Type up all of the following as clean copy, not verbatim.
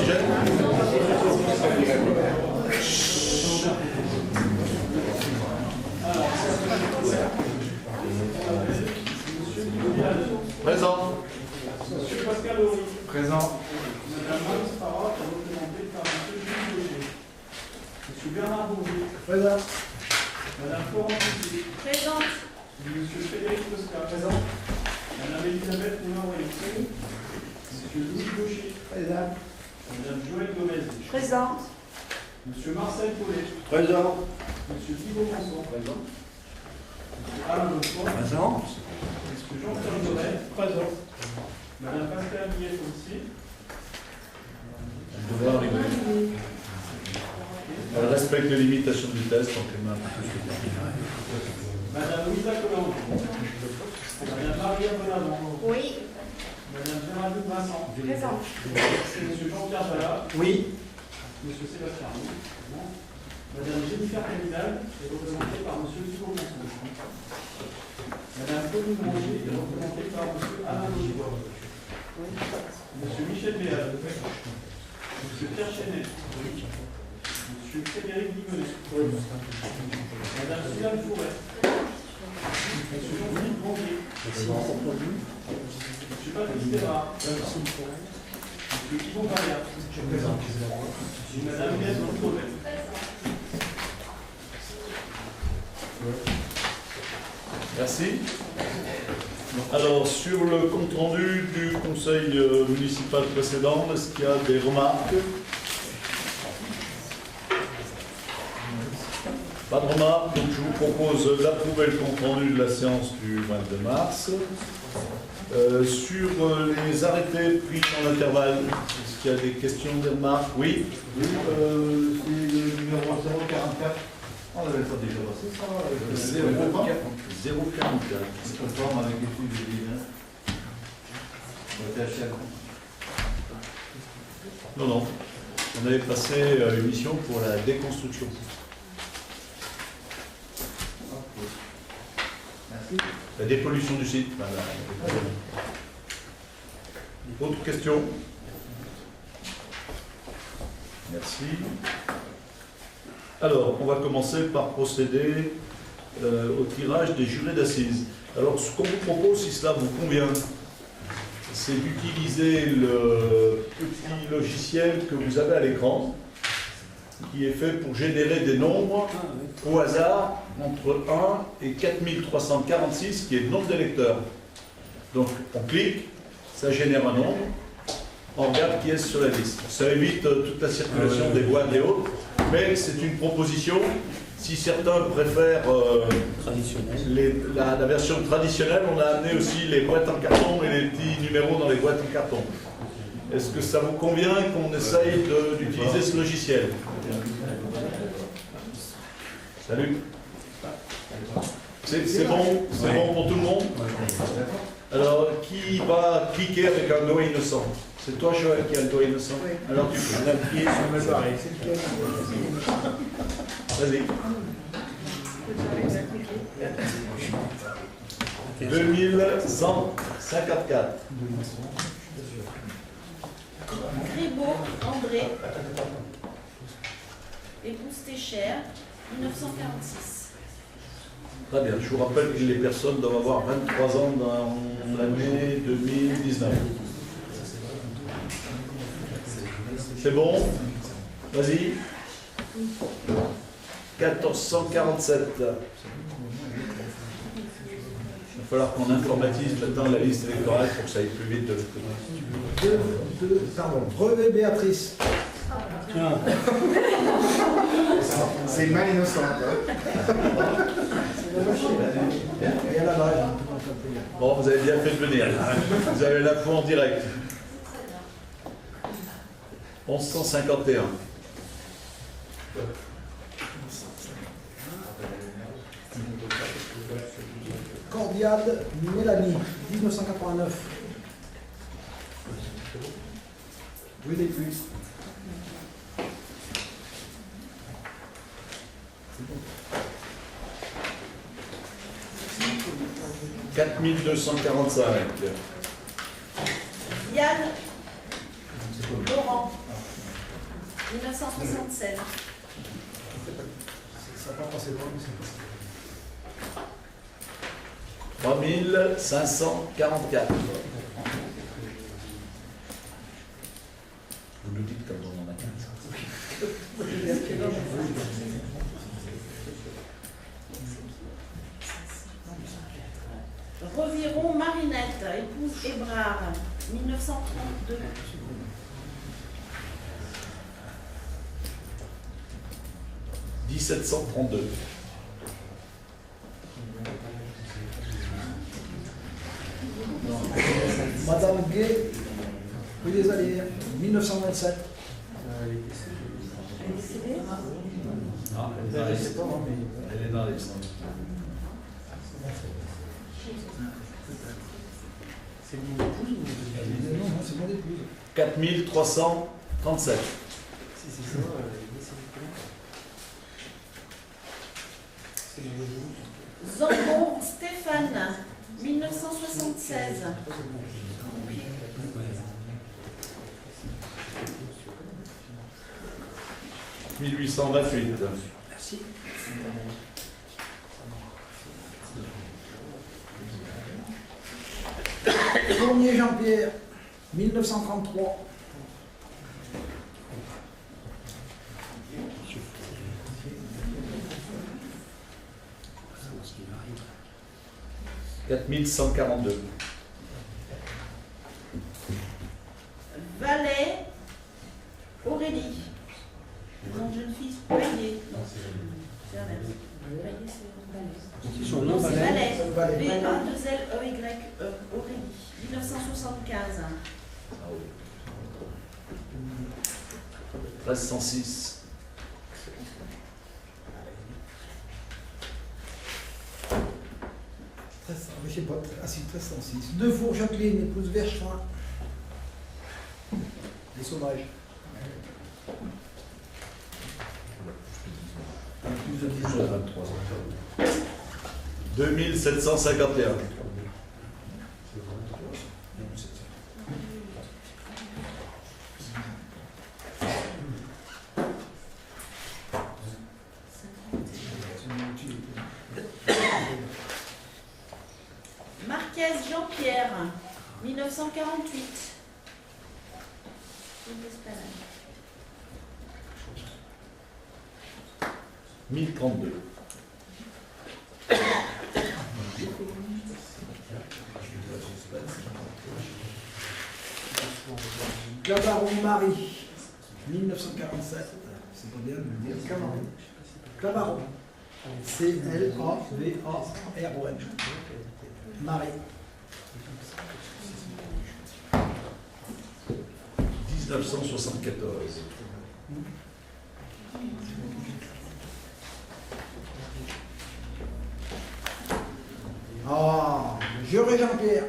Indigène. Présent. Monsieur Pascal Horry. Présent. Madame Marie Farah, représentée par Monsieur Gilles Gaucher. Monsieur Bernard Bourget. Présent. Madame Florence Poussier. Présente. Monsieur Frédéric Tosca. Présent. Madame Elisabeth Moulin-Wellington. Monsieur Louis Gaucher. Présent. Madame Joëlle Gomez. Présente. Monsieur Marcel Paulet. Présent. Monsieur Thibault Monson. Présent. Monsieur Alain Godefroy. Présent. Monsieur Jean-Pierre Doré. Présent. Madame Pascal Guillet aussi. Elle devrait arriver. Elle respecte les limitations du test, donc elle m'a un peu plus que Madame Louisa Colombo. Madame Maria Bonavent. Oui. Madame Géraldine Vincent. Présente. Monsieur Jean-Pierre Ballat. Oui. Monsieur Sébastien Roux. Madame Jennifer Caminal est représentée par Monsieur Thibault Monson. Madame Pauline Manger est représentée par Monsieur Alain Logier. Monsieur Michel Béal. Monsieur Pierre Chenet. Monsieur Frédéric Guimenet. Madame Suzanne Fouret. Monsieur Jean-Philippe Grandier. Monsieur Patrice Thévard. Monsieur Yvon Barrière. Madame Inès Montolet. Merci. Alors, sur le compte-rendu du conseil municipal précédent, est-ce qu'il y a des remarques? Pas de remarques, donc je vous propose d'approuver le compte-rendu de la séance du 22 mars. Sur les arrêtés pris dans l'intervalle, est-ce qu'il y a des questions, des remarques? Oui. Oui, c'est le numéro 044. On avait pas déjà passé ça. 044. C'est conforme avec l'étude du bilan. Non, non. On avait passé une mission pour la déconstruction. Merci. La dépollution du site. Autre question? Merci. Alors, on va commencer par procéder au tirage des jurés d'assises. Alors, ce qu'on vous propose, si cela vous convient, c'est d'utiliser le petit logiciel que vous avez à l'écran, qui est fait pour générer des nombres au hasard entre 1 et 4346, qui est le nombre d'électeurs. Donc, on clique, ça génère un nombre, on regarde qui est sur la liste. Ça évite toute la circulation des boîtes et autres, mais c'est une proposition. Si certains préfèrent la version traditionnelle, on a amené aussi les boîtes en carton et les petits numéros dans les boîtes en carton. Est-ce que ça vous convient qu'on essaye d'utiliser ce logiciel? Salut. C'est bon pour tout le monde? Alors, qui va cliquer avec un doigt innocent? C'est toi, Joël, qui a le doigt innocent? Alors, tu peux appuyer sur le barré. Vas-y. 2154. Gribaud, André. Épouse Téchère, 1946. Très bien. Je vous rappelle que les personnes doivent avoir 23 ans dans l'année 2019. C'est bon? Vas-y. 1447. Il va falloir qu'on informatise maintenant la liste électorale pour que ça aille plus vite de l'autre côté. Pardon, brevet Béatrice. C'est mal innocent. Et à la balle. Bon, vous avez bien fait de venir. Vous avez l'info en direct. 1151. Cordiade Mélanie, 1989. Rue des Puits. 4245. Yann Laurent, 1976. Ça n'a pas passé loin, mais c'est passé. 3544. Vous nous dites quand on en a 15. Reviron Marinette, épouse Hébrard, 1932. « 1732. Madame Gay, rue des Alliés, 1927. Elle est dans les C'est mon épouse ou Non, c'est mon épouse. 4337. Si c'est ça, c'est mon épouse. Zambon Stéphane, 1976. 1828. Merci. Fournier Jean-Pierre, 1933. « 4142. Valais Aurélie. Nom de jeune fille, Vaillé. Non, c'est l'inverse. Vaillé, c'est Valais. Son nom, Non, c'est Valais. Valais. V-A-2-L-E-Y-E. Aurélie. 1975. 1306. Je sais pas, assis 1306. Defour Jacqueline, épouse Verchevin. Les sauvages. Épouse de 2751. Marquez Jean-Pierre, 1948. 1032. Clabaron Marie, 1947. C'est pas bien de le dire. Clabaron. C-L-A-V-A-R-O-N. Marie. 1974. Ah, Juré Jean-Pierre.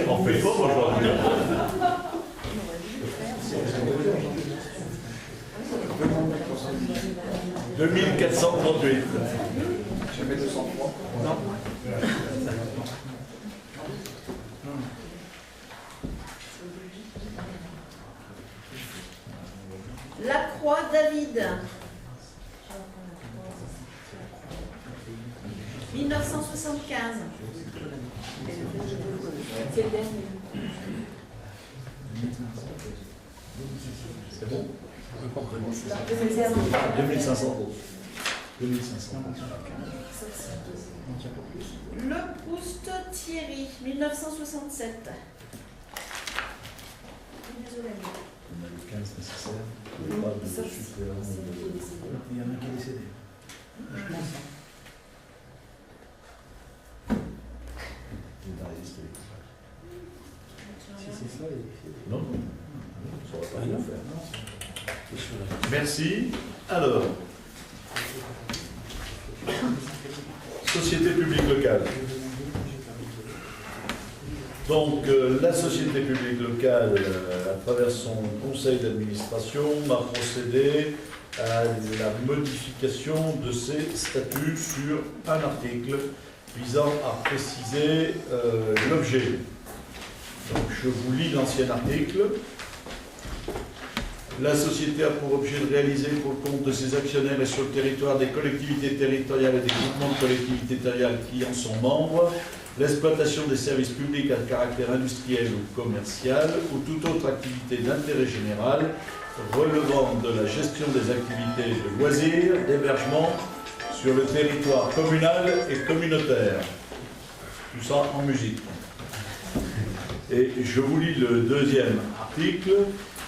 On fait fort aujourd'hui. 2438. Je mets 203. Non. Lacroix David. 1975. C'est bon 2500 euros. 2500. Le Proust Thierry, 1967. Désolée. On a eu 15 nécessaires. Pas de supplément Il y en a qui est décédé. Je pense. Non, ça ne va pas rien faire. Merci. Alors, société publique locale. Donc, la société publique locale, à travers son conseil d'administration, a procédé à la modification de ses statuts sur un article visant à préciser l'objet. Donc, je vous lis l'ancien article. La société a pour objet de réaliser pour le compte de ses actionnaires et sur le territoire des collectivités territoriales et des groupements de collectivités territoriales qui en sont membres, l'exploitation des services publics à caractère industriel ou commercial ou toute autre activité d'intérêt général relevant de la gestion des activités de loisirs, d'hébergement sur le territoire communal et communautaire. Tout ça en musique. Et je vous lis le deuxième article.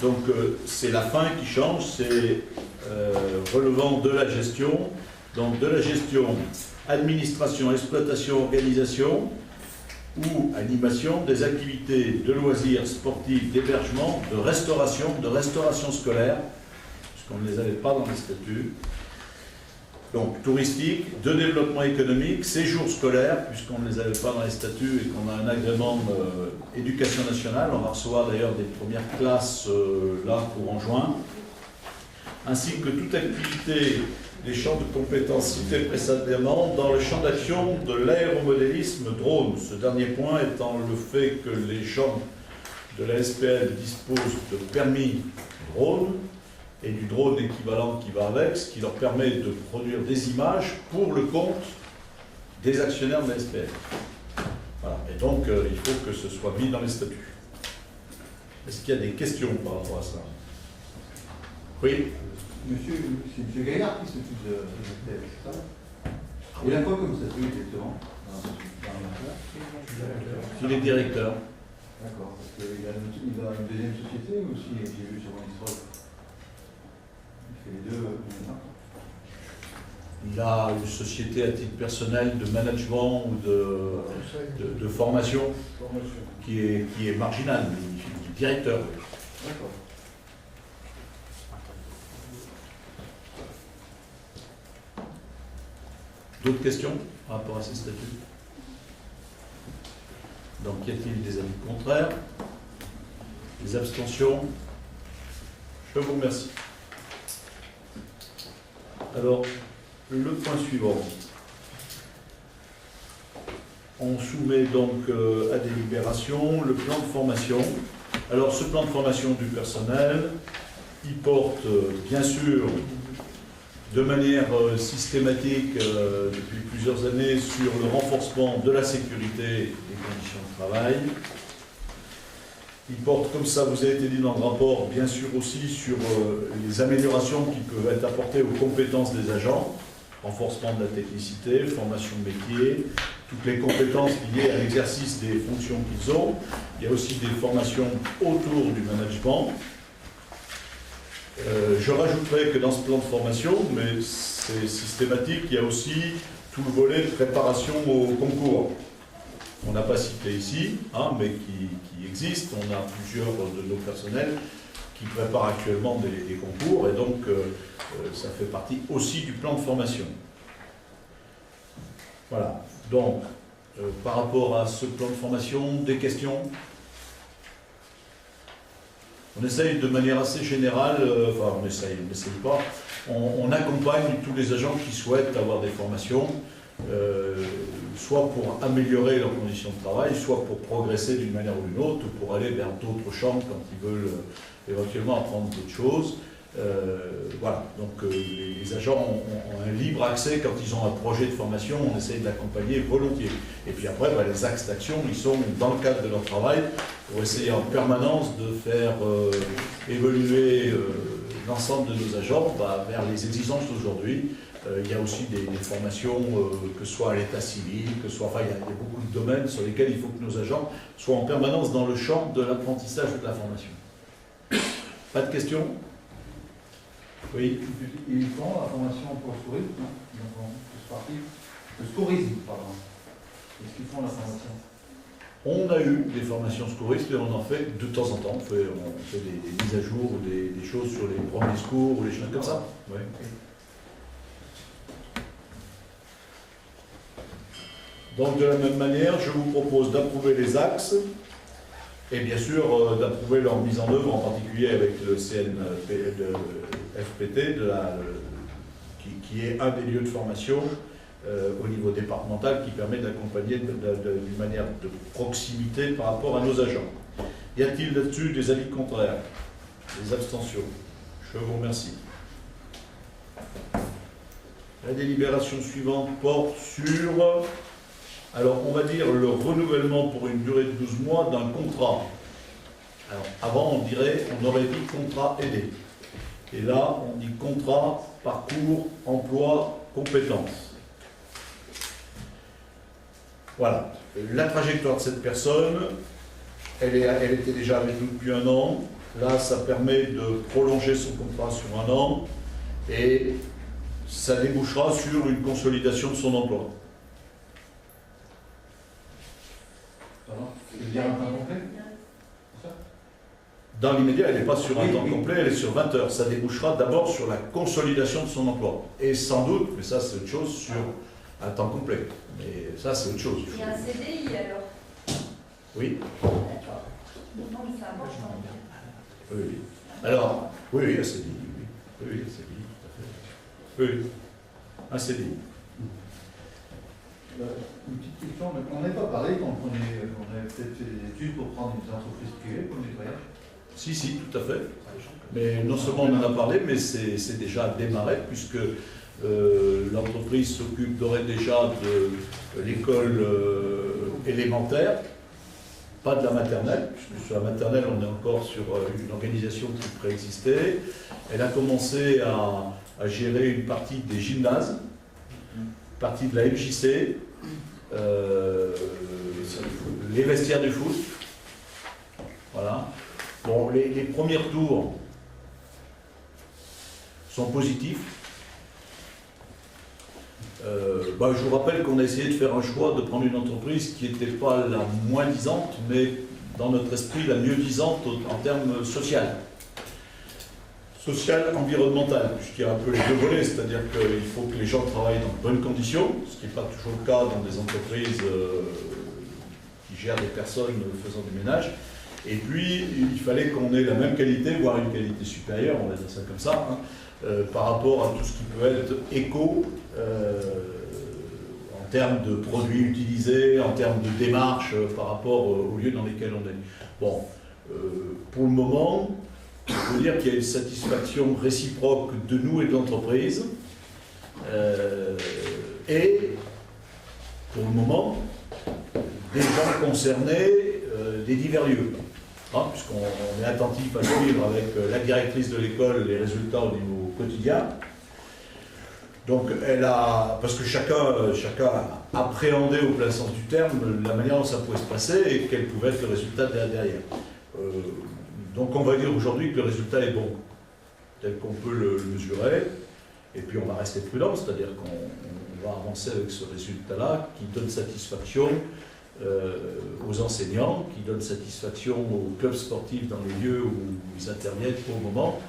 Donc c'est la fin qui change, c'est relevant de la gestion. Donc de la gestion, administration, exploitation, organisation ou animation des activités de loisirs sportifs, d'hébergement, de restauration scolaire, puisqu'on ne les avait pas dans les statuts. Donc touristique, de développement économique, séjour scolaire, puisqu'on ne les avait pas dans les statuts et qu'on a un agrément éducation nationale. On va recevoir d'ailleurs des premières classes là pour en juin, ainsi que toute activité des champs de compétences cités précédemment dans le champ d'action de l'aéromodélisme drone. Ce dernier point étant le fait que les gens de la SPL disposent de permis drone et du drone équivalent qui va avec, ce qui leur permet de produire des images pour le compte des actionnaires de la SPL. Voilà. Et donc, il faut que ce soit mis dans les statuts. Est-ce qu'il y a des questions par rapport à ça? Oui. C'est M. Gaillard qui s'occupe de SPL, c'est ça? Il a quoi comme statut exactement? Il est directeur. D'accord. Parce qu'il a une deuxième société ou aussi, j'ai vu sur mon historique. Les deux, il a une société à titre personnel de management ou de formation qui est marginale, mais il est directeur. D'accord. D'autres questions par rapport à ces statuts? Donc, y a-t-il des avis contraires? Des abstentions? Je vous remercie. Alors, le point suivant. On soumet donc à délibération le plan de formation. Alors, ce plan de formation du personnel, il porte bien sûr de manière systématique depuis plusieurs années sur le renforcement de la sécurité des conditions de travail. Il porte, comme ça vous a été dit dans le rapport, bien sûr aussi sur les améliorations qui peuvent être apportées aux compétences des agents, renforcement de la technicité, formation de métier, toutes les compétences liées à l'exercice des fonctions qu'ils ont. Il y a aussi des formations autour du management. Je rajouterai que dans ce plan de formation, mais c'est systématique, il y a aussi tout le volet de préparation au concours. On n'a pas cité ici, hein, mais qui existe. On a plusieurs de nos personnels qui préparent actuellement des concours, et donc ça fait partie aussi du plan de formation. Voilà. Donc, par rapport à ce plan de formation, des questions? On essaye de manière assez générale, enfin on essaye pas, on accompagne tous les agents qui souhaitent avoir des formations, soit pour améliorer leurs conditions de travail, soit pour progresser d'une manière ou d'une autre, ou pour aller vers d'autres champs quand ils veulent éventuellement apprendre d'autres choses. Voilà, donc les agents ont un libre accès quand ils ont un projet de formation, on essaye de l'accompagner volontiers. Et puis après, les axes d'action, ils sont dans le cadre de leur travail pour essayer en permanence de faire évoluer l'ensemble de nos agents vers les exigences d'aujourd'hui. Il y a aussi des formations, que ce soit à l'état civil, que ce soit, enfin, il y a beaucoup de domaines sur lesquels il faut que nos agents soient en permanence dans le champ de l'apprentissage et de la formation. Pas de questions? Oui. Ils font la formation pour le tourisme, le tourisme, pardon. Est-ce qu'ils font la formation? On a eu des formations secouristes et on en fait de temps en temps. On fait des mises à jour ou des choses sur les premiers secours ou les choses comme ça. Ouais. Donc de la même manière, je vous propose d'approuver les axes et bien sûr d'approuver leur mise en œuvre, en particulier avec le CNFPT, qui est un des lieux de formation au niveau départemental qui permet d'accompagner d'une manière de proximité par rapport à nos agents. Y a-t-il là-dessus des avis contraires? Des abstentions? Je vous remercie. La délibération suivante porte sur, alors on va dire, le renouvellement pour une durée de 12 mois d'un contrat. Alors avant on aurait dit contrat aidé. Et là on dit contrat, parcours, emploi, compétences. Voilà. La trajectoire de cette personne, elle était déjà avec nous depuis 1 an. Là, ça permet de prolonger son contrat sur 1 an et ça débouchera sur une consolidation de son emploi. Pardon? Tu veux dire un temps complet? Dans l'immédiat, elle n'est pas sur un Oui, temps oui. complet, elle est sur 20 heures. Ça débouchera d'abord sur la consolidation de son emploi. Et sans doute, mais ça c'est autre chose, sur un temps complet. Mais ça c'est autre chose. Il y a un CDI alors. Oui, D'accord. Non, mais c'est important. oui, oui. Alors, oui, un CDI, oui. Oui, un CDI, tout à fait. Oui, un CDI. Une petite question, mais on n'avait pas parlé quand on avait peut-être fait des études pour prendre des entreprises privées pour le nettoyage. Si, si, tout à fait. Mais non seulement on en a parlé, mais c'est déjà démarré, puisque l'entreprise s'occupe déjà de l'école élémentaire, pas de la maternelle, puisque sur la maternelle, on est encore sur une organisation qui préexistait. Elle a commencé à gérer une partie des gymnases, une partie de la MJC, les vestiaires du foot. Voilà. Bon, les premiers tours sont positifs. Je vous rappelle qu'on a essayé de faire un choix de prendre une entreprise qui n'était pas la moins disante, mais dans notre esprit la mieux disante en termes social. Social, environnemental, puisqu'il y a un peu les deux volets, c'est-à-dire qu'il faut que les gens travaillent dans de bonnes conditions, ce qui n'est pas toujours le cas dans des entreprises qui gèrent des personnes faisant du ménage. Et puis, il fallait qu'on ait la même qualité, voire une qualité supérieure, on va dire ça comme ça, hein, par rapport à tout ce qui peut être éco, en termes de produits utilisés, en termes de démarches par rapport aux lieux dans lesquels on est. Bon, pour le moment, il faut dire qu'il y a une satisfaction réciproque de nous et de l'entreprise. Et, pour le moment, des gens concernés des divers lieux. Hein, puisqu'on est attentif à suivre avec la directrice de l'école les résultats au niveau quotidien. Donc parce que chacun a appréhendé au plein sens du terme la manière dont ça pouvait se passer et quel pouvait être le résultat derrière. Donc on va dire aujourd'hui que le résultat est bon, tel qu'on peut le mesurer, et puis on va rester prudent, c'est-à-dire qu'on va avancer avec ce résultat-là qui donne satisfaction aux enseignants, qui donne satisfaction aux clubs sportifs dans les lieux où ils interviennent pour le moment.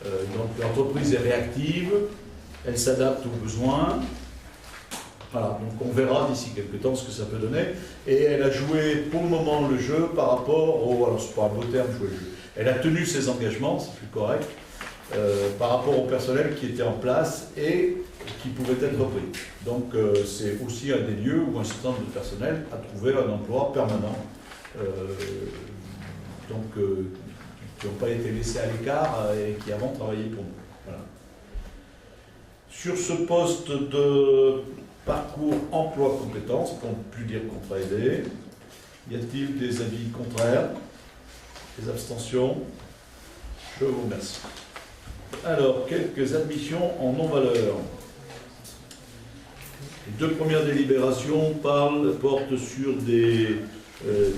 Donc l'entreprise est réactive, elle s'adapte aux besoins. Voilà, donc on verra d'ici quelques temps ce que ça peut donner. Et elle a joué pour le moment le jeu par rapport au... Alors c'est pas un beau terme, jouer le jeu. Elle a tenu ses engagements, c'est plus correct, par rapport au personnel qui était en place et qui pouvait être repris. Donc c'est aussi un des lieux où un certain nombre de personnel a trouvé un emploi permanent, qui n'ont pas été laissés à l'écart et qui avant travaillaient pour nous. Voilà. Sur ce poste de parcours emploi compétences, pour ne plus dire contrat aidé, y a-t-il des avis contraires, des abstentions? Je vous remercie. Alors, quelques admissions en non-valeur. Les deux premières délibérations portent sur des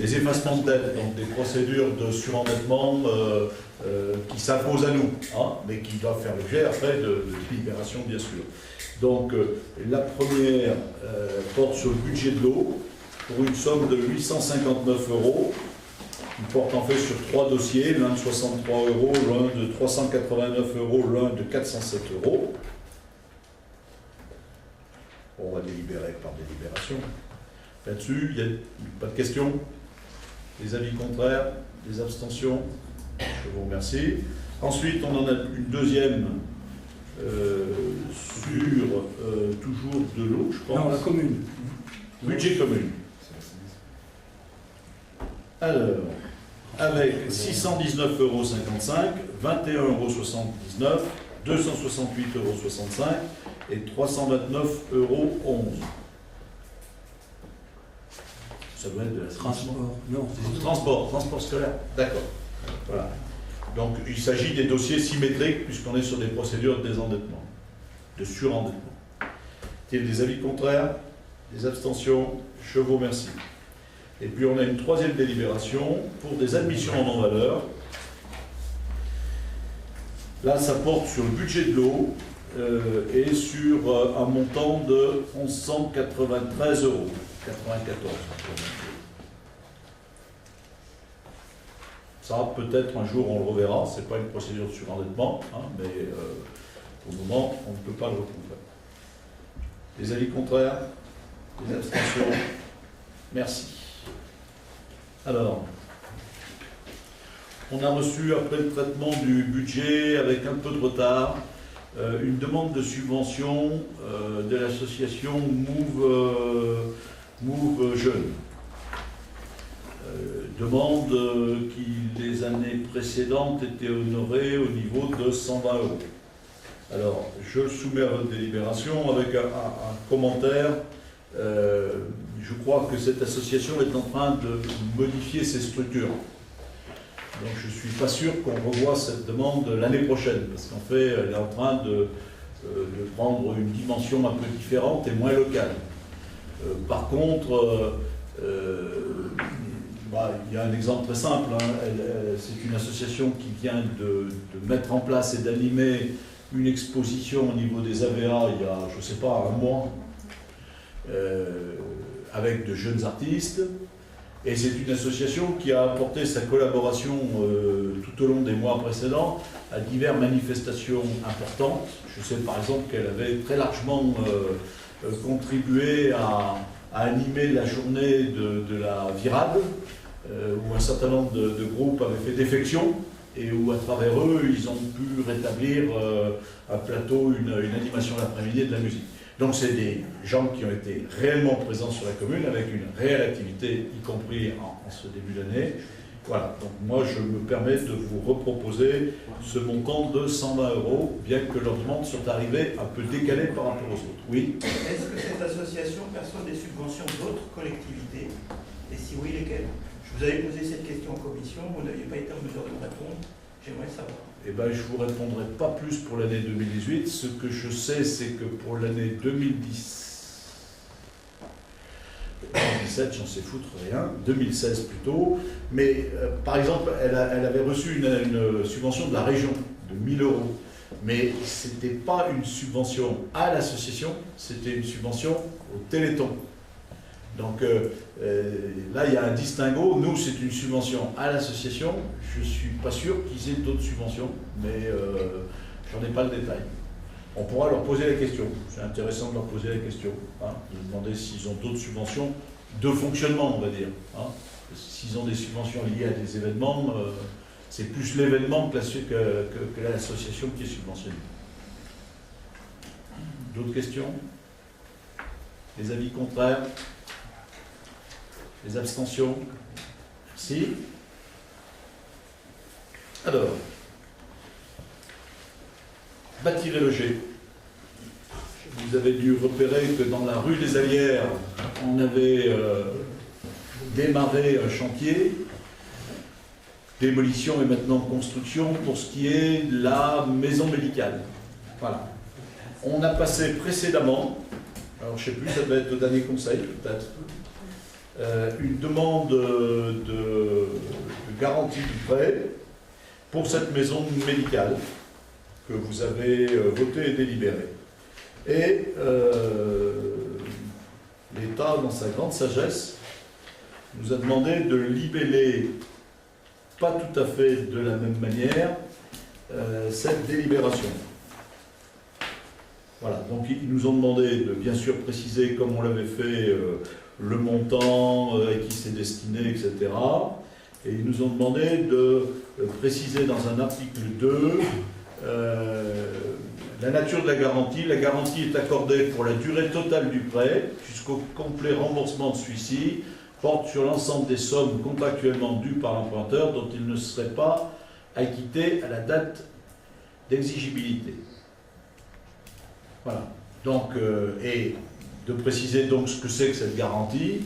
effacements de dette, donc des procédures de surendettement qui s'imposent à nous, hein, mais qui doivent faire l'objet après de délibérations, bien sûr. Donc, la première porte sur le budget de l'eau pour une somme de 859 €. Il porte en fait sur 3 dossiers, l'un de 63 €, l'un de 389 €, l'un de 407 €. On va délibérer par délibération. Là-dessus, il n'y a pas de questions? Des avis contraires? Des abstentions? Je vous remercie. Ensuite, on en a une deuxième sur toujours de l'eau, je pense. Non, la commune. Budget commune. Alors, avec 619,55 €, 21,79 €, 268,65 € et 329,11 €. Ça doit être de la transport. Non, Transport scolaire. D'accord. Voilà. Donc il s'agit des dossiers symétriques puisqu'on est sur des procédures de désendettement, de surendettement. Il y a des avis contraires, des abstentions, je vous remercie. Et puis on a une troisième délibération pour des admissions en non-valeur. Là, ça porte sur le budget de l'eau et sur un montant de 1193,94 €. Ça, peut-être un jour on le reverra, ce n'est pas une procédure de surendettement, hein, mais pour le moment, on ne peut pas le recouvrer. Les avis contraires? Les abstentions? Merci. Alors, on a reçu, après le traitement du budget, avec un peu de retard, une demande de subvention de l'association Move Jeunes. Demande qui, les années précédentes, était honorée au niveau de 120 €. Alors, je le soumets à votre délibération avec un commentaire. Je crois que cette association est en train de modifier ses structures. Donc je ne suis pas sûr qu'on revoie cette demande l'année prochaine, parce qu'en fait, elle est en train de prendre une dimension un peu différente et moins locale. Par contre, il y a un exemple très simple. Hein. C'est une association qui vient de mettre en place et d'animer une exposition au niveau des AVA il y a, je ne sais pas, un mois, avec de jeunes artistes. Et c'est une association qui a apporté sa collaboration tout au long des mois précédents à diverses manifestations importantes. Je sais par exemple qu'elle avait très largement contribué à animer la journée de la Virade, où un certain nombre de groupes avaient fait défection et où à travers eux, ils ont pu rétablir un plateau, une animation l'après-midi et de la musique. Donc c'est des gens qui ont été réellement présents sur la commune avec une réelle activité, y compris en ce début d'année. Voilà, donc moi je me permets de vous reproposer ce montant de 120 €, bien que leur demande soit arrivée un peu décalée par rapport aux autres. Oui. Est-ce que cette association perçoit des subventions d'autres collectivités? Et si oui, lesquelles? Je vous avais posé cette question en commission, vous n'aviez pas été en mesure de me répondre. J'aimerais savoir. Eh bien, je ne vous répondrai pas plus pour l'année 2018. Ce que je sais, c'est que pour l'année 2017, j'en sais foutre rien, 2016 plutôt, mais par exemple, elle avait reçu une subvention de la région de 1 000 €. Mais ce n'était pas une subvention à l'association, c'était une subvention au Téléthon. Donc là, il y a un distinguo. Nous, c'est une subvention à l'association. Je ne suis pas sûr qu'ils aient d'autres subventions, mais j'en ai pas le détail. On pourra leur poser la question. C'est intéressant de leur poser la question, hein, de demander s'ils ont d'autres subventions de fonctionnement, on va dire. Hein. S'ils ont des subventions liées à des événements, c'est plus l'événement que l'association qui est subventionnée. D'autres questions? Les avis contraires? Les abstentions? Merci. Alors, bâtir et loger. Vous avez dû repérer que dans la rue des Allières, on avait démarré un chantier. Démolition et maintenant construction pour ce qui est de la maison médicale. Voilà. On a passé précédemment, alors je ne sais plus, ça doit être au dernier conseil peut-être, une demande de garantie du prêt pour cette maison médicale que vous avez votée et délibérée. Et l'État, dans sa grande sagesse, nous a demandé de libeller, pas tout à fait de la même manière, cette délibération. Voilà, donc ils nous ont demandé de bien sûr préciser, comme on l'avait fait, le montant, à qui c'est destiné, etc. Et ils nous ont demandé de préciser dans un article 2 la nature de la garantie. La garantie est accordée pour la durée totale du prêt, jusqu'au complet remboursement de celui-ci, porte sur l'ensemble des sommes contractuellement dues par l'emprunteur dont il ne serait pas acquitté à la date d'exigibilité. Voilà. Donc, et de préciser donc ce que c'est que cette garantie.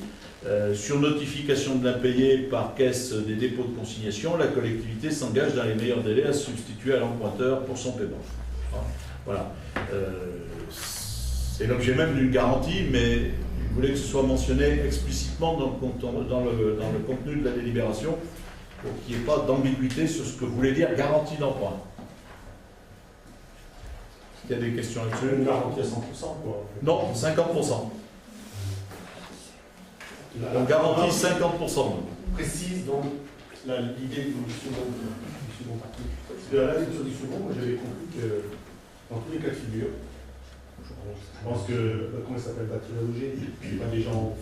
Sur notification de l'impayé par caisse des dépôts de consignation, la collectivité s'engage dans les meilleurs délais à se substituer à l'emprunteur pour son paiement. Voilà. C'est l'objet même d'une garantie, mais je voulais que ce soit mentionné explicitement dans le contenu de la délibération, pour qu'il n'y ait pas d'ambiguïté sur ce que voulait dire garantie d'emprunt. Il y a des questions là-dessus? Une garantie à 100%, quoi. Non, 50%. On garantit 50%. Précise donc l'idée du second article. Parce que à la lecture du second, moi j'avais compris que dans tous les cas de figure, je pense que, comment ça s'appelle, bâtir et loger, c'est pas des gens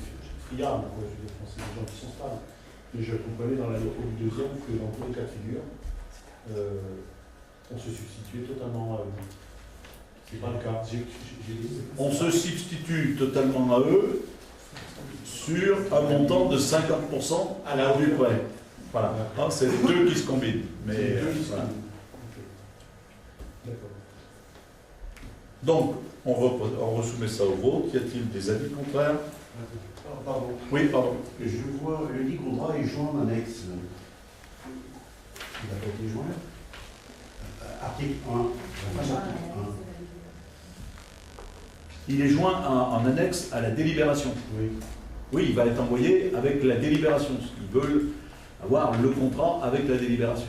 friables, quoi, je pense que c'est des gens qui sont stables. Mais je comprenais dans la lecture du deuxième que dans tous les cas de figure, on se substituait totalement à eux. C'est pas le cas. On se substitue totalement à eux sur un montant de 50% à la du prêt. Voilà. Ah, c'est les deux qui se combinent. Mais, voilà. Donc, on resoumet ça au vote. Y a-t-il des avis contraires? Pardon. Oui, pardon. Je vois le lit contrat est joint en annexe. Il n'a pas été joint. Article 1. Il est joint en annexe à la délibération. Oui. Oui, il va être envoyé avec la délibération. Ils veulent avoir le contrat avec la délibération.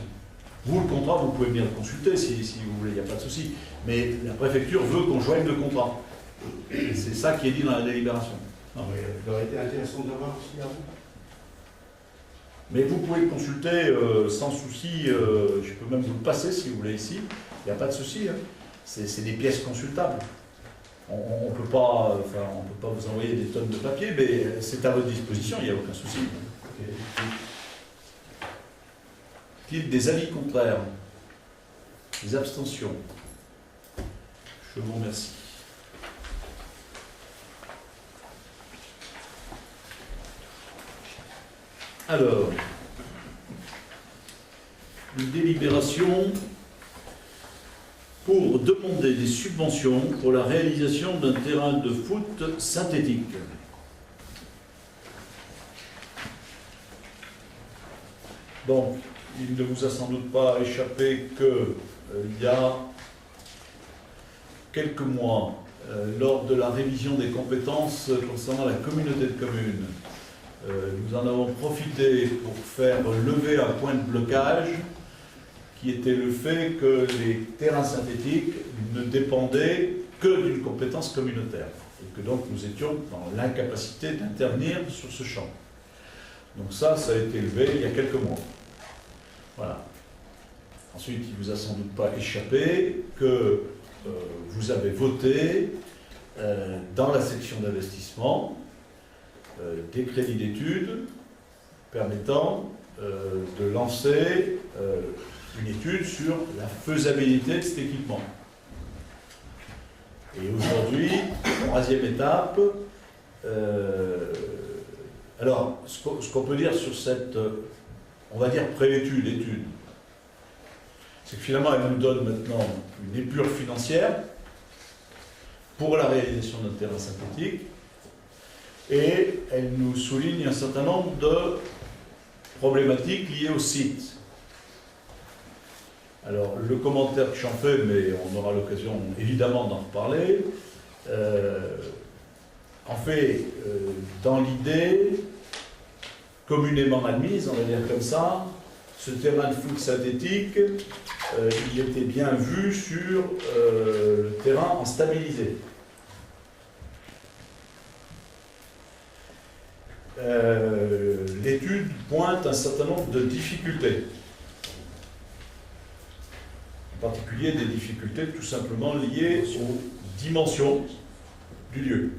Vous, le contrat, vous pouvez bien le consulter si vous voulez, il n'y a pas de souci. Mais la préfecture veut qu'on joigne le contrat. C'est ça qui est dit dans la délibération. Il aurait été intéressant de voir aussi avant. Mais vous pouvez le consulter sans souci. Je peux même vous le passer si vous voulez ici. Il n'y a pas de souci. Hein. C'est des pièces consultables. On ne peut pas vous envoyer des tonnes de papier, mais c'est à votre disposition, il n'y a aucun souci. Y a-t-il des avis contraires? Des abstentions? Je vous remercie. Alors, une délibération pour demander des subventions pour la réalisation d'un terrain de foot synthétique. Donc, il ne vous a sans doute pas échappé qu'il y a quelques mois, lors de la révision des compétences concernant la communauté de communes, nous en avons profité pour faire lever un point de blocage qui était le fait que les terrains synthétiques ne dépendaient que d'une compétence communautaire et que donc nous étions dans l'incapacité d'intervenir sur ce champ. Donc ça a été levé il y a quelques mois. Voilà. Ensuite, il ne vous a sans doute pas échappé que vous avez voté dans la section d'investissement des crédits d'études permettant de lancer une étude sur la faisabilité de cet équipement. Et aujourd'hui, troisième étape, alors ce qu'on peut dire sur cette, on va dire étude, c'est que finalement elle nous donne maintenant une épure financière pour la réalisation d'un terrain synthétique et elle nous souligne un certain nombre de problématiques liées au site. Alors, le commentaire que j'en fais, mais on aura l'occasion évidemment d'en reparler, en fait, dans l'idée communément admise, on va dire comme ça, ce terrain de foot synthétique, il était bien vu sur le terrain en stabilisé. L'étude pointe un certain nombre de difficultés. En particulier des difficultés tout simplement liées aux dimensions du lieu.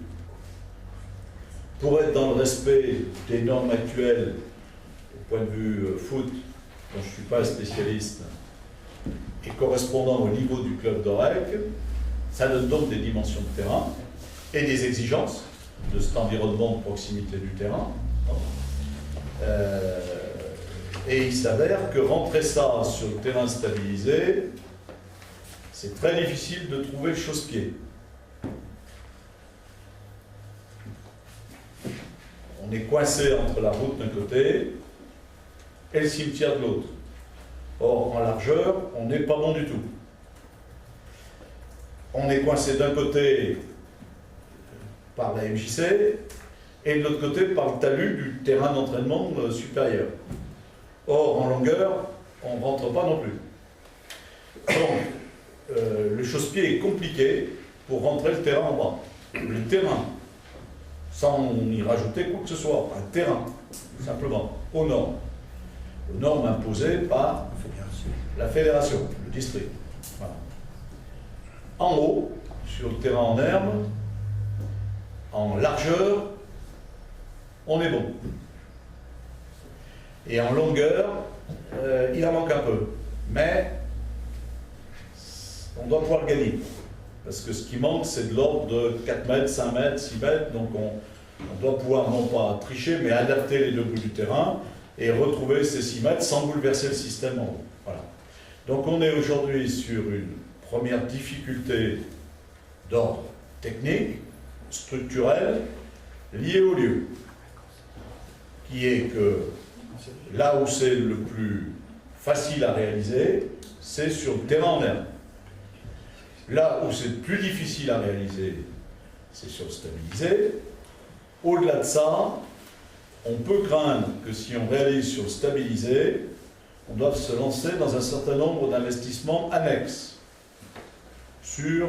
Pour être dans le respect des normes actuelles, au point de vue foot, dont je ne suis pas spécialiste, et correspondant au niveau du club d'Orec, ça donne donc des dimensions de terrain et des exigences de cet environnement de proximité du terrain, Et il s'avère que rentrer ça sur le terrain stabilisé, c'est très difficile de trouver le chausse-pied. On est coincé entre la route d'un côté et le cimetière de l'autre. Or, en largeur, on n'est pas bon du tout. On est coincé d'un côté par la MJC et de l'autre côté par le talus du terrain d'entraînement supérieur. Or, en longueur, on ne rentre pas non plus. Donc, le chausse-pied est compliqué pour rentrer le terrain en bas. Le terrain, sans y rajouter quoi que ce soit, un terrain, simplement, aux normes. Aux normes imposées par la fédération, le district. Voilà. En haut, sur le terrain en herbe, en largeur, on est bon. Et en longueur, il en manque un peu. Mais on doit pouvoir gagner. Parce que ce qui manque, c'est de l'ordre de 4 mètres, 5 mètres, 6 mètres. Donc on doit pouvoir non pas tricher, mais adapter les deux bouts du terrain et retrouver ces 6 mètres sans bouleverser le système en haut. Voilà. Donc on est aujourd'hui sur une première difficulté d'ordre technique, structurel, liée au lieu. Qui est que là où c'est le plus facile à réaliser, c'est sur le terrain en herbe. Là où c'est plus difficile à réaliser, c'est sur le stabilisé. Au-delà de ça, on peut craindre que si on réalise sur le stabilisé, on doit se lancer dans un certain nombre d'investissements annexes sur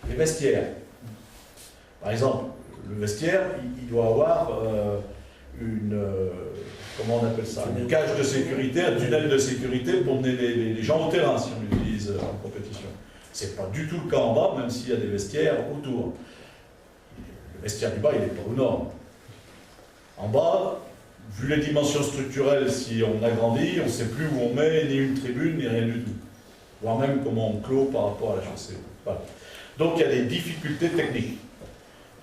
les vestiaires. Par exemple, le vestiaire, il doit avoir comment on appelle ça, une cage de sécurité, un tunnel de sécurité pour mener les gens au terrain, si on l'utilise en compétition. C'est pas du tout le cas en bas, même s'il y a des vestiaires autour. Le vestiaire du bas, il n'est pas aux normes. En bas, vu les dimensions structurelles, si on agrandit, on ne sait plus où on met ni une tribune, ni rien du tout. Voire même comment on clôt par rapport à la chaussée. Voilà. Donc il y a des difficultés techniques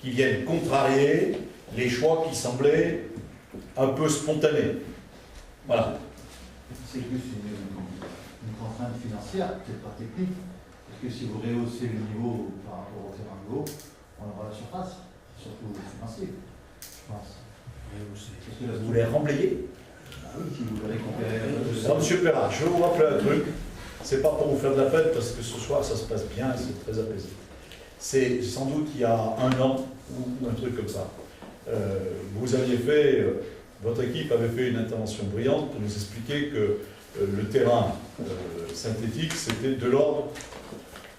qui viennent contrarier les choix qui semblaient un peu spontanés. Voilà. C'est plus une contrainte financière, peut-être pas technique, parce que si vous rehaussez le niveau par rapport au terrain de l'eau, on aura la surface, surtout financier, je pense. Vous voulez remblayer? Oui, si vous voulez récupérer... Non, monsieur Perrat, je vais vous rappeler un truc. C'est pas pour vous faire de la fête, parce que ce soir, ça se passe bien et c'est très apaisé. C'est sans doute il y a 1 an, ou un truc comme ça. Vous aviez fait, votre équipe avait fait une intervention brillante pour nous expliquer que le terrain synthétique, c'était de l'ordre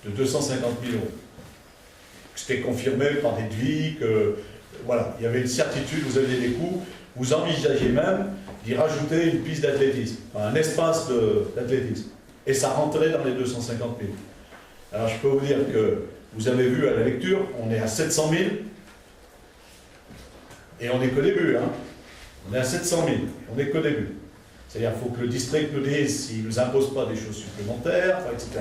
de 250 000 €. C'était confirmé par des devis, que voilà, il y avait une certitude, vous aviez des coûts, vous envisagez même d'y rajouter une piste d'athlétisme, un espace d'athlétisme. Et ça rentrait dans les 250 000. Alors je peux vous dire que vous avez vu à la lecture, on est à 700 000, et on n'est qu'au début, hein. On est à 700 000, on n'est qu'au début. C'est-à-dire qu'il faut que le district nous dise s'il ne nous impose pas des choses supplémentaires, etc.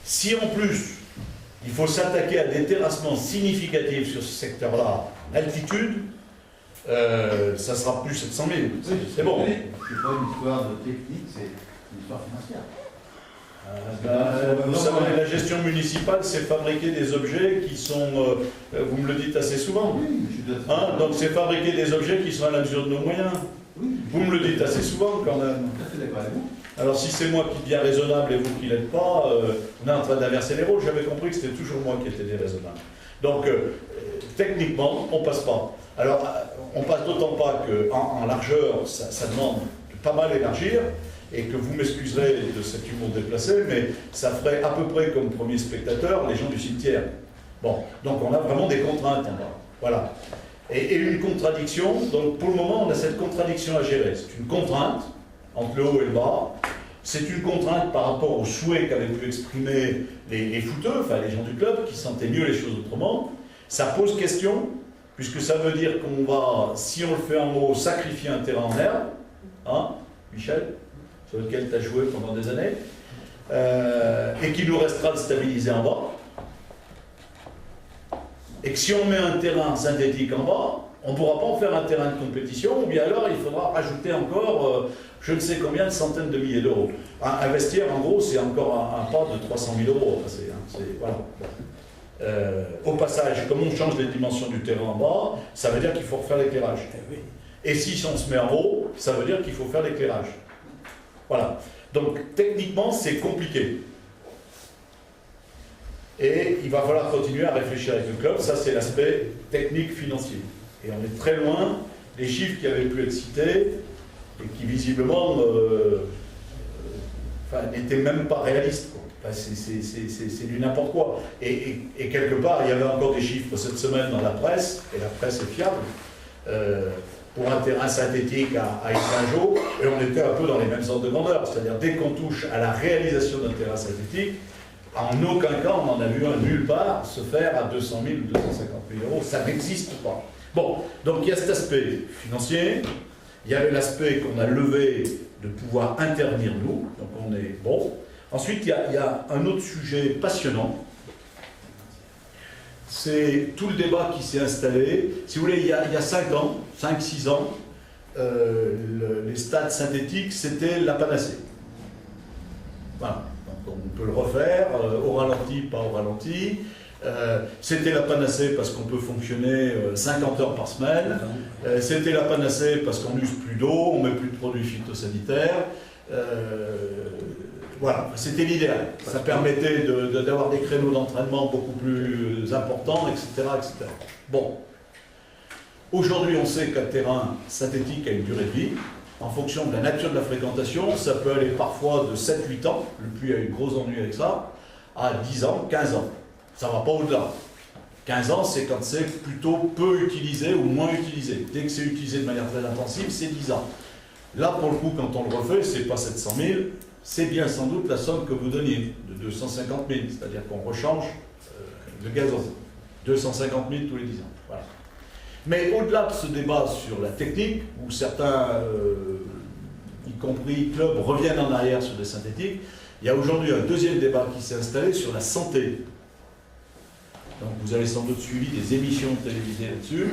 Si en plus, il faut s'attaquer à des terrassements significatifs sur ce secteur-là, en altitude, ça sera plus 700 000. Oui, c'est bon. C'est pas une histoire de technique, c'est une histoire financière. Vous savez, la gestion municipale, c'est fabriquer des objets qui sont, vous me le dites assez souvent, Oui, je suis hein, donc c'est fabriquer des objets qui sont à la mesure de nos moyens. Oui, Vous me le dites assez souvent quand même. tout à fait d'accord avec vous. Alors si c'est moi qui deviens raisonnable et vous qui l'êtes pas, on est en train d'inverser les rôles. J'avais compris que c'était toujours moi qui étais déraisonnable. Donc techniquement, on passe pas. Alors on passe d'autant pas qu'en largeur, ça demande de pas mal élargir, et que vous m'excuserez de cet humour déplacé, mais ça ferait à peu près comme premier spectateur les gens du cimetière. Bon, donc on a vraiment des contraintes en bas. Voilà. Et une contradiction, donc pour le moment on a cette contradiction à gérer. C'est une contrainte entre le haut et le bas. C'est une contrainte par rapport aux souhaits qu'avaient pu exprimer les footeux, enfin les gens du club, qui sentaient mieux les choses autrement. Ça pose question, puisque ça veut dire qu'on va, si on le fait en haut, sacrifier un terrain en herbe, hein, Michel, sur lequel tu as joué pendant des années, et qu'il nous restera de stabiliser en bas. Et que si on met un terrain synthétique en bas, On ne pourra pas en faire un terrain de compétition, ou bien alors il faudra rajouter encore je ne sais combien de centaines de milliers d'euros. Un vestiaire, en gros, c'est encore un pas de 300 000 euros. Voilà. Au passage, comme on change les dimensions du terrain en bas, ça veut dire qu'il faut refaire l'éclairage. Et si on se met en haut, ça veut dire qu'il faut faire l'éclairage. Voilà. Donc, techniquement, c'est compliqué. Et il va falloir continuer à réfléchir avec le club. Ça, c'est l'aspect technique financier. Et on est très loin des chiffres qui avaient pu être cités et qui, visiblement, n'étaient même pas réalistes. Enfin, c'est du n'importe quoi. Et quelque part, il y avait encore des chiffres cette semaine dans la presse, et la presse est fiable, pour un terrain synthétique à Ipinjo, et on était un peu dans les mêmes ordres de grandeur. C'est-à-dire, dès qu'on touche à la réalisation d'un terrain synthétique, en aucun cas, on n'en a vu un nulle part se faire à 200 000 ou 250 000 euros. Ça n'existe pas. Bon, donc il y a cet aspect financier, il y avait l'aspect qu'on a levé de pouvoir intervenir nous, donc on est bon. Ensuite, il y a un autre sujet passionnant, c'est tout le débat qui s'est installé. Si vous voulez, il y a 5-6 ans, les stades synthétiques, c'était la panacée. Voilà. Donc on peut le refaire, au ralenti, pas au ralenti. C'était la panacée parce qu'on peut fonctionner 50 heures par semaine. C'était la panacée parce qu'on n'use plus d'eau, on ne met plus de produits phytosanitaires. Voilà, c'était l'idéal. Ça permettait d'avoir des créneaux d'entraînement beaucoup plus importants, etc., etc. Bon. Aujourd'hui, on sait qu'un terrain synthétique a une durée de vie. En fonction de la nature de la fréquentation, ça peut aller parfois de 7-8 ans, le puits a eu de gros ennuis avec ça, à 10 ans, 15 ans. Ça ne va pas au-delà. 15 ans, c'est quand c'est plutôt peu utilisé ou moins utilisé. Dès que c'est utilisé de manière très intensive, c'est 10 ans. Là, pour le coup, quand on le refait, c'est pas 700 000, c'est bien sans doute la somme que vous donniez, de 250 000, c'est-à-dire qu'on rechange le gazon. 250 000 tous les 10 ans. Voilà. Mais au-delà de ce débat sur la technique, où certains, y compris clubs, reviennent en arrière sur des synthétiques, il y a aujourd'hui un deuxième débat qui s'est installé sur la santé. Donc vous avez sans doute suivi des émissions télévisées là-dessus.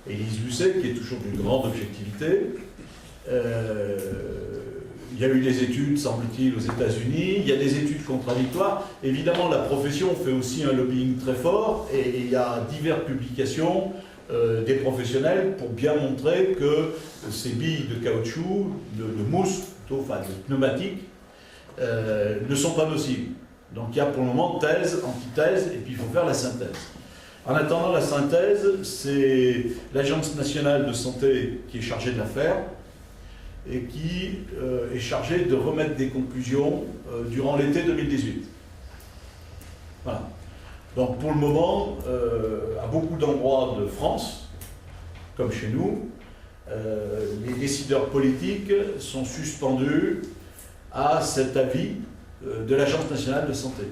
Élise Lucet, qui est toujours d'une grande objectivité. Il y a eu des études, semble-t-il, aux États-Unis. Il y a des études contradictoires. Évidemment, la profession fait aussi un lobbying très fort et il y a diverses publications des professionnels pour bien montrer que ces billes de caoutchouc, de mousse, plutôt, enfin de pneumatique, ne sont pas nocives. Donc il y a pour le moment thèse, antithèse, et puis il faut faire la synthèse. En attendant la synthèse, c'est l'Agence nationale de santé qui est chargée de l'affaire et qui est chargée de remettre des conclusions durant l'été 2018. Voilà. Donc pour le moment, à beaucoup d'endroits de France, comme chez nous, les décideurs politiques sont suspendus à cet avis de l'Agence nationale de santé,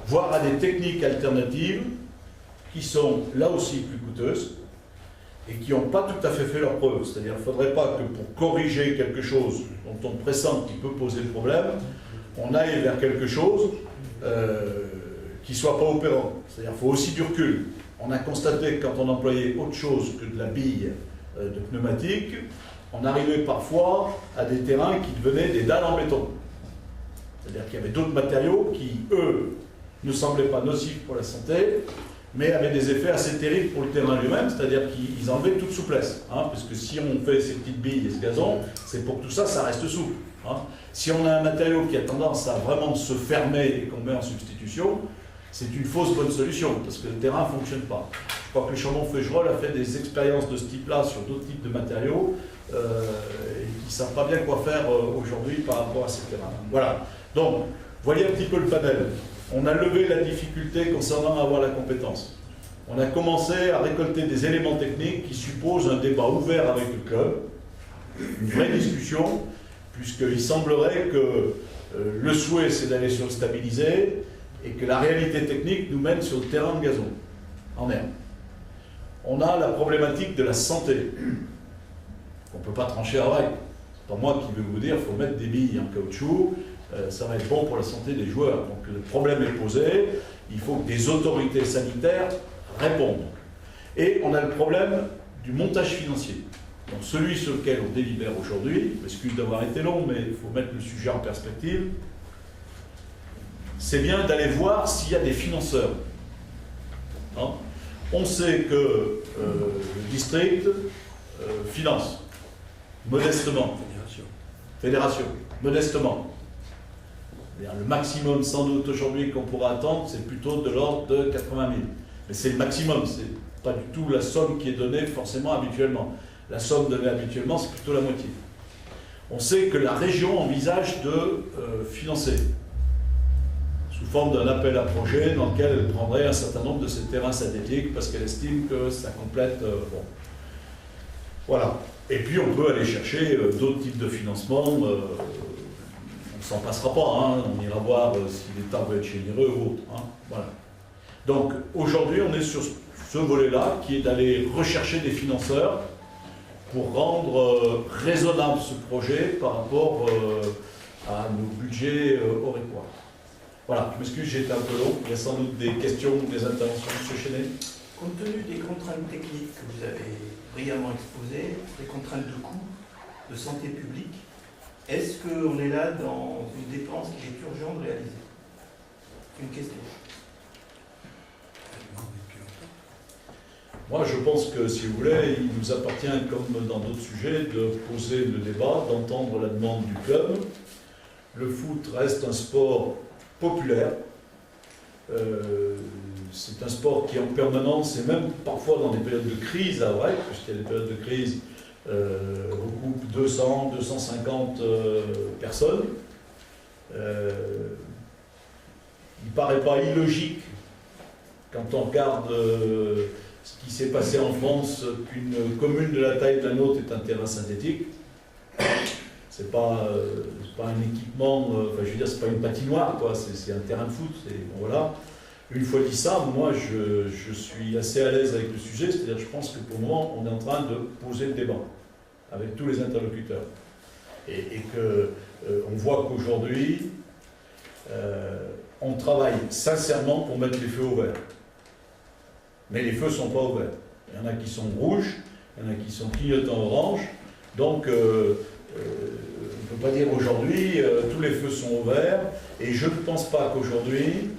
voire à des techniques alternatives qui sont là aussi plus coûteuses et qui n'ont pas tout à fait fait leur preuve. C'est-à-dire qu'il ne faudrait pas que pour corriger quelque chose dont on pressent qu'il peut poser le problème, on aille vers quelque chose qui ne soit pas opérant. C'est-à-dire qu'il faut aussi du recul. On a constaté que quand on employait autre chose que de la bille de pneumatique, on arrivait parfois à des terrains qui devenaient des dalles en béton. C'est-à-dire qu'il y avait d'autres matériaux qui, eux, ne semblaient pas nocifs pour la santé, mais avaient des effets assez terribles pour le terrain lui-même, c'est-à-dire qu'ils enlevaient toute souplesse. Parce que si on fait ces petites billes et ce gazon, c'est pour que tout ça, ça reste souple. Si on a un matériau qui a tendance à vraiment se fermer et qu'on met en substitution, c'est une fausse bonne solution, parce que le terrain ne fonctionne pas. Je crois que le Chambon-Feugerolles a fait des expériences de ce type-là sur d'autres types de matériaux, et qui ne savent pas bien quoi faire aujourd'hui par rapport à ces terrains. Voilà. Donc, voyez un petit peu le panel. On a levé la difficulté concernant avoir la compétence. On a commencé à récolter des éléments techniques qui supposent un débat ouvert avec le club, une vraie discussion, puisqu'il semblerait que le souhait c'est d'aller sur le stabilisé et que la réalité technique nous mène sur le terrain de gazon, en herbe. On a la problématique de la santé, qu'on ne peut pas trancher à vrai. C'est pas moi qui vais vous dire qu'il faut mettre des billes en caoutchouc, ça va être bon pour la santé des joueurs. Donc le problème est posé, il faut que des autorités sanitaires répondent. Et on a le problème du montage financier. Donc celui sur lequel on délibère aujourd'hui, excuse d'avoir été long, mais il faut mettre le sujet en perspective, c'est bien d'aller voir s'il y a des financeurs. Hein? On sait que le district finance, modestement. Fédération, modestement. Le maximum sans doute aujourd'hui qu'on pourra attendre, c'est plutôt de l'ordre de 80 000. Mais c'est le maximum, c'est pas du tout la somme qui est donnée forcément habituellement. La somme donnée habituellement, c'est plutôt la moitié. On sait que la région envisage de financer sous forme d'un appel à projet dans lequel elle prendrait un certain nombre de ces terrains synthétiques parce qu'elle estime que ça complète... bon. Voilà. Et puis on peut aller chercher d'autres types de financement. On ne s'en passera pas, hein. On ira voir si l'État veut être généreux ou autre. Hein. Voilà. Donc aujourd'hui on est sur ce volet-là qui est d'aller rechercher des financeurs pour rendre raisonnable ce projet par rapport à nos budgets aurécois. Voilà, je m'excuse, j'ai été un peu long. Il y a sans doute des questions ou des interventions, M. Chenet. Compte tenu des contraintes techniques que vous avez brillamment exposées, des contraintes de coût, de santé publique, est-ce qu'on est là dans une dépense qu'il est urgent de réaliser? C'est une question. Moi, je pense que, si vous voulez, il nous appartient, comme dans d'autres sujets, de poser le débat, d'entendre la demande du club. Le foot reste un sport populaire. C'est un sport qui est en permanence, et même parfois dans des périodes de crise, à vrai, puisqu'il y a des périodes de crise, regroupe 200, 250 personnes. Il ne paraît pas illogique, quand on regarde ce qui s'est passé en France, qu'une commune de la taille de la nôtre est un terrain synthétique. C'est pas un équipement, enfin je veux dire, c'est pas une patinoire, quoi, c'est un terrain de foot. Bon, voilà. Une fois dit ça, moi je suis assez à l'aise avec le sujet, c'est-à-dire je pense que pour le moment on est en train de poser le débat avec tous les interlocuteurs. Et que on voit qu'aujourd'hui on travaille sincèrement pour mettre les feux au vert. Mais les feux ne sont pas au vert. Il y en a qui sont rouges, il y en a qui sont clignotants orange, donc on ne peut pas dire aujourd'hui tous les feux sont au vert, et je ne pense pas qu'aujourd'hui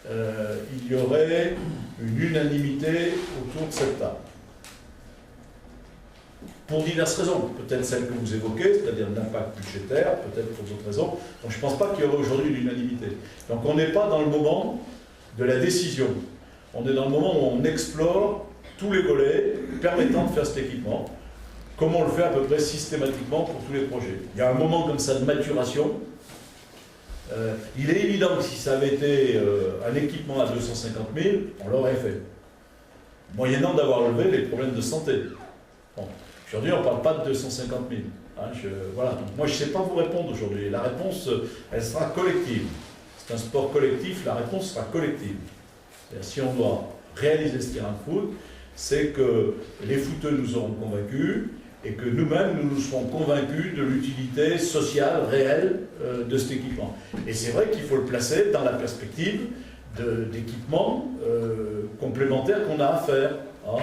il y aurait une unanimité autour de cette table. Pour diverses raisons, peut-être celles que vous évoquez, c'est-à-dire l'impact budgétaire, peut-être pour d'autres raisons. Donc je ne pense pas qu'il y aurait aujourd'hui une unanimité. Donc on n'est pas dans le moment de la décision. On est dans le moment où on explore tous les volets permettant de faire cet équipement, comme on le fait à peu près systématiquement pour tous les projets. Il y a un moment comme ça de maturation. Il est évident que si ça avait été un équipement à 250 000, on l'aurait fait. Moyennant d'avoir levé les problèmes de santé. Bon. Aujourd'hui, on ne parle pas de 250 000. Hein, voilà. Donc, moi, je ne sais pas vous répondre aujourd'hui. La réponse, elle sera collective. C'est un sport collectif, la réponse sera collective. Si on doit réaliser ce terrain de foot, c'est que les footeux nous auront convaincus et que nous-mêmes, nous serons convaincus de l'utilité sociale réelle de cet équipement. Et c'est vrai qu'il faut le placer dans la perspective d'équipements complémentaires qu'on a à faire. Hein.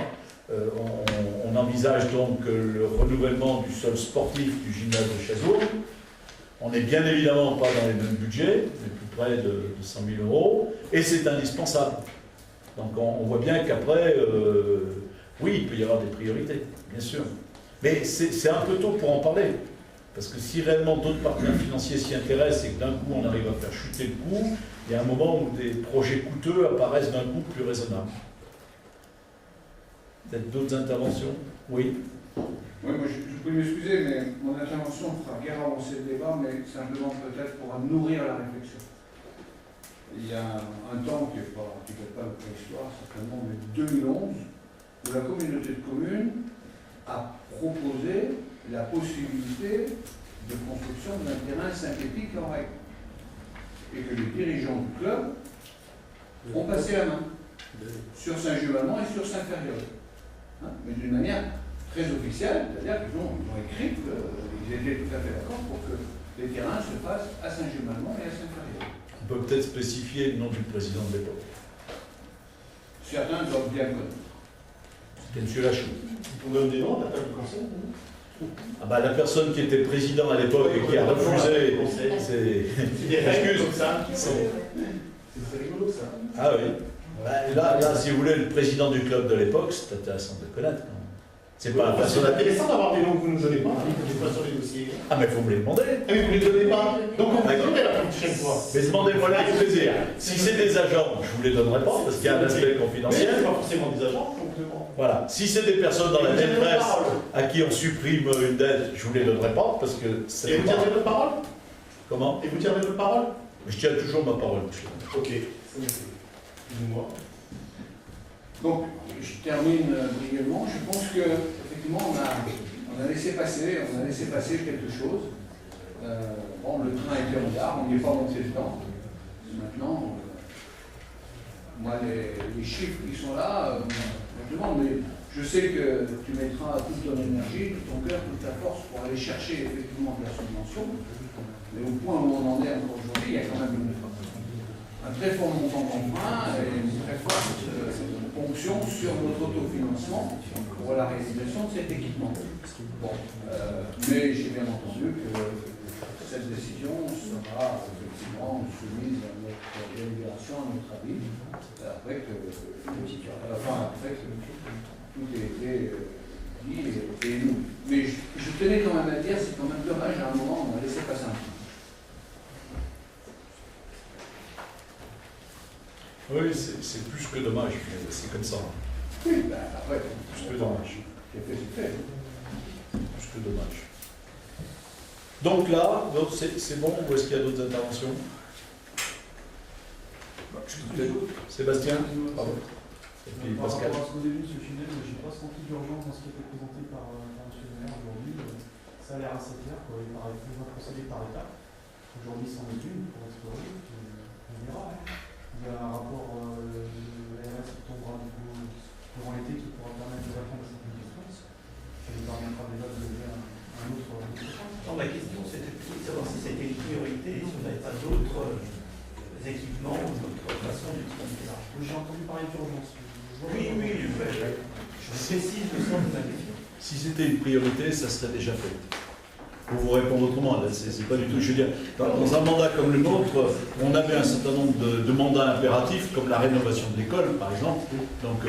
On envisage donc le renouvellement du sol sportif du gymnase de Chazournes. On n'est bien évidemment pas dans les mêmes budgets, on est plus près de 100 000 €, et c'est indispensable. Donc on voit bien qu'après, oui, il peut y avoir des priorités, bien sûr. Mais c'est un peu tôt pour en parler. Parce que si réellement d'autres partenaires financiers s'y intéressent et que d'un coup on arrive à faire chuter le coût, il y a un moment où des projets coûteux apparaissent d'un coup plus raisonnables. Peut-être d'autres interventions? Oui. Oui, moi je peux m'excuser, mais mon intervention fera guère avancer le débat, mais simplement peut-être pour nourrir la réflexion. Il y a un temps qui n'est peut-être pas notre histoire, certainement, mais 2011, où la communauté de communes a proposé la possibilité de construction d'un terrain synthétique en règle. Et que les dirigeants du club ont passé la main sur Saint-Gilles-Allemand et sur Saint-Ferriol. Hein, mais d'une manière très officielle, c'est-à-dire qu'ils ont écrit qu'ils étaient tout à fait d'accord pour que les terrains se fassent à Saint-Gilles-Allemand et à Saint-Ferriol. On peut peut-être spécifier le nom du président de l'époque. Certains doivent bien connaître. C'était M. Lachaud. On donne des noms à la table du conseil. Ah bah, la personne qui était président à l'époque et qui a refusé, c'est... C'est des règles comme ça. C'est rigolo ça. Ah oui. Bah, là, si vous voulez, le président du club de l'époque, c'est intéressant de le connaître. C'est pas un C'est personnage. intéressant d'avoir des noms que vous ne nous donnez pas, que vous pas sur les dossiers. Ah, mais il faut me les demander. Ah, mais vous ne les donnez pas. Donc on va donner la prochaine fois. Mais demandez-moi là avec plaisir. Si c'est des agents, je ne vous les donnerai pas parce qu'il y a un aspect Mais confidentiel. c'est pas forcément des agents, donc. Voilà. Si c'est des personnes dans la Et vous avez détresse votre parole. à qui on supprime une dette, je ne vous les donnerai pas parce que c'est Et vous pas... tiendrez votre parole. Comment? Et vous tiendrez votre parole. Je tiens toujours ma parole, monsieur. Ok, c'est noté. Dis-moi. Donc, je termine brièvement. Je pense que effectivement, on a laissé passer quelque chose. Bon, le train était en gare, on n'y est pas monté dedans. Maintenant, moi, les chiffres qui sont là, simplement, mais je sais que tu mettras toute ton énergie, tout ton cœur, toute ta force pour aller chercher effectivement de la subvention. Mais au point où on en est encore aujourd'hui, il y a quand même un très fort montant d'emprunt et une très forte ponction sur notre autofinancement pour la réalisation de cet équipement. Bon, mais j'ai bien entendu que cette décision sera effectivement soumise à notre délibération, à notre avis, après que tout ait été dit et nous. Mais je tenais quand même à dire, c'est quand même dommage, à un moment, on a laissé passer un peu. Oui, c'est plus que dommage, mais c'est comme ça. Oui, ben après, Plus que dommage. c'est fait. Plus que dommage. Donc là, c'est bon, ou est-ce qu'il y a d'autres interventions? Sébastien? Pardon. Et puis Pascal. Au début, M. Chinel, je n'ai pas senti d'urgence dans ce qui a été présenté par M. le maire aujourd'hui. Ça a l'air assez clair, quoi. Il paraît qu'on va procéder par étapes. Aujourd'hui, c'en est une pour explorer. On verra. Il y a un rapport de l'ARS qui tombera du coup durant l'été qui pourra permettre de répondre à cette question. Ça nous permettra déjà de lever un autre point. Non, ma question c'était plutôt de savoir si c'était une priorité et si on n'avait pas d'autres équipements ou d'autres façons d'utiliser l'argent. J'ai entendu parler d'urgence. Oui, je précise le sens de ma question. Si c'était une priorité, ça serait déjà fait. Pour vous répondre autrement, c'est pas du tout. Je veux dire, dans un mandat comme le nôtre, on avait un certain nombre de mandats impératifs, comme la rénovation de l'école, par exemple. Donc,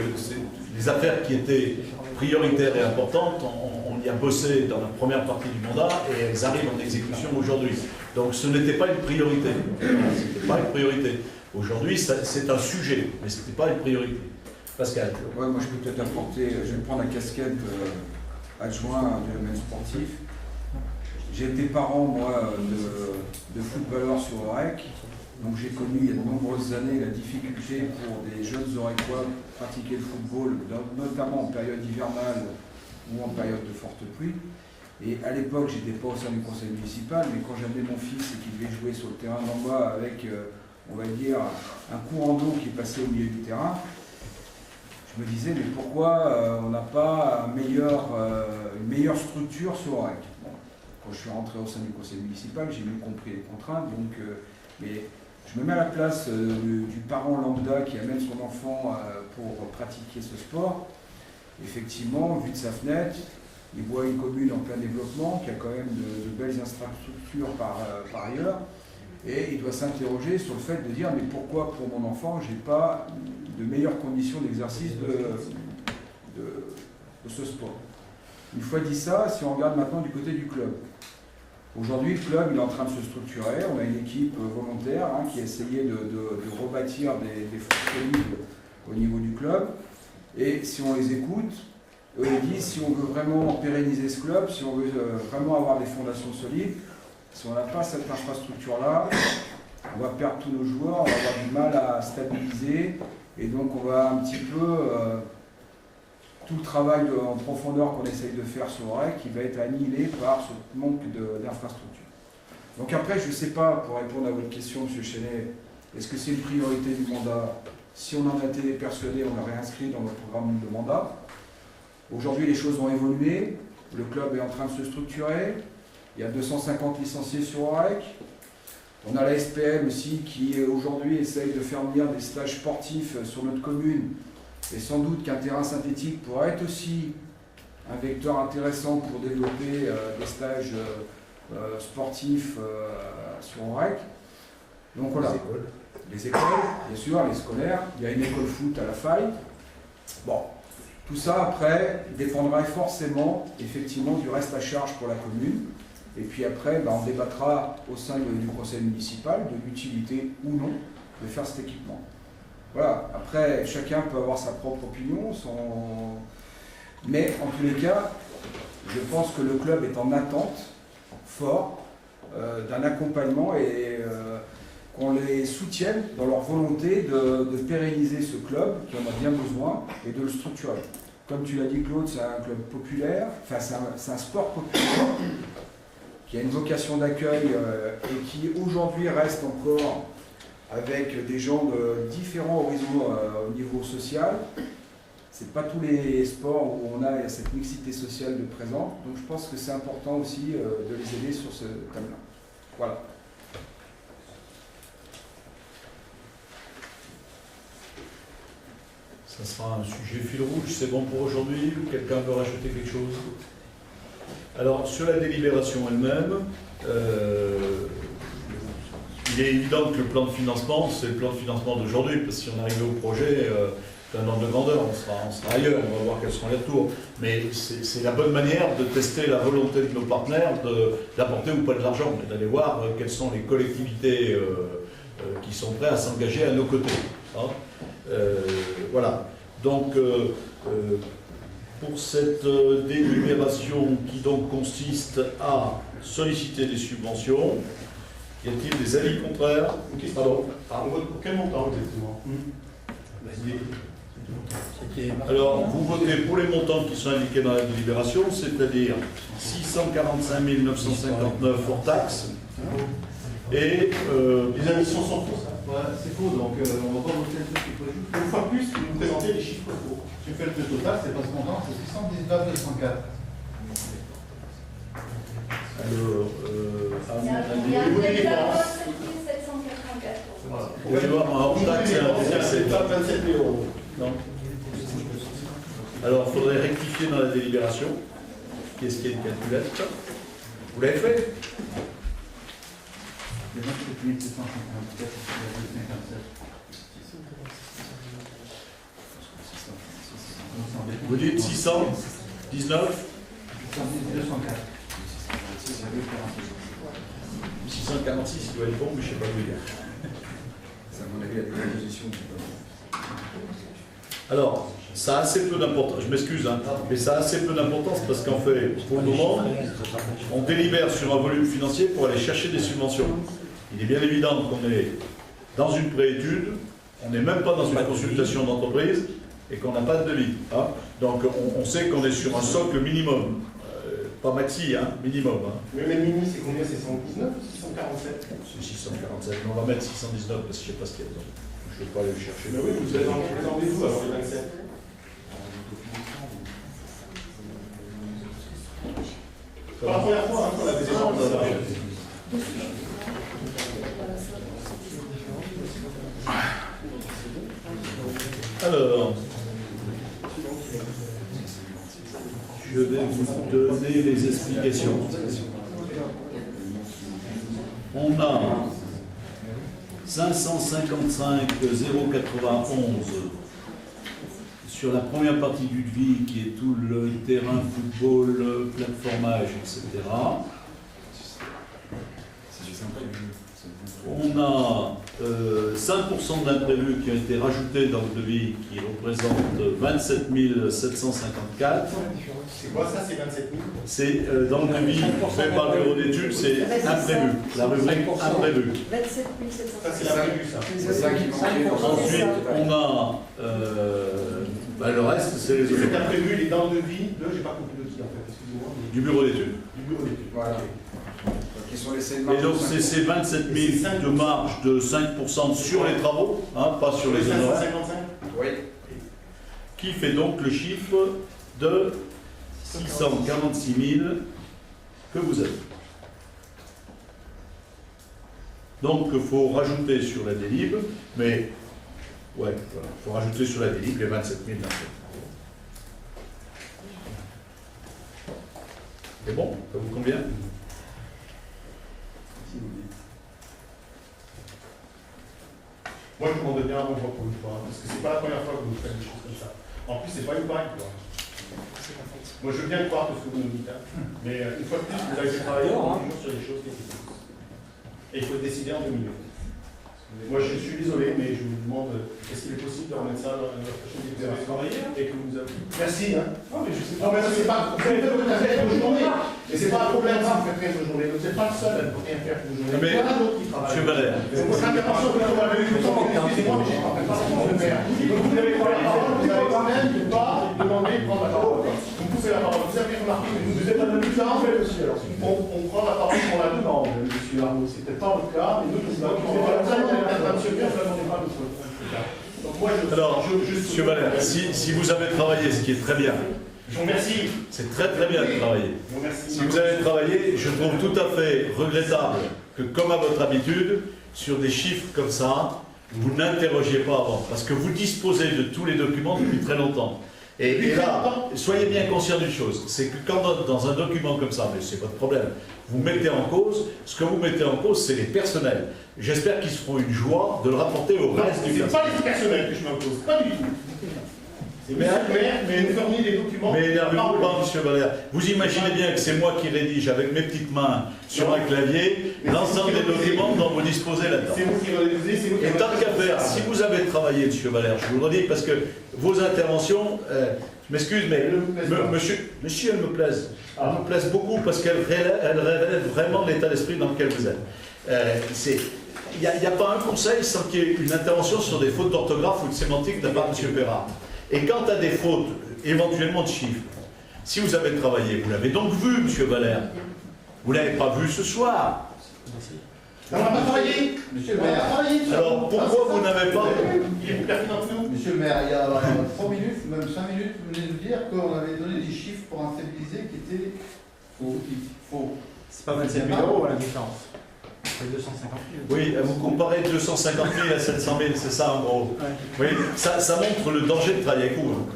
les affaires qui étaient prioritaires et importantes, on y a bossé dans la première partie du mandat et elles arrivent en exécution aujourd'hui. Donc, ce n'était pas une priorité. C'était pas une priorité. Aujourd'hui, c'est un sujet, mais ce n'était pas une priorité. Pascal. Ouais, moi, je peux peut-être apporter, je vais prendre la casquette adjoint du domaine sportif. J'ai été parent, moi, de footballeurs sur Orec. Donc j'ai connu il y a de nombreuses années la difficulté pour des jeunes Orecois de pratiquer le football, notamment en période hivernale ou en période de forte pluie. Et à l'époque, je n'étais pas au sein du conseil municipal, mais quand j'amenais mon fils et qu'il devait jouer sur le terrain d'en bas avec, on va dire, un courant d'eau qui passait au milieu du terrain, je me disais, mais pourquoi on n'a pas une meilleure structure sur Orec? Quand je suis rentré au sein du conseil municipal, j'ai mieux compris les contraintes. Donc, mais je me mets à la place du parent lambda qui amène son enfant pour pratiquer ce sport. Effectivement, vu de sa fenêtre, il voit une commune en plein développement, qui a quand même de belles infrastructures par ailleurs, et il doit s'interroger sur le fait de dire, mais pourquoi pour mon enfant, je n'ai pas de meilleures conditions d'exercice de ce sport? Une fois dit ça, si on regarde maintenant du côté du club, aujourd'hui, le club il est en train de se structurer. On a une équipe volontaire qui a essayé de rebâtir des fonds solides au niveau du club. Et si on les écoute, eux ils disent si on veut vraiment pérenniser ce club, si on veut vraiment avoir des fondations solides, si on n'a pas cette infrastructure-là, on va perdre tous nos joueurs, on va avoir du mal à stabiliser. Et donc on va un petit peu... tout le travail en profondeur qu'on essaye de faire sur Orec qui va être annihilé par ce manque d'infrastructure. Donc après, je ne sais pas, pour répondre à votre question, M. Chenet, est-ce que c'est une priorité du mandat? Si on en a été persuadé, on l'a réinscrit dans notre programme de mandat. Aujourd'hui, les choses ont évolué, le club est en train de se structurer, il y a 250 licenciés sur Orec. On a la SPM aussi qui aujourd'hui essaye de faire venir des stages sportifs sur notre commune. Et sans doute qu'un terrain synthétique pourra être aussi un vecteur intéressant pour développer des stages sportifs sur OREC. Donc voilà, les écoles, bien sûr, les scolaires, il y a une école foot à la faille. Bon, tout ça après dépendra forcément effectivement du reste à charge pour la commune. Et puis après, on débattra au sein du conseil municipal de l'utilité ou non de faire cet équipement. Voilà, après chacun peut avoir sa propre opinion, mais en tous les cas, je pense que le club est en attente fort d'un accompagnement et qu'on les soutienne dans leur volonté de pérenniser ce club qui en a bien besoin et de le structurer. Comme tu l'as dit Claude, c'est un club populaire, enfin c'est un sport populaire qui a une vocation d'accueil et qui aujourd'hui reste encore avec des gens de différents horizons au niveau social. C'est pas tous les sports où on a cette mixité sociale de présent, donc je pense que c'est important aussi de les aider sur ce thème-là. Voilà. Ça sera un sujet fil rouge, c'est bon pour aujourd'hui ou quelqu'un veut rajouter quelque chose? Alors, sur la délibération elle-même, il est évident que le plan de financement, c'est le plan de financement d'aujourd'hui, parce que si on arrive au projet d'un ordre de grandeur, on sera ailleurs, on va voir quels seront les retours. Mais c'est la bonne manière de tester la volonté de nos partenaires d'apporter ou pas de l'argent, mais d'aller voir quelles sont les collectivités qui sont prêtes à s'engager à nos côtés. Hein. Voilà. Donc, pour cette délibération qui donc consiste à solliciter des subventions, y a-t-il des avis contraires? Pardon. On vote pour quel montant exactement? Alors, vous votez pour les montants qui sont indiqués dans la délibération, c'est-à-dire 645 959 hors taxes, et les admissions sont fausses. Voilà, c'est faux, donc on va pas voter le truc qui faut juste. Une fois de plus, vous présentez les chiffres faux. Tu fais le total, c'est pas ce montant, c'est 619 204. alors, Il y a un déclarant 7784. Voilà. vous pouvez voir un hors taxe et un décès. C'est pas 27 000 euros. Non. Alors, il faudrait rectifier dans la délibération. Qu'est-ce qu'il y a une calculette? Vous l'avez fait? Les 27 754, 57. Vous dites 619? 204. 646, il doit être bon, mais je ne sais pas vous dire. C'est à mon avis la décomposition. Alors, ça a assez peu d'importance, je m'excuse, hein, mais ça a assez peu d'importance parce qu'en fait, pour le moment, on délibère sur un volume financier pour aller chercher des subventions. Il est bien évident qu'on est dans une préétude, on n'est même pas dans une consultation d'entreprise et qu'on n'a pas de devis. Hein. Donc on sait qu'on est sur un socle minimum, pas maxi, hein, minimum. Hein. Mais le mini, c'est combien? C'est 119 ou 647? C'est 647, mais on va mettre 619 parce que je ne sais pas ce qu'il y a dedans. Je ne vais pas aller le chercher. Mais oui, vous êtes en rendez-vous alors les 27. C'est pas la première fois qu'on a des échanges. Alors, je vais vous donner les explications. On a 555 091 sur la première partie du devis qui est tout le terrain, football, plateformage, etc. On a 5% d'imprévus qui ont été rajoutés dans le devis qui représente 27 754. C'est quoi ça, c'est 27 000? C'est dans le devis fait par le bureau d'études, c'est imprévu, la rubrique imprévu. 27 700. Ça, c'est la prévue, ça. C'est ça qui manquait. Ensuite, on a le reste, c'est les C'est autres. imprévu, il est dans le devis de, j'ai pas compris de qui en fait, excusez-moi. Du bureau d'études. Du bureau d'études. Voilà. Qui sont laissés de Et marge. donc, c'est ces 27 000 de marge de 5% sur les travaux, hein, pas sur les honoraires, 555? Oui. qui fait donc le chiffre de 646 000 que vous avez. Donc il faut rajouter sur la délib, mais Ouais, voilà. Il faut rajouter sur la délib les 27 000 d'impôts. C'est bon? Ça vous convient? Moi, je demande bien un renvoi pour une fois, parce que c'est pas la première fois que vous faites des choses comme ça. En plus, c'est pas une blague, quoi. Moi, je veux bien croire tout ce que vous nous dites, hein. Mais une fois de plus, vous avez travaillé toujours sur des choses qui étaient fausses. Et il faut décider en 2 minutes. Moi, je suis désolé, mais je vous demande, est-ce qu'il est possible de remettre ça dans la prochaine vidéo et que vous avez... Merci, hein. Non, mais je sais pas. Non, mais c'est pas... Vous faites vos journées. Et c'est pas un problème si vous faites rien vos journées. Vous n'êtes pas le seul à ne rien faire vos journées. Mais, il y en a d'autres qui travaillent. Monsieur Valère. C'est votre intervention que vous avez eu tout le temps. Excusez-moi, mais j'ai pas forcément le faire. Donc, vous avez pas la parole, vous avez quand même de pas demander de prendre la parole. Vous poussez la parole. Vous avez remarqué, mais vous êtes un peu plus tard, mais aussi. Alors, on prend la parole pour la demande, monsieur Arnaud. C'est peut-être pas votre cas, mais nous, nous avons alors, monsieur Valère, si vous avez travaillé, ce qui est très bien, je vous remercie. C'est très bien de travailler. Je vous remercie. Si vous avez travaillé, je trouve tout à fait regrettable que, comme à votre habitude, sur des chiffres comme ça, vous n'interrogiez pas avant, parce que vous disposez de tous les documents depuis très longtemps. Et là, soyez bien conscient d'une chose, c'est que quand dans un document comme ça, mais c'est votre problème, vous mettez en cause, ce que vous mettez en cause, c'est les personnels. J'espère qu'ils se feront une joie de le rapporter au reste du personnel. C'est pas les personnels que je m'impose, pas du tout. Mais nous fournissez des documents. Mais énervez-vous pas, monsieur Valère. Vous imaginez bien que c'est moi qui rédige avec mes petites mains sur un clavier l'ensemble des documents dont vous disposez là-dedans. C'est vous qui réalisez, c'est vous qui... Et tant qu'à faire, si vous avez travaillé, monsieur Valère, je vous le redis, parce que vos interventions, je m'excuse, mais monsieur, elles me plaisent. Elles me plaisent beaucoup parce qu'elles révèlent vraiment l'état d'esprit dans lequel vous êtes. Il n'y a pas un conseil sans qu'il y ait une intervention sur des fautes d'orthographe ou de sémantique de la part de M. Perrat. Et quant à des fautes, éventuellement de chiffres, si vous avez travaillé, vous l'avez donc vu, M. Valère. Vous ne l'avez pas vu ce soir. On n'a pas travaillé. Monsieur le maire. Alors pourquoi vous n'avez pas... Il est plus pertinent que nous. Monsieur le maire, il y a 3 minutes, même 5 minutes, vous venez nous dire qu'on avait donné des chiffres pour un stabilisé qui étaient faux. C'est pas 27 000 € la différence. C'est 250 000. Oui, vous comparez 250 000 à 700 000, c'est ça en gros. Oui, ça montre le danger de travailler avec vous.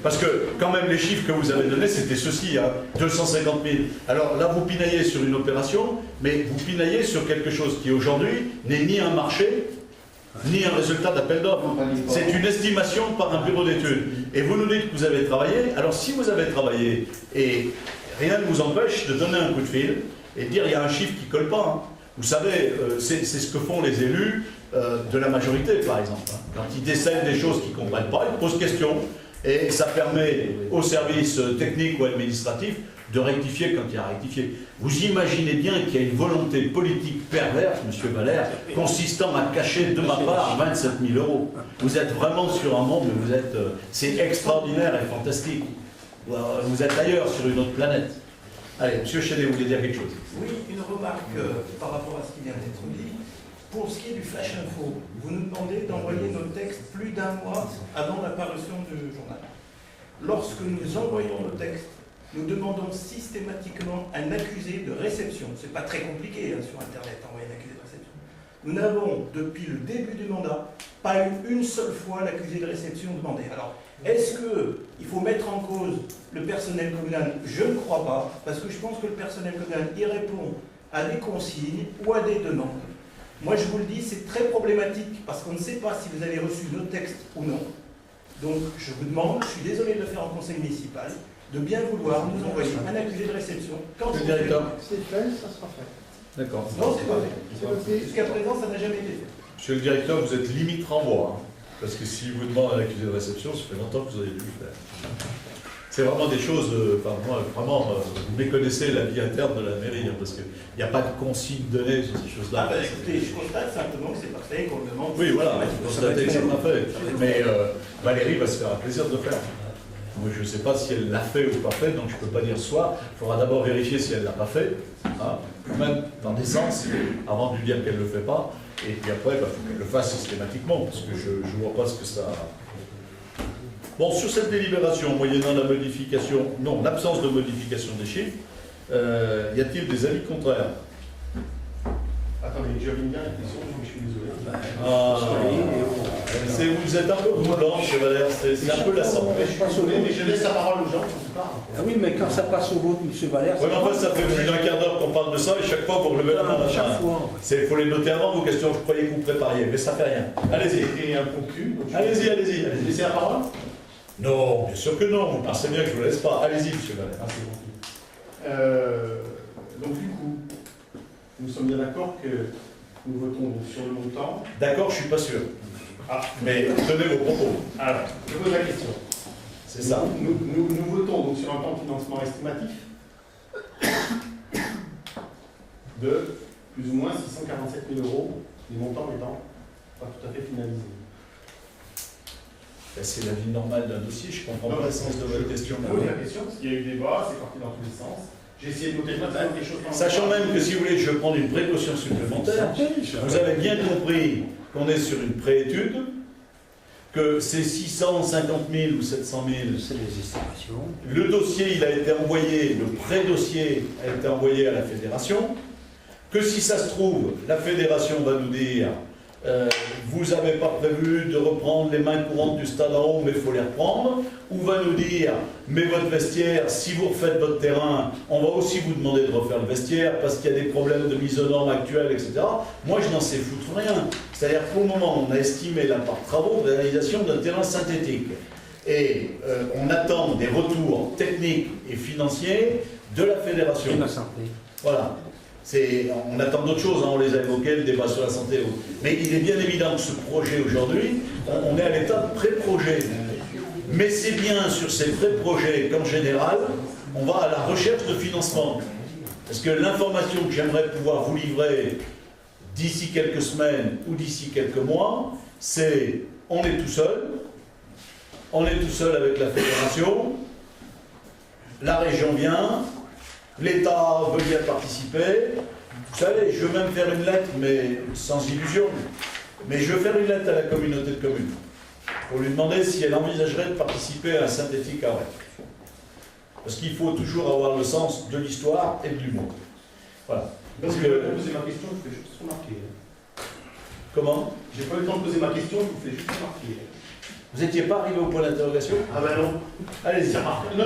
Parce que quand même les chiffres que vous avez donnés, c'était ceci, hein, 250 000. Alors là, vous pinaillez sur une opération, mais vous pinaillez sur quelque chose qui aujourd'hui n'est ni un marché, ni un résultat d'appel d'offres. C'est une estimation par un bureau d'études. Et vous nous dites que vous avez travaillé. Alors si vous avez travaillé, et rien ne vous empêche de donner un coup de fil et de dire il y a un chiffre qui ne colle pas. Hein. Vous savez, c'est ce que font les élus de la majorité, par exemple. Hein. Quand ils décèlent des choses qu'ils ne comprennent pas, ils posent question. Et ça permet aux services techniques ou administratifs de rectifier quand il y a à rectifier. Vous imaginez bien qu'il y a une volonté politique perverse, M. Valère, consistant à cacher de ma part 27 000 €. Vous êtes vraiment sur un monde, mais c'est extraordinaire et fantastique. Vous êtes ailleurs, sur une autre planète. Allez, M. Chédé, vous voulez dire quelque chose? Oui, une remarque par rapport à ce qui vient d'être dit. Pour ce qui est du Flash Info, vous nous demandez d'envoyer nos textes plus d'un mois avant l'apparition du journal. Lorsque nous envoyons nos textes, nous demandons systématiquement un accusé de réception. C'est pas très compliqué hein, sur Internet, envoyer un accusé de réception. Nous n'avons, depuis le début du mandat, pas eu une seule fois l'accusé de réception demandé. Alors, est-ce qu'il faut mettre en cause le personnel communal? Je ne crois pas, parce que je pense que le personnel communal y répond à des consignes ou à des demandes. Moi, je vous le dis, c'est très problématique, parce qu'on ne sait pas si vous avez reçu nos textes ou non. Donc, je vous demande, je suis désolé de le faire en conseil municipal, de bien vouloir nous envoyer un accusé de réception quand le directeur. C'est fait, ça sera fait. D'accord. Non, c'est pas fait. Jusqu'à présent, ça n'a jamais été fait. Monsieur le directeur, vous êtes limite renvoi. Hein, parce que si vous demandez un accusé de réception, ça fait longtemps que vous avez dû le faire. C'est vraiment des choses, enfin moi, vraiment, vous méconnaissez la vie interne de la mairie, hein, parce qu'il n'y a pas de consigne donnée sur ces choses-là. Ah bah écoutez, je constate simplement que c'est pas fait, qu'on le demande. Oui, voilà, vous constatez que c'est pas fait. Mais Valérie va se faire un plaisir de le faire. Moi, je ne sais pas si elle l'a fait ou pas fait, donc je ne peux pas dire soit. Il faudra d'abord vérifier si elle ne l'a pas fait, hein, même dans des sens, avant de lui dire qu'elle ne le fait pas. Et puis après, il faut qu'elle le fasse systématiquement, parce que je ne vois pas ce que ça... Bon, sur cette délibération, moyennant la modification, non, l'absence de modification des chiffres, y a-t-il des avis contraires? Attendez, j'avais une dernière question, je suis désolé. Vous êtes un peu roulant, M. Valère, c'est un peu lassant. Je suis pas sauvé, mais je laisse la parole aux gens qui parlent. Ah oui, mais quand ça passe au vote, M. Valère... Oui, mais en fait, ça fait plus d'un quart d'heure qu'on parle de ça, et chaque fois, vous relevez la main. Chaque fois. Il faut les noter avant, vos questions, je croyais que vous prépariez, mais ça fait rien. Allez-y. Et un concu. Allez-y. Vous laissez la parole? Non, bien sûr que non, vous pensez bien que je ne vous laisse pas. Allez-y, M. Valère. Ah, c'est bon. Donc du coup, nous sommes bien d'accord que nous votons donc sur le montant. D'accord, je ne suis pas sûr. Ah, Mais tenez vos propos. alors, je pose la question. C'est ça. Nous votons donc sur un plan de financement estimatif de plus ou moins 647 000 €, les montants étant pas tout à fait finalisés. C'est la vie normale d'un dossier, je ne comprends pas le sens de votre question. Je pose la question parce qu'il y a eu débat, c'est parti dans tous les sens. J'ai essayé de noter des choses. Sachant même que si vous voulez, je vais prendre une précaution supplémentaire. Vous avez bien compris qu'on est sur une préétude, que c'est 650 000 ou 700 000. C'est les estimations. Le dossier, il a été envoyé, le pré-dossier a été envoyé à la fédération, que si ça se trouve, la fédération va nous dire vous n'avez pas prévu de reprendre les mains courantes du stade en haut, mais il faut les reprendre, ou va nous dire mais votre vestiaire, si vous refaites votre terrain, on va aussi vous demander de refaire le vestiaire parce qu'il y a des problèmes de mise aux normes actuelles, etc. Moi, je n'en sais foutre rien. C'est-à-dire pour le moment, on a estimé la part travaux de réalisation d'un terrain synthétique. Et on attend des retours techniques et financiers de la fédération. Et la santé. Voilà. On attend d'autres choses, hein, on les a évoquées, le débat sur la santé. Mais il est bien évident que ce projet aujourd'hui, on est à l'état de pré-projet. Mais c'est bien sur ces pré-projets qu'en général, on va à la recherche de financement. Parce que l'information que j'aimerais pouvoir vous livrer d'ici quelques semaines ou d'ici quelques mois, c'est on est tout seul avec la fédération, la région vient, l'État veut bien participer. Vous savez, je veux même faire une lettre, mais sans illusion. Mais je veux faire une lettre à la communauté de communes pour lui demander si elle envisagerait de participer à un synthétique à REC. Parce qu'il faut toujours avoir le sens de l'histoire et de l'humour. Voilà. Parce que poser ma question, je fais juste remarquer. Comment? J'ai pas eu le temps de poser ma question, je vous fais juste remarquer. Vous n'étiez pas arrivé au point d'interrogation? Ah ben non. Allez-y. Non, je ne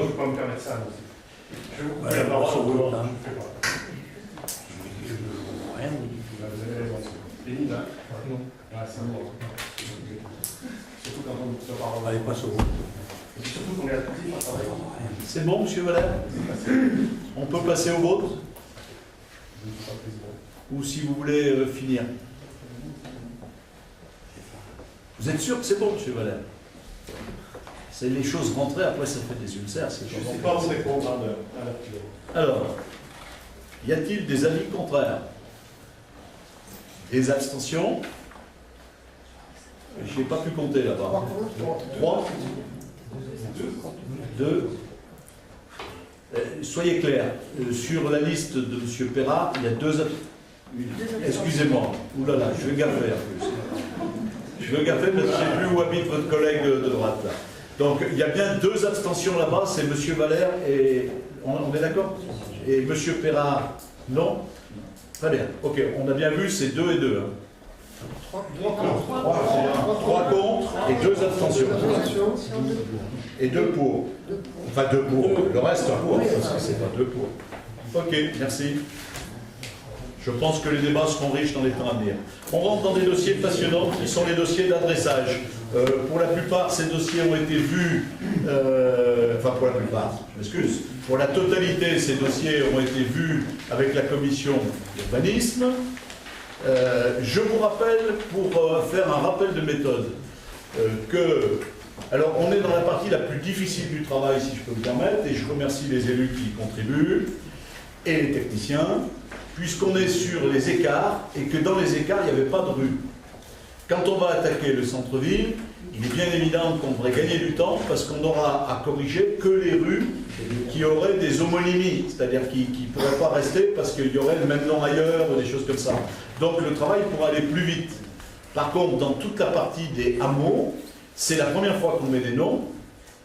peux pas me permettre ça. Je vais vous couper la parole. Rien, Vous avez raison. C'est pénible, hein? Non. Ah, c'est bon. Surtout quand on se parle. Allez, passe au vote. Et puis surtout qu'on est attentif à travailler. C'est bon, monsieur Valère? On peut passer au vote? Je ne suis pas président. Ou si vous voulez finir. Vous êtes sûr que c'est bon, monsieur Valère? C'est les choses rentrées, après ça fait des ulcères. Je ne sais pas vous répondre à l'heure. Alors, y a-t-il des avis contraires? Des abstentions? Je n'ai pas pu compter là-bas. 3? 2? Soyez clairs, sur la liste de M. Perra, il y a 2 abstentions. Excusez-moi, oulala, je vais gaffer en plus. Je vais gaffer parce que je ne sais plus où habite votre collègue de droite là. Donc il y a bien 2 abstentions là-bas, c'est M. Valère et... On est d'accord? Et M. Perra, non? Très bien, ok, on a bien vu, c'est 2 et 2. Hein. 3 contre et 2 abstentions. Et 2 pour. Enfin 2 pour, le reste pour, parce que c'est pas 2 pour. Ok, merci. Je pense que les débats seront riches dans les temps à venir. On rentre dans des dossiers passionnants qui sont les dossiers d'adressage. Pour la plupart, ces dossiers ont été vus, enfin pour la plupart, je m'excuse, pour la totalité, ces dossiers ont été vus avec la commission d'urbanisme. Je vous rappelle, pour faire un rappel de méthode, alors on est dans la partie la plus difficile du travail, si je peux me permettre, et je remercie les élus qui y contribuent, et les techniciens, puisqu'on est sur les écarts, et que dans les écarts, il n'y avait pas de rue. Quand on va attaquer le centre-ville, il est bien évident qu'on devrait gagner du temps, parce qu'on n'aura à corriger que les rues qui auraient des homonymies, c'est-à-dire qui ne pourraient pas rester parce qu'il y aurait le même nom ailleurs, ou des choses comme ça. Donc le travail pourra aller plus vite. Par contre, dans toute la partie des hameaux, c'est la première fois qu'on met des noms,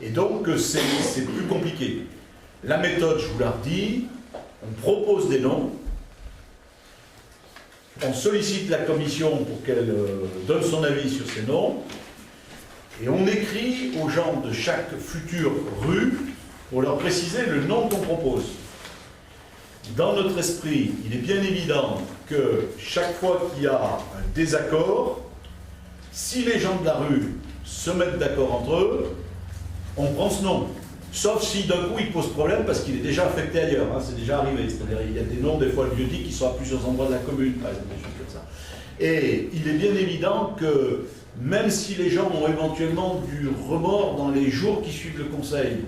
et donc c'est plus compliqué. La méthode, je vous la redis, on propose des noms, on sollicite la commission pour qu'elle donne son avis sur ces noms, et on écrit aux gens de chaque future rue pour leur préciser le nom qu'on propose. Dans notre esprit, il est bien évident que chaque fois qu'il y a un désaccord, si les gens de la rue se mettent d'accord entre eux, on prend ce nom. Sauf si d'un coup il pose problème parce qu'il est déjà affecté ailleurs, hein, c'est déjà arrivé. C'est-à-dire il y a des noms des fois lieux-dits qui sont à plusieurs endroits de la commune, par exemple, des choses comme ça. Et il est bien évident que même si les gens ont éventuellement du remords dans les jours qui suivent le conseil,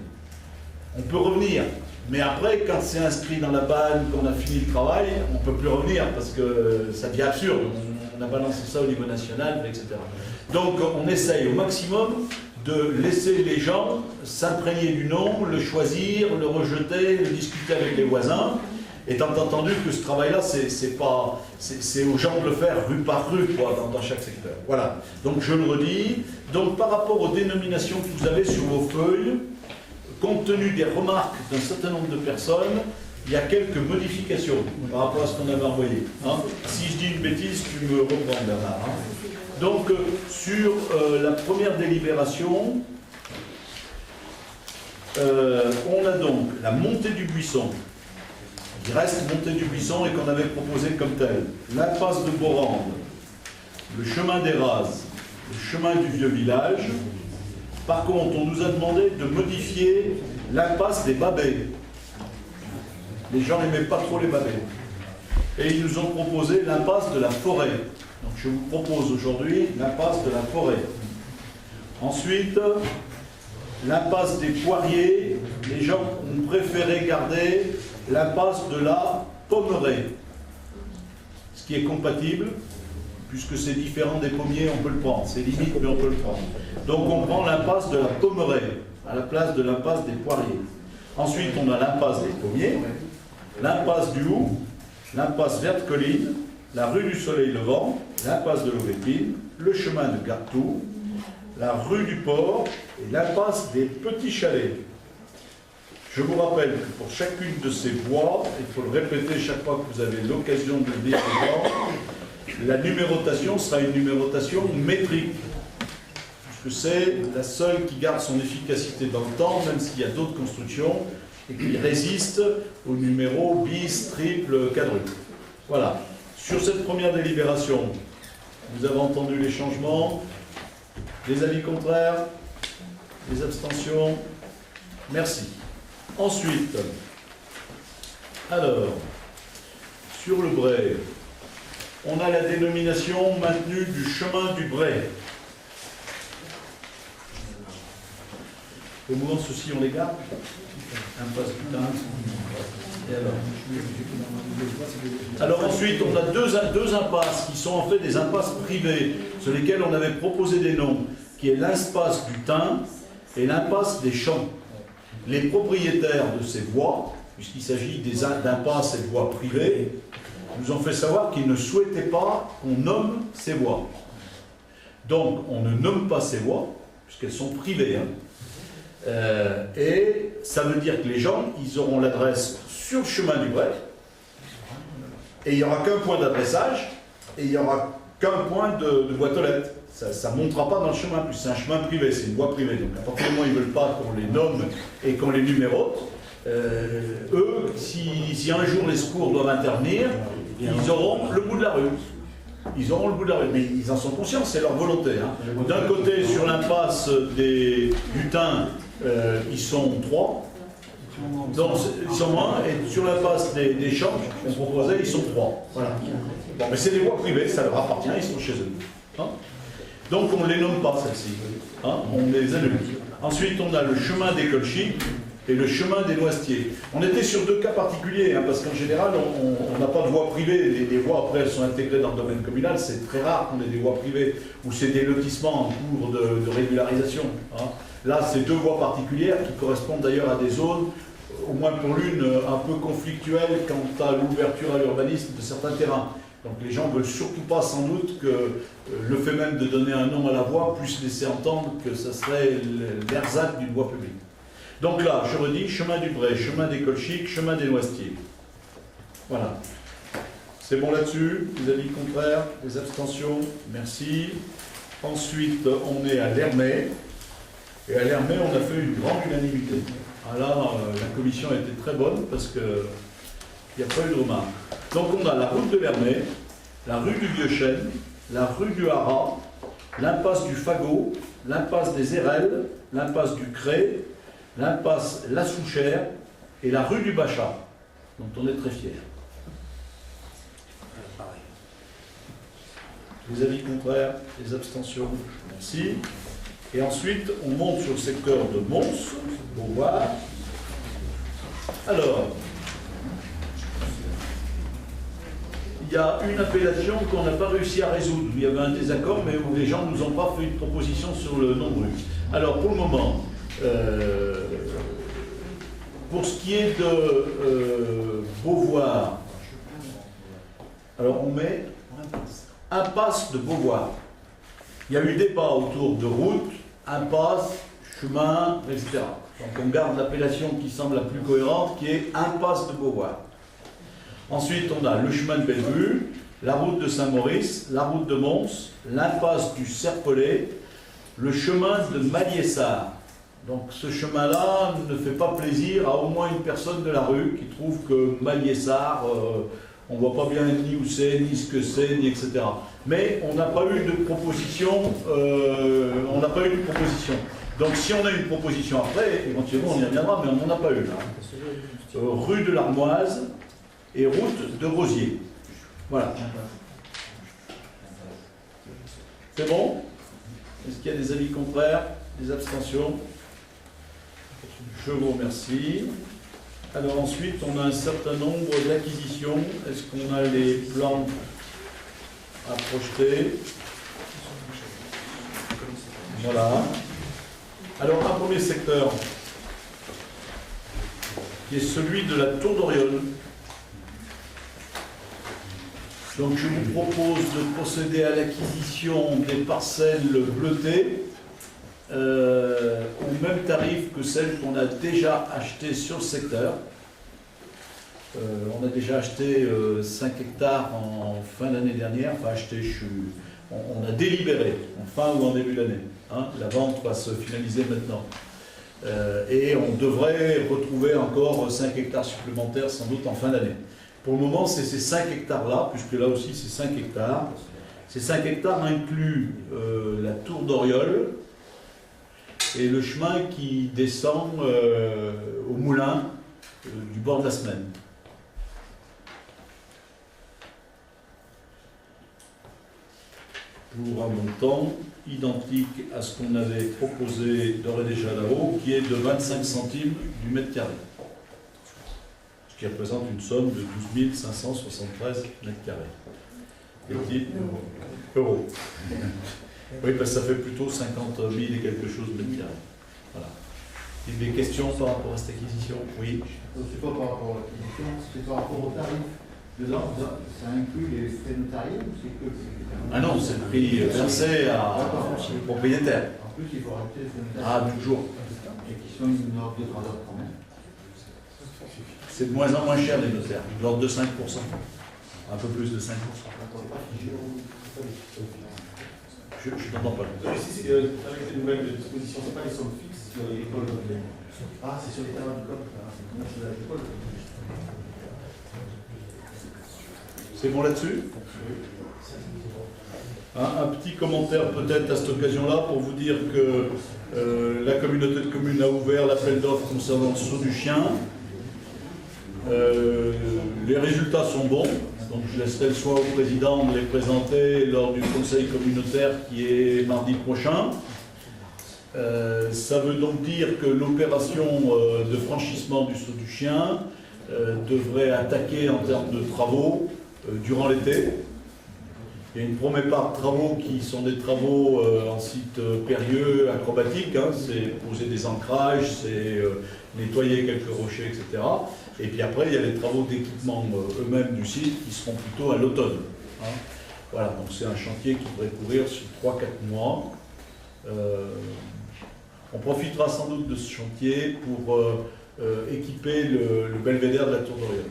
on peut revenir. Mais après, quand c'est inscrit dans la banne, qu'on a fini le travail, on ne peut plus revenir parce que ça devient absurde. On a balancé ça au niveau national, etc. Donc on essaye au maximum de laisser les gens s'imprégner du nom, le choisir, le rejeter, le discuter avec les voisins, étant entendu que ce travail-là, c'est aux gens de le faire rue par rue, quoi, dans chaque secteur. Voilà. Donc je le redis. Donc par rapport aux dénominations que vous avez sur vos feuilles, compte tenu des remarques d'un certain nombre de personnes, il y a quelques modifications par rapport à ce qu'on avait envoyé. Hein. Si je dis une bêtise, tu me reprends, Bernard. Hein. Donc, sur la première délibération, on a donc la montée du buisson, qui reste montée du buisson et qu'on avait proposé comme telle, l'impasse de Borande, le chemin des Rases, le chemin du vieux village. Par contre, on nous a demandé de modifier l'impasse des Babets. Les gens n'aimaient pas trop les Babets. Et ils nous ont proposé l'impasse de la Forêt. Donc je vous propose aujourd'hui l'impasse de la Forêt. Ensuite, l'impasse des Poiriers. Les gens ont préféré garder l'impasse de la Pommeraie. Ce qui est compatible, puisque c'est différent des pommiers, on peut le prendre. C'est limite, mais on peut le prendre. Donc on prend l'impasse de la Pommeraie, à la place de l'impasse des Poiriers. Ensuite, on a l'impasse des Pommiers, l'impasse du Houx, l'impasse Verte Colline, la rue du Soleil Levant, l'impasse de l'Auvépine, le chemin de Gartou, la rue du Port et l'impasse des Petits Chalets. Je vous rappelle que pour chacune de ces voies, il faut le répéter chaque fois que vous avez l'occasion de le dire, la numérotation sera une numérotation métrique, puisque c'est la seule qui garde son efficacité dans le temps, même s'il y a d'autres constructions, et qui résiste aux numéros bis, triple, quadruple. Voilà. Sur cette première délibération, vous avez entendu les changements, les avis contraires, les abstentions. Merci. Ensuite, alors, sur le Bray, on a la dénomination maintenue du chemin du Bray. Au moment de ceci, on les garde. Impasse putain. Et alors ensuite, on a deux impasses qui sont en fait des impasses privées, sur lesquelles on avait proposé des noms, qui est l'impasse du Thym et l'impasse des Champs. Les propriétaires de ces voies, puisqu'il s'agit d'impasses et de voies privées, nous ont fait savoir qu'ils ne souhaitaient pas qu'on nomme ces voies. Donc, on ne nomme pas ces voies, puisqu'elles sont privées. Hein. Et ça veut dire que les gens, ils auront l'adresse sur le chemin du Bray, et il n'y aura qu'un point d'adressage, et il n'y aura qu'un point de boîte aux lettres. Ça ne montera pas dans le chemin, puis c'est un chemin privé, c'est une voie privée. Donc, à partir du moment où ils ne veulent pas qu'on les nomme et qu'on les numérote, eux, si un jour les secours doivent intervenir, ils auront le bout de la rue. Ils auront le bout de la rue, mais ils en sont conscients, c'est leur volonté. Hein. D'un côté, sur l'impasse du Thym, ils sont 3. Donc, ils sont moins, et sur l'impasse des Champs, on proposait, ils sont 3. Voilà. Bon, mais c'est des voies privées, ça leur appartient, ils sont chez eux. Hein. Donc on ne les nomme pas, celles-ci. Hein, on les annule. Ensuite, on a le chemin des Colchiques et le chemin des Noisetiers. On était sur deux cas particuliers, hein, parce qu'en général, on n'a pas de voies privées. Les voies, après, elles sont intégrées dans le domaine communal. C'est très rare qu'on ait des voies privées ou c'est des lotissements en cours de régularisation. Hein. Là, c'est deux voies particulières qui correspondent d'ailleurs à des zones, au moins pour l'une, un peu conflictuelles quant à l'ouverture à l'urbanisme de certains terrains. Donc les gens ne veulent surtout pas, sans doute, que le fait même de donner un nom à la voie puisse laisser entendre que ça serait l'ersatz d'une voie publique. Donc là, je redis, chemin du Bray, chemin des Colchiques, chemin des Noisetiers. Voilà. C'est bon là-dessus? Des avis contraires? Des abstentions? Merci. Ensuite, on est à l'Hermé. Et à l'Hermé, on a fait une grande unanimité. Ah là, la commission a été très bonne parce qu'il n'y a pas eu de remarques. Donc on a la route de l'Hermé, la rue du Vieux-Chêne, la rue du Haras, l'impasse du Fagot, l'impasse des Érelles, l'impasse du Cré, l'impasse La Souchère et la rue du Bachat, dont on est très fiers. Les avis contraires, les abstentions, merci. Et ensuite, on monte sur le secteur de Mons, Beauvoir. Alors, il y a une appellation qu'on n'a pas réussi à résoudre. Il y avait un désaccord, mais où les gens ne nous ont pas fait une proposition sur le nom de rue. Alors, pour le moment, pour ce qui est de Beauvoir, alors on met impasse de Beauvoir. Il y a eu débat autour de route, impasse, chemin, etc. Donc on garde l'appellation qui semble la plus cohérente, qui est impasse de Beauvoir. Ensuite, on a le chemin de Bellevue, la route de Saint-Maurice, la route de Mons, l'impasse du Serpollet, le chemin de Maliessard. Donc ce chemin-là ne fait pas plaisir à au moins une personne de la rue qui trouve que Maliessard, on ne voit pas bien ni où c'est, ni ce que c'est, ni etc. Mais on n'a pas eu de proposition. Donc si on a une proposition après, éventuellement on y reviendra, mais on n'en a pas eu. Rue de l'Armoise et route de Rosier. Voilà. C'est bon? Est-ce qu'il y a des avis contraires? Des abstentions? Je vous remercie. Alors ensuite, on a un certain nombre d'acquisitions. Est-ce qu'on a les plans à projeter? Voilà. Alors un premier secteur, qui est celui de la Tour d'Oriol. Donc je vous propose de procéder à l'acquisition des parcelles bleutées au même tarif que celles qu'on a déjà achetées sur le secteur. On a déjà acheté 5 hectares en fin d'année dernière, enfin acheté, on a délibéré en fin ou en début d'année. Hein, la vente va se finaliser maintenant. Et on devrait retrouver encore 5 hectares supplémentaires sans doute en fin d'année. Pour le moment, c'est ces 5 hectares-là, puisque là aussi c'est 5 hectares. Ces 5 hectares incluent la tour d'Oriol et le chemin qui descend au moulin du bord de la Semaine. Pour un montant identique à ce qu'on avait proposé d'ores et déjà là-haut, qui est de 25 centimes du mètre carré. Ce qui représente une somme de 12 573 mètres carrés. Euros. Oui, parce que ça fait plutôt 50 000 et quelque chose de mètres carrés. Voilà. Des questions par rapport à cette acquisition? Oui. C'est pas par rapport à l'acquisition, c'est par rapport au tarif. Dedans, ça inclut les frais notariés ou c'est que... Ah non, c'est le prix versé au propriétaire. En plus, il faut rajouter les frais notariés. Ah, toujours. Et qui sont une ordre de grandeur quand même. C'est de moins en moins cher les notaires, de l'ordre de 5%. Un peu plus de 5%. Je t'entends pas. Ici, avec les nouvelles dispositions, ce n'est pas les sommes fixes sur les écoles. Ah, c'est sur les terrains du code. C'est bon là-dessus? Un petit commentaire peut-être à cette occasion-là pour vous dire que la communauté de communes a ouvert l'appel d'offres concernant le saut du chien. Les résultats sont bons, donc je laisserai le soin au président de les présenter lors du conseil communautaire qui est mardi prochain. Ça veut donc dire que l'opération de franchissement du saut du chien devrait attaquer en termes de travaux durant l'été. Il y a une première part de travaux qui sont des travaux en site périlleux, acrobatiques, hein, c'est poser des ancrages, c'est nettoyer quelques rochers, etc. Et puis après, il y a les travaux d'équipement eux-mêmes du site qui seront plutôt à l'automne. Hein. Voilà, donc c'est un chantier qui devrait courir sur 3-4 mois. On profitera sans doute de ce chantier pour équiper le belvédère de la Tour d'Oriol.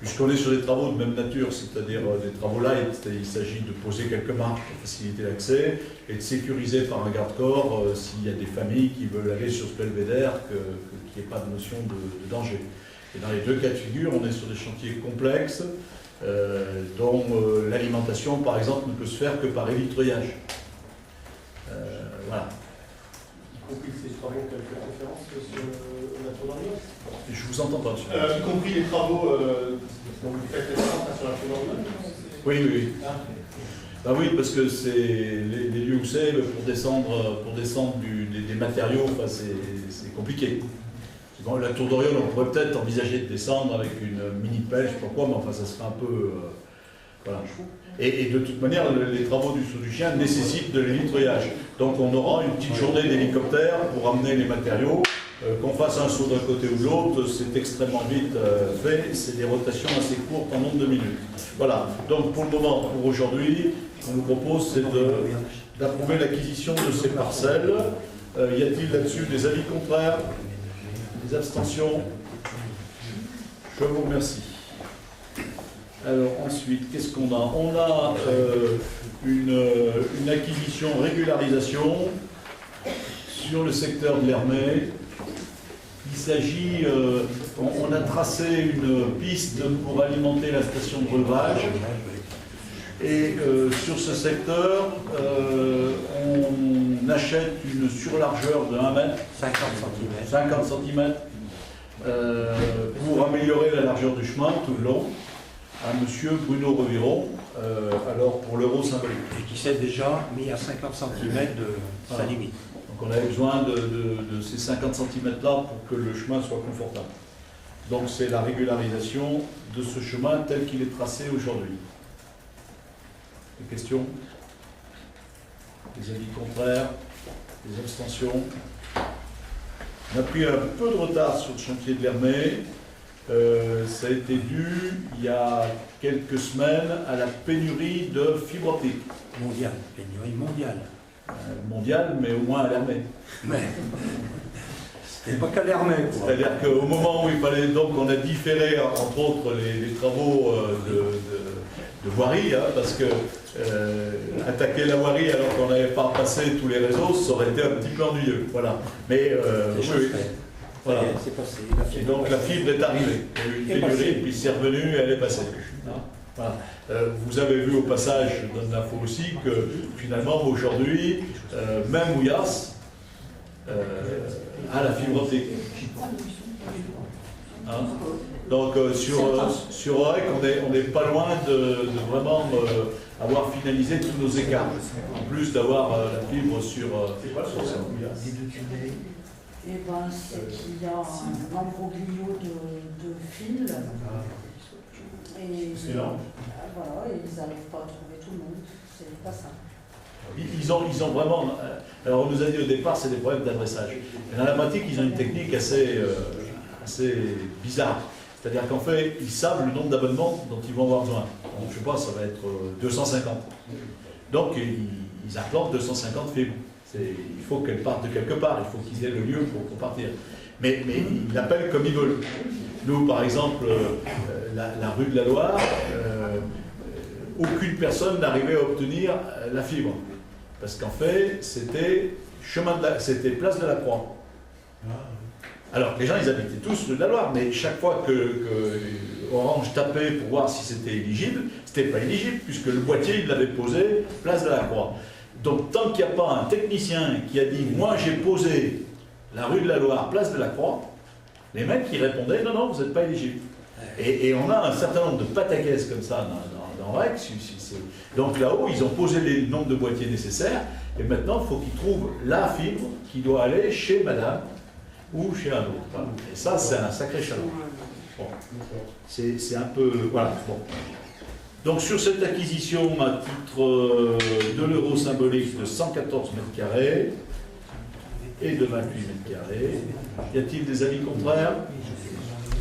puisqu'on est sur des travaux de même nature, c'est-à-dire des travaux light, il s'agit de poser quelques marques pour faciliter l'accès et de sécuriser par un garde-corps s'il y a des familles qui veulent aller sur ce belvédère, qu'il n'y ait pas de notion de danger. Et dans les deux cas de figure, on est sur des chantiers complexes, dont l'alimentation, par exemple, ne peut se faire que par évitreuillage. Voilà. Y compris ces travaux auxquels vous faites référence sur la tour d'Orion. Je vous entends pas dessus. Y compris les travaux dont vous faites référence sur la tour d'Orion. Oui, oui, oui. Bah oui, parce que c'est les lieux où c'est, pour descendre des matériaux, enfin, c'est compliqué. Bon, la tour d'Orion, on pourrait peut-être envisager de descendre avec une mini pelle, je sais pas quoi, mais enfin ça serait un peu... voilà. Et de toute manière, les travaux du Saut du Chien nécessitent de l'évitreuillage. Donc on aura une petite journée d'hélicoptère pour amener les matériaux. Qu'on fasse un saut d'un côté ou de l'autre, c'est extrêmement vite fait. C'est des rotations assez courtes en nombre de minutes. Voilà. Donc pour le moment, pour aujourd'hui, ce qu'on nous propose, c'est d'approuver l'acquisition de ces parcelles. Y a-t-il là-dessus des avis contraires? Des abstentions? Je vous remercie. Alors ensuite, qu'est-ce qu'on a? On a une acquisition régularisation sur le secteur de l'Hermée. Il s'agit, on a tracé une piste pour alimenter la station de relevage. Et sur ce secteur, on achète une surlargeur de 1 mètre, 50 cm, pour améliorer la largeur du chemin tout le long, à monsieur Bruno Reviron, alors pour l'euro symbolique. Et qui s'est déjà mis à 50 cm de sa limite. Donc on avait besoin de ces 50 cm-là pour que le chemin soit confortable. Donc c'est la régularisation de ce chemin tel qu'il est tracé aujourd'hui. Des questions? Des avis contraires? Des abstentions? On a pris un peu de retard sur le chantier de l'Hermée. Ça a été dû, il y a quelques semaines, à la pénurie de fibre optique. Mondiale, pénurie mondiale. Mondiale, mais au moins à l'Hermée. Mais c'était pas qu'à l'Hermée. C'est-à-dire qu'au moment où il fallait, donc on a différé, entre autres, les travaux de voirie, hein, parce que attaquer la voirie alors qu'on n'avait pas passé tous les réseaux, ça aurait été un petit peu ennuyeux. Voilà. Mais oui, voilà. C'est passé. Et donc la fibre est arrivée. Il y a eu une pénurie, puis c'est revenu et elle est passée. Voilà. Vous avez vu au passage, je donne l'info aussi, que finalement aujourd'hui, même Ouias a la fibre optique. Hein? Donc sur OREC, on n'est pas loin de vraiment avoir finalisé tous nos écarts, en plus d'avoir la fibre sur Ouias. Eh ben, c'est qu'il y a un embroglio de fils. Et voilà, et ils n'arrivent pas à trouver tout le monde. C'est pas ça. Ils ont vraiment... alors on nous a dit au départ, c'est des problèmes d'adressage. Mais dans la pratique, ils ont une technique assez bizarre. C'est-à-dire qu'en fait, ils savent le nombre d'abonnements dont ils vont avoir besoin. Donc, je sais pas, ça va être 250. Donc, ils implantent 250 fibres. Il faut qu'elles partent de quelque part, il faut qu'ils aient le lieu pour partir. Mais ils l'appellent comme ils veulent. Nous, par exemple, la rue de la Loire, aucune personne n'arrivait à obtenir la fibre. Parce qu'en fait, c'était place de la Croix. Alors, les gens, ils habitaient tous rue de la Loire, mais chaque fois que Orange tapait pour voir si c'était éligible, c'était pas éligible, puisque le boîtier, il l'avait posé place de la Croix. Donc, tant qu'il n'y a pas un technicien qui a dit « Moi, j'ai posé la rue de la Loire, place de la Croix », les mecs, ils répondaient « Non, non, vous n'êtes pas éligible. » Et on a un certain nombre de pataquès comme ça dans REC. Donc là-haut, ils ont posé les nombres de boîtiers nécessaires, et maintenant, il faut qu'ils trouvent la fibre qui doit aller chez madame ou chez un autre. Voilà. Et ça, c'est un sacré challenge. Bon. C'est un peu... Voilà. Bon. Donc sur cette acquisition à titre de l'euro symbolique de 114 m² et de 28 m², y a-t-il des avis contraires?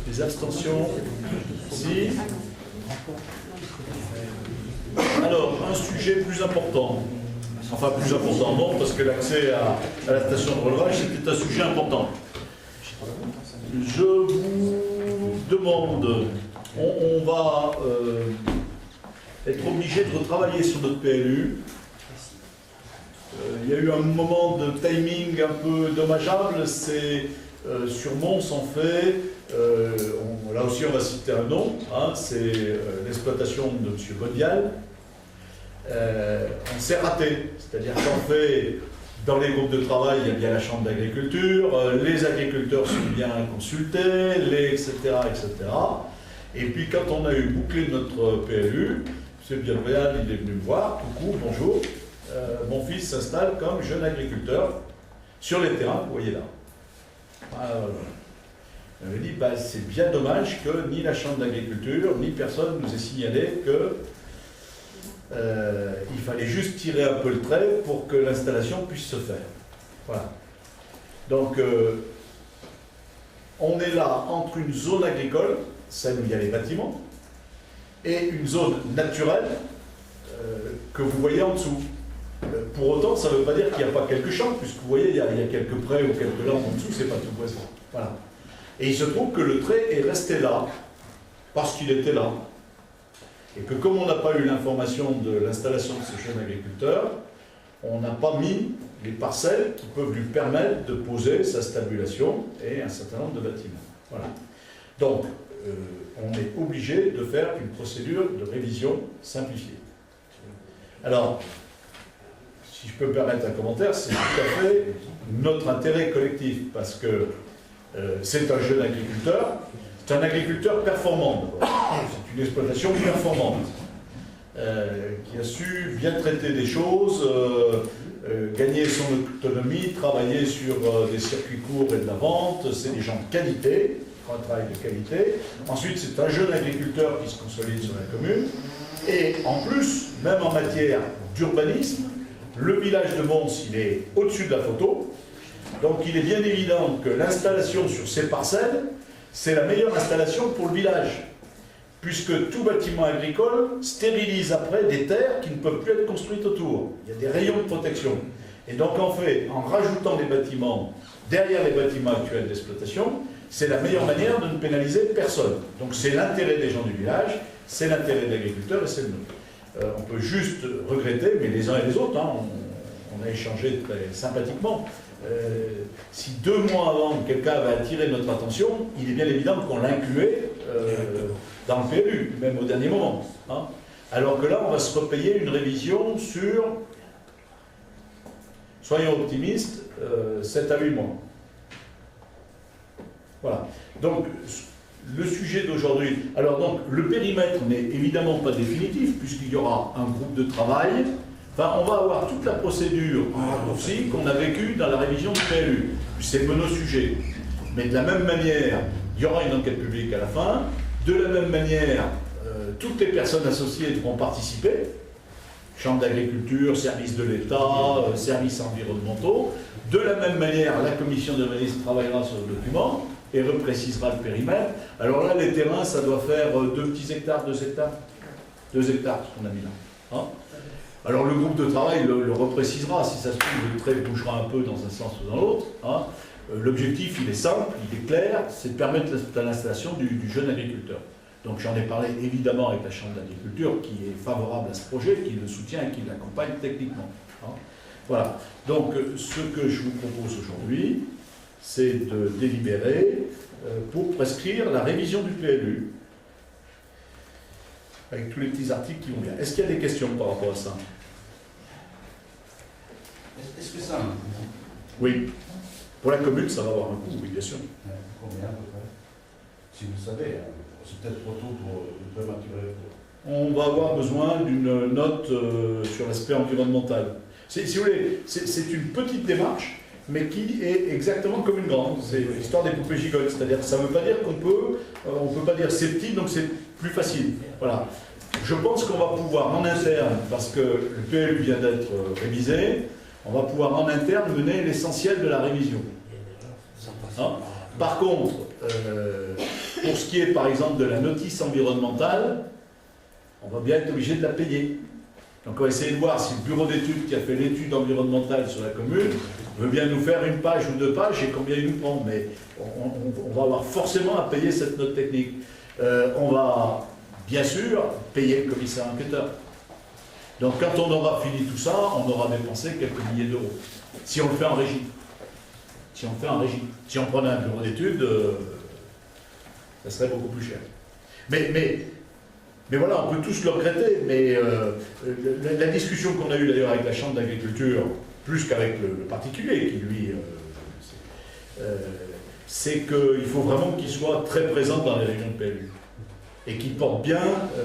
Des abstentions? Si. Alors, un sujet plus important. Enfin, plus important, non, parce que l'accès à la station de relevage, c'était un sujet important. Je vous demande on va être obligé de retravailler sur notre PLU. Il y a eu un moment de timing un peu dommageable, c'est sur Mons en fait, là aussi on va citer un nom, hein, c'est l'exploitation de M. Bodial. On s'est raté, c'est-à-dire qu'en fait, dans les groupes de travail, il y a bien la chambre d'agriculture, les agriculteurs sont bien consultés, etc., etc. Et puis quand on a eu bouclé notre PLU, M. Bodial, il est venu me voir, coucou, bonjour, mon fils s'installe comme jeune agriculteur sur les terrains, vous voyez là. On m'a dit, bah, c'est bien dommage que ni la chambre d'agriculture, ni personne nous ait signalé que il fallait juste tirer un peu le trait pour que l'installation puisse se faire. Voilà. Donc, on est là entre une zone agricole, celle où il y a les bâtiments, et une zone naturelle que vous voyez en dessous. Pour autant, ça ne veut pas dire qu'il n'y a pas quelques champs, puisque vous voyez, il y a quelques prés ou quelques landes en dessous, c'est pas tout voisin. Voilà. Et il se trouve que le trait est resté là, parce qu'il était là. Et que comme on n'a pas eu l'information de l'installation de ce jeune agriculteur, on n'a pas mis les parcelles qui peuvent lui permettre de poser sa stabulation et un certain nombre de bâtiments. Voilà. Donc, on est obligé de faire une procédure de révision simplifiée. Alors, si je peux me permettre un commentaire, c'est tout à fait notre intérêt collectif, parce que c'est un jeune agriculteur, c'est un agriculteur performant. C'est une exploitation performante, qui a su bien traiter des choses, gagner son autonomie, travailler sur des circuits courts et de la vente. C'est des gens de qualité, qui font un travail de qualité. Ensuite, c'est un jeune agriculteur qui se consolide sur la commune. Et en plus, même en matière d'urbanisme, le village de Mons, il est au-dessus de la photo. Donc il est bien évident que l'installation sur ces parcelles, c'est la meilleure installation pour le village, puisque tout bâtiment agricole stérilise après des terres qui ne peuvent plus être construites autour. Il y a des rayons de protection. Et donc en fait, en rajoutant des bâtiments derrière les bâtiments actuels d'exploitation, c'est la meilleure manière de ne pénaliser personne. Donc c'est l'intérêt des gens du village, c'est l'intérêt de l'agriculteur et c'est le nôtre. On peut juste regretter, mais les uns et les autres, hein, on a échangé très sympathiquement. Si 2 mois avant quelqu'un avait attiré notre attention, il est bien évident qu'on l'incluait dans le PLU, même au dernier moment. Hein. Alors que là, on va se repayer une révision sur, soyons optimistes, 7 à 8 mois. Voilà. Donc, le sujet d'aujourd'hui, alors donc, le périmètre n'est évidemment pas définitif, puisqu'il y aura un groupe de travail. Enfin, on va avoir toute la procédure en raccourci qu'on a vécue dans la révision du PLU. C'est le monosujet. Mais de la même manière, il y aura une enquête publique à la fin. De la même manière, toutes les personnes associées devront participer. Chambre d'agriculture, services de l'État, services environnementaux. De la même manière, la commission d'urbanisme travaillera sur le document et reprécisera le périmètre. Alors là, les terrains, ça doit faire 2 petits hectares, 2 hectares. 2 hectares, ce qu'on a mis là. Hein. Alors le groupe de travail le reprécisera, si ça se trouve, le trait bougera un peu dans un sens ou dans l'autre. Hein. L'objectif, il est simple, il est clair, c'est de permettre l'installation du jeune agriculteur. Donc j'en ai parlé évidemment avec la Chambre d'agriculture, qui est favorable à ce projet, qui le soutient et qui l'accompagne techniquement. Hein. Voilà. Donc ce que je vous propose aujourd'hui, c'est de délibérer pour prescrire la révision du PLU, avec tous les petits articles qui vont bien. Est-ce qu'il y a des questions par rapport à ça? Est-ce que ça a un coût? Oui. Pour la commune, ça va avoir un coût, oui, bien sûr. Combien à peu près? Si vous le savez, c'est peut-être trop tôt pour le prématurer. On va avoir besoin d'une note sur l'aspect environnemental. Si vous voulez, c'est une petite démarche, mais qui est exactement comme une grande. C'est l'histoire des poupées gigoles. C'est-à-dire que ça ne veut pas dire qu'on peut, on peut pas dire c'est petit, donc c'est plus facile. Voilà. Je pense qu'on va pouvoir en interne, parce que le PLU vient d'être révisé, on va pouvoir en interne mener l'essentiel de la révision. Hein? Par contre, pour ce qui est par exemple de la notice environnementale, on va bien être obligé de la payer. Donc on va essayer de voir si le bureau d'études qui a fait l'étude environnementale sur la commune veut bien nous faire 1 page ou 2 pages et combien il nous prend. Mais on va avoir forcément à payer cette note technique. on va bien sûr payer le commissaire enquêteur. Donc quand on aura fini tout ça, on aura dépensé quelques milliers d'euros. Si on le fait en régie. Si on prenait un bureau d'études, ça serait beaucoup plus cher. Mais voilà, on peut tous le regretter, mais la discussion qu'on a eue d'ailleurs avec la Chambre d'agriculture, plus qu'avec le particulier, qui lui, c'est qu'il faut vraiment qu'il soit très présent dans les réunions de PLU. Et qu'ils portent bien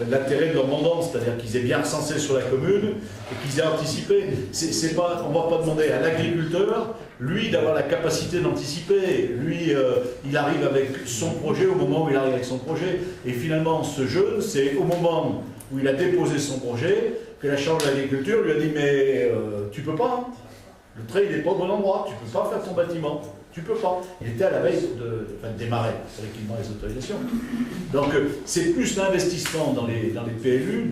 l'intérêt de leur mandant, c'est-à-dire qu'ils aient bien recensé sur la commune et qu'ils aient anticipé. On ne va pas demander à l'agriculteur, lui, d'avoir la capacité d'anticiper. Lui, il arrive avec son projet au moment où il arrive avec son projet. Et finalement, ce jeune, c'est au moment où il a déposé son projet que la Chambre d'agriculture lui a dit « Mais tu peux pas, hein. Le trait, il n'est pas au bon endroit, tu ne peux pas faire ton bâtiment. Tu peux pas. » Il était à la veille de démarrer, c'est vrai qu'il demande les autorisations. Donc c'est plus l'investissement dans les PLU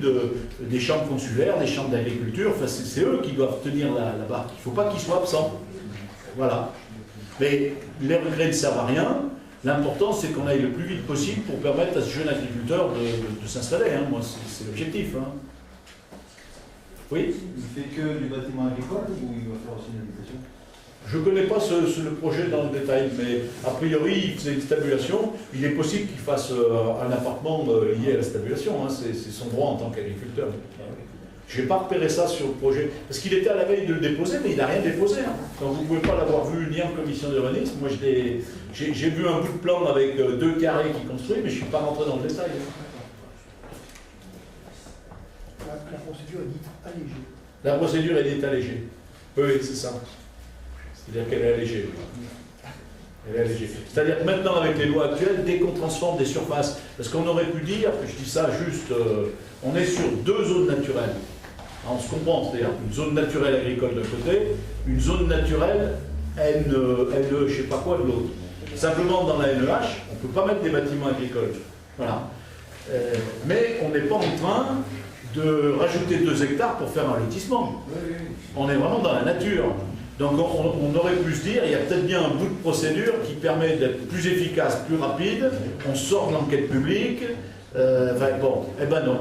des chambres consulaires, des chambres d'agriculture, enfin, c'est eux qui doivent tenir la barque. Il ne faut pas qu'ils soient absents. Voilà. Mais les regrets ne servent à rien. L'important, c'est qu'on aille le plus vite possible pour permettre à ce jeune agriculteur de s'installer. Hein. Moi, c'est l'objectif. Hein. Oui. Il fait que du bâtiment agricole ou il va faire aussi une habitation? Je ne connais pas le projet dans le détail, mais a priori, il faisait une stabulation. Il est possible qu'il fasse un appartement lié à la stabulation. Hein. C'est son droit en tant qu'agriculteur. Je n'ai pas repéré ça sur le projet. Parce qu'il était à la veille de le déposer, mais il n'a rien déposé. Hein. Donc vous ne pouvez pas l'avoir vu ni en commission d'urbanisme. Moi, j'ai vu un bout de plan avec 2 carrés qui construit, mais je ne suis pas rentré dans le détail. La procédure est dite allégée. La procédure est dite allégée. Oui, c'est ça. C'est-à-dire qu'elle est allégée. Elle est allégée. C'est-à-dire que maintenant, avec les lois actuelles, dès qu'on transforme des surfaces, parce qu'on aurait pu dire, je dis ça juste, on est sur 2 zones naturelles. On se comprend, c'est-à-dire une zone naturelle agricole d'un côté, une zone naturelle je sais pas quoi de l'autre. Simplement, dans la NEH, on ne peut pas mettre des bâtiments agricoles. Voilà. Mais on n'est pas en train de rajouter 2 hectares pour faire un lotissement. On est vraiment dans la nature. Donc on aurait pu se dire, il y a peut-être bien un bout de procédure qui permet d'être plus efficace, plus rapide, on sort de l'enquête publique, bon, eh ben non.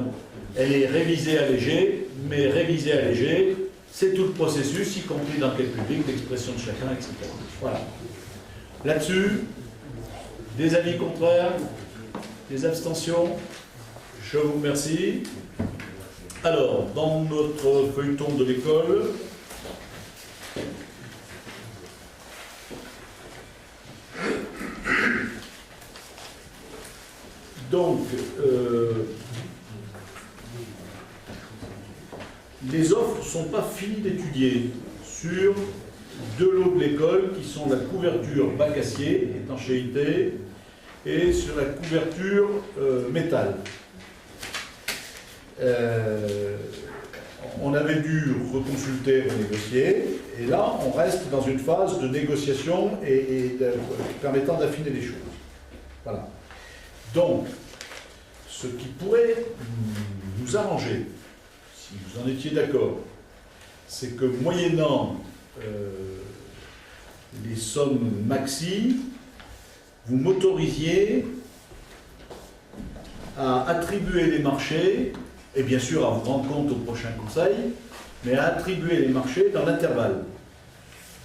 Elle est révisée, allégée, mais révisée, allégée, c'est tout le processus, y compris d'enquête publique, d'expression de chacun, etc. Voilà. Là-dessus, des avis contraires, des abstentions, je vous remercie. Alors, dans notre feuilleton de l'école, donc, les offres ne sont pas finies d'étudier sur 2 lots de l'école qui sont la couverture bac acier, étanchéité, et sur la couverture métal. On avait dû reconsulter, renégocier, et là on reste dans une phase de négociation permettant d'affiner les choses. Voilà. Donc, ce qui pourrait nous arranger, si vous en étiez d'accord, c'est que moyennant les sommes maxi, vous m'autorisiez à attribuer les marchés, et bien sûr à vous rendre compte au prochain conseil, mais à attribuer les marchés dans l'intervalle.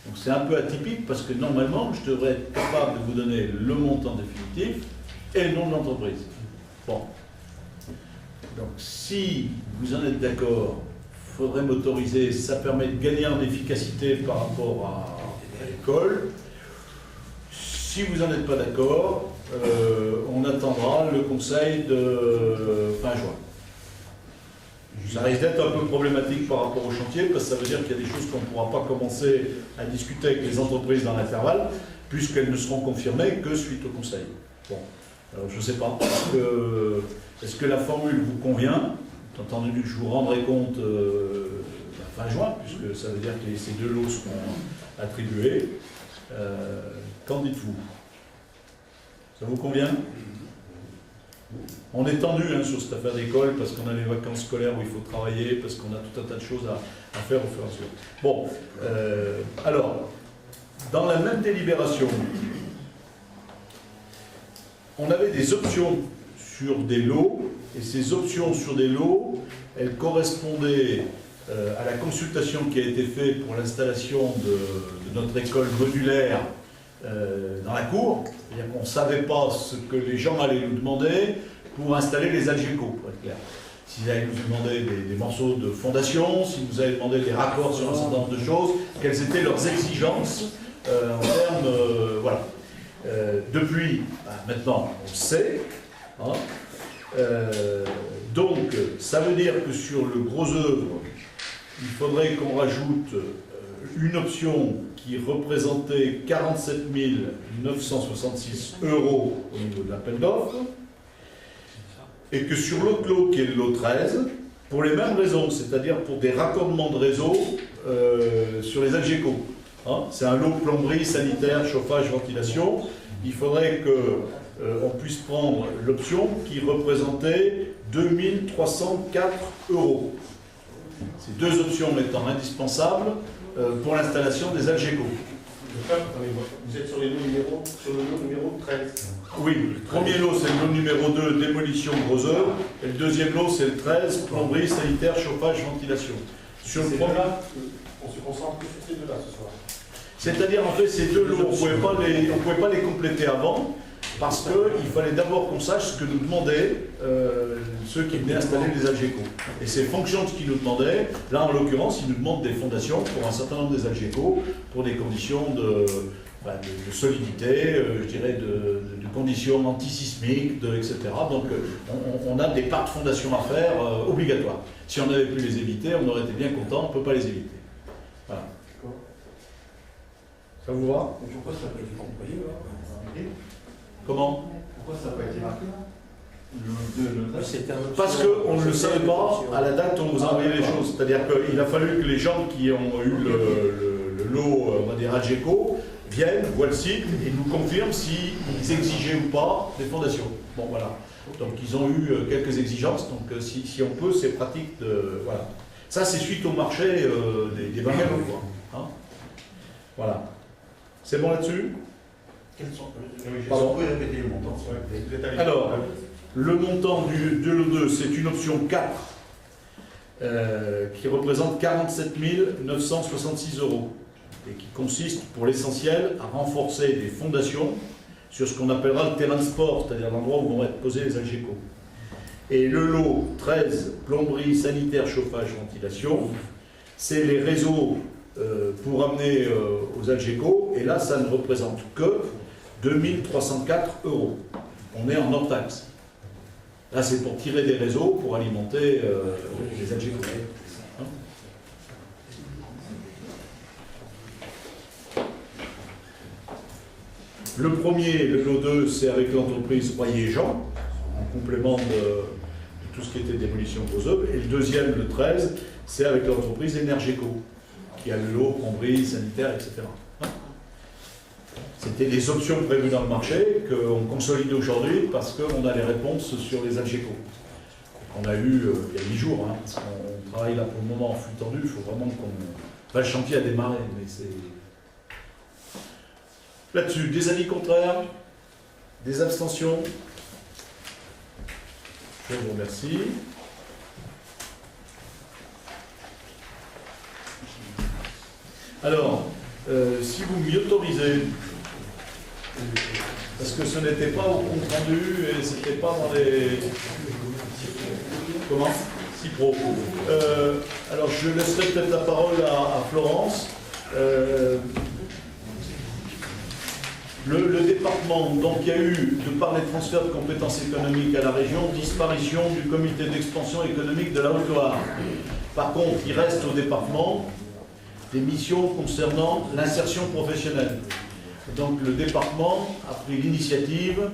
Donc c'est un peu atypique parce que normalement, je devrais être capable de vous donner le montant définitif et le nom de l'entreprise. Bon. Donc si vous en êtes d'accord, il faudrait m'autoriser, ça permet de gagner en efficacité par rapport à l'école. Si vous n'en êtes pas d'accord, on attendra le conseil de fin juin. Ça risque d'être un peu problématique par rapport au chantier, parce que ça veut dire qu'il y a des choses qu'on ne pourra pas commencer à discuter avec les entreprises dans l'intervalle, puisqu'elles ne seront confirmées que suite au conseil. Bon, alors je ne sais pas, est-ce que la formule vous convient, étant entendu que je vous rendrai compte fin juin, puisque ça veut dire que ces 2 lots seront attribués. Qu'en dites-vous? Ça vous convient? On est tendu sur cette affaire d'école parce qu'on a les vacances scolaires où il faut travailler, parce qu'on a tout un tas de choses à faire au fur et à mesure. Bon, alors, dans la même délibération, on avait des options sur des lots, et ces options sur des lots, elles correspondaient à la consultation qui a été faite pour l'installation de notre école modulaire dans la cour. C'est-à-dire qu'on ne savait pas ce que les gens allaient nous demander pour installer les Algeco, pour être clair. S'ils allaient nous demander des morceaux de fondation, s'ils nous allaient demander des raccords sur un certain nombre de choses, quelles étaient leurs exigences en termes... voilà. Depuis, maintenant, on sait. Hein, donc, ça veut dire que sur le gros œuvre, il faudrait qu'on rajoute une option qui représentait 47 966 € au niveau de l'appel d'offres, et que sur l'autre lot, qui est le lot 13, pour les mêmes raisons, c'est-à-dire pour des raccordements de réseau sur les Algeco. Hein, c'est un lot plomberie, sanitaire, chauffage, ventilation. Il faudrait qu'on puisse prendre l'option qui représentait 2304 €. Ces deux options étant indispensables pour l'installation des Algeco. Vous êtes sur le lot numéro 13. Oui, le premier lot c'est le lot numéro 2, démolition gros œuvre, et le deuxième lot c'est le 13, plomberie, sanitaire, chauffage, ventilation. Sur le premier... On se concentre plus sur ces deux-là ce soir. C'est-à-dire en fait ces deux lots, on ne pouvait pas les compléter avant, parce qu'il fallait d'abord qu'on sache ce que nous demandaient ceux qui venaient installer les Algeco. Et c'est fonction de ce qu'ils nous demandaient. Là, en l'occurrence, ils nous demandent des fondations pour un certain nombre des Algeco, pour des conditions de solidité, je dirais, de conditions antisismiques, etc. Donc, on a des parts de fondation à faire obligatoires. Si on avait pu les éviter, on aurait été bien content, on ne peut pas les éviter. Voilà. Ça vous va? Pourquoi ça n'a pas été compris là? Comment? Pourquoi ça n'a pas été marqué là? Parce qu'on ne le savait pas à la date où on vous a envoyé les choses. C'est-à-dire qu'il a fallu que les gens qui ont eu le lot, on va dire, Algeco, viennent, voient le site et nous confirment s'ils exigeaient ou pas des fondations. Bon, voilà. Donc, ils ont eu quelques exigences. Donc, si on peut, c'est pratique de... Voilà. Ça, c'est suite au marché des bungalows, quoi. Hein, voilà. C'est bon là-dessus? Pardon, vous pouvez répéter le montant. Alors, le montant du lot 2, c'est une option 4 qui représente 47 966 € et qui consiste pour l'essentiel à renforcer des fondations sur ce qu'on appellera le terrain de sport, c'est-à-dire l'endroit où vont être posés les Algeco. Et le lot 13, plomberie, sanitaire, chauffage, ventilation, c'est les réseaux pour amener aux Algeco, et là ça ne représente que 2304 €. On est en hors taxe. Là c'est pour tirer des réseaux pour alimenter les Algeco. Hein? Le premier, le lot 2, c'est avec l'entreprise Royer-Jean, en complément de tout ce qui était démolition gros œuvres. Et le deuxième, le 13, c'est avec l'entreprise Energeco, qui a le lot, plomberie, sanitaire, etc. C'était des options prévues dans le marché qu'on consolide aujourd'hui parce qu'on a les réponses sur les Algeco. On a eu il y a 8 jours, hein, parce qu'on travaille là pour le moment en flux tendu, il faut vraiment qu'on... Enfin, le chantier a démarré, mais c'est... Là-dessus, des avis contraires, des abstentions. Je vous remercie. Alors, si vous m'y autorisez, parce que ce n'était pas au compte rendu et c'était pas dans les... Comment? Cipro. Alors, je laisserai peut-être la parole à Florence. Le département, donc il y a eu, de par les transferts de compétences économiques à la région, disparition du comité d'expansion économique de la Haute-Loire. Par contre, il reste au département des missions concernant l'insertion professionnelle. Donc le département a pris l'initiative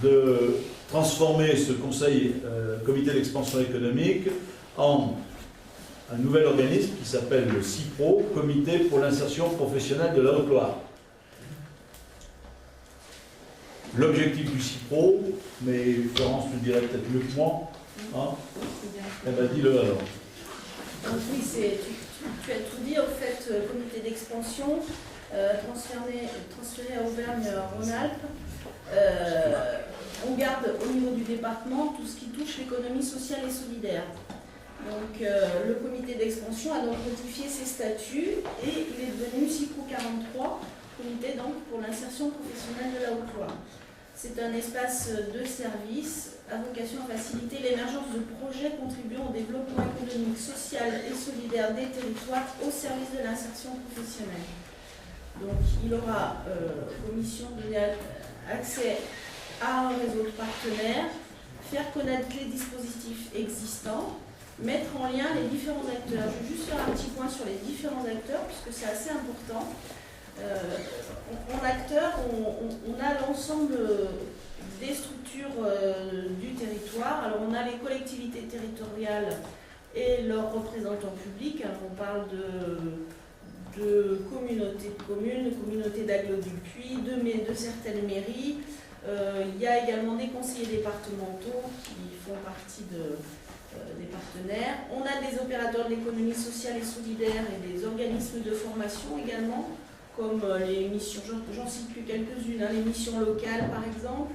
de transformer ce comité d'expansion économique en un nouvel organisme qui s'appelle le CIPRO, Comité pour l'insertion professionnelle de la Haute-Loire. L'objectif du CIPRO, mais Florence le dirait peut-être mieux que moi, hein, elle m'a dit le alors. Donc oui, tu as tout dit en fait, comité d'expansion. transféré à Auvergne-Rhône-Alpes. On garde au niveau du département tout ce qui touche l'économie sociale et solidaire. Donc le comité d'expansion a donc modifié ses statuts et il est devenu CIPRO 43, comité donc pour l'insertion professionnelle de la Haute-Loire. C'est un espace de service à vocation à faciliter l'émergence de projets contribuant au développement économique, social et solidaire des territoires au service de l'insertion professionnelle. Donc il aura pour mission de donner accès à un réseau de partenaires, faire connaître les dispositifs existants, mettre en lien les différents acteurs. Je vais juste faire un petit point sur les différents acteurs, puisque c'est assez important. En acteurs, on a l'ensemble des structures du territoire. Alors on a les collectivités territoriales et leurs représentants publics. Alors, on parle de communautés de communes, de communautés d'agglomération du Puy, de certaines mairies. Il y a également des conseillers départementaux qui font partie des partenaires. On a des opérateurs de l'économie sociale et solidaire et des organismes de formation également, comme les missions, j'en cite plus quelques-unes, hein, les missions locales par exemple.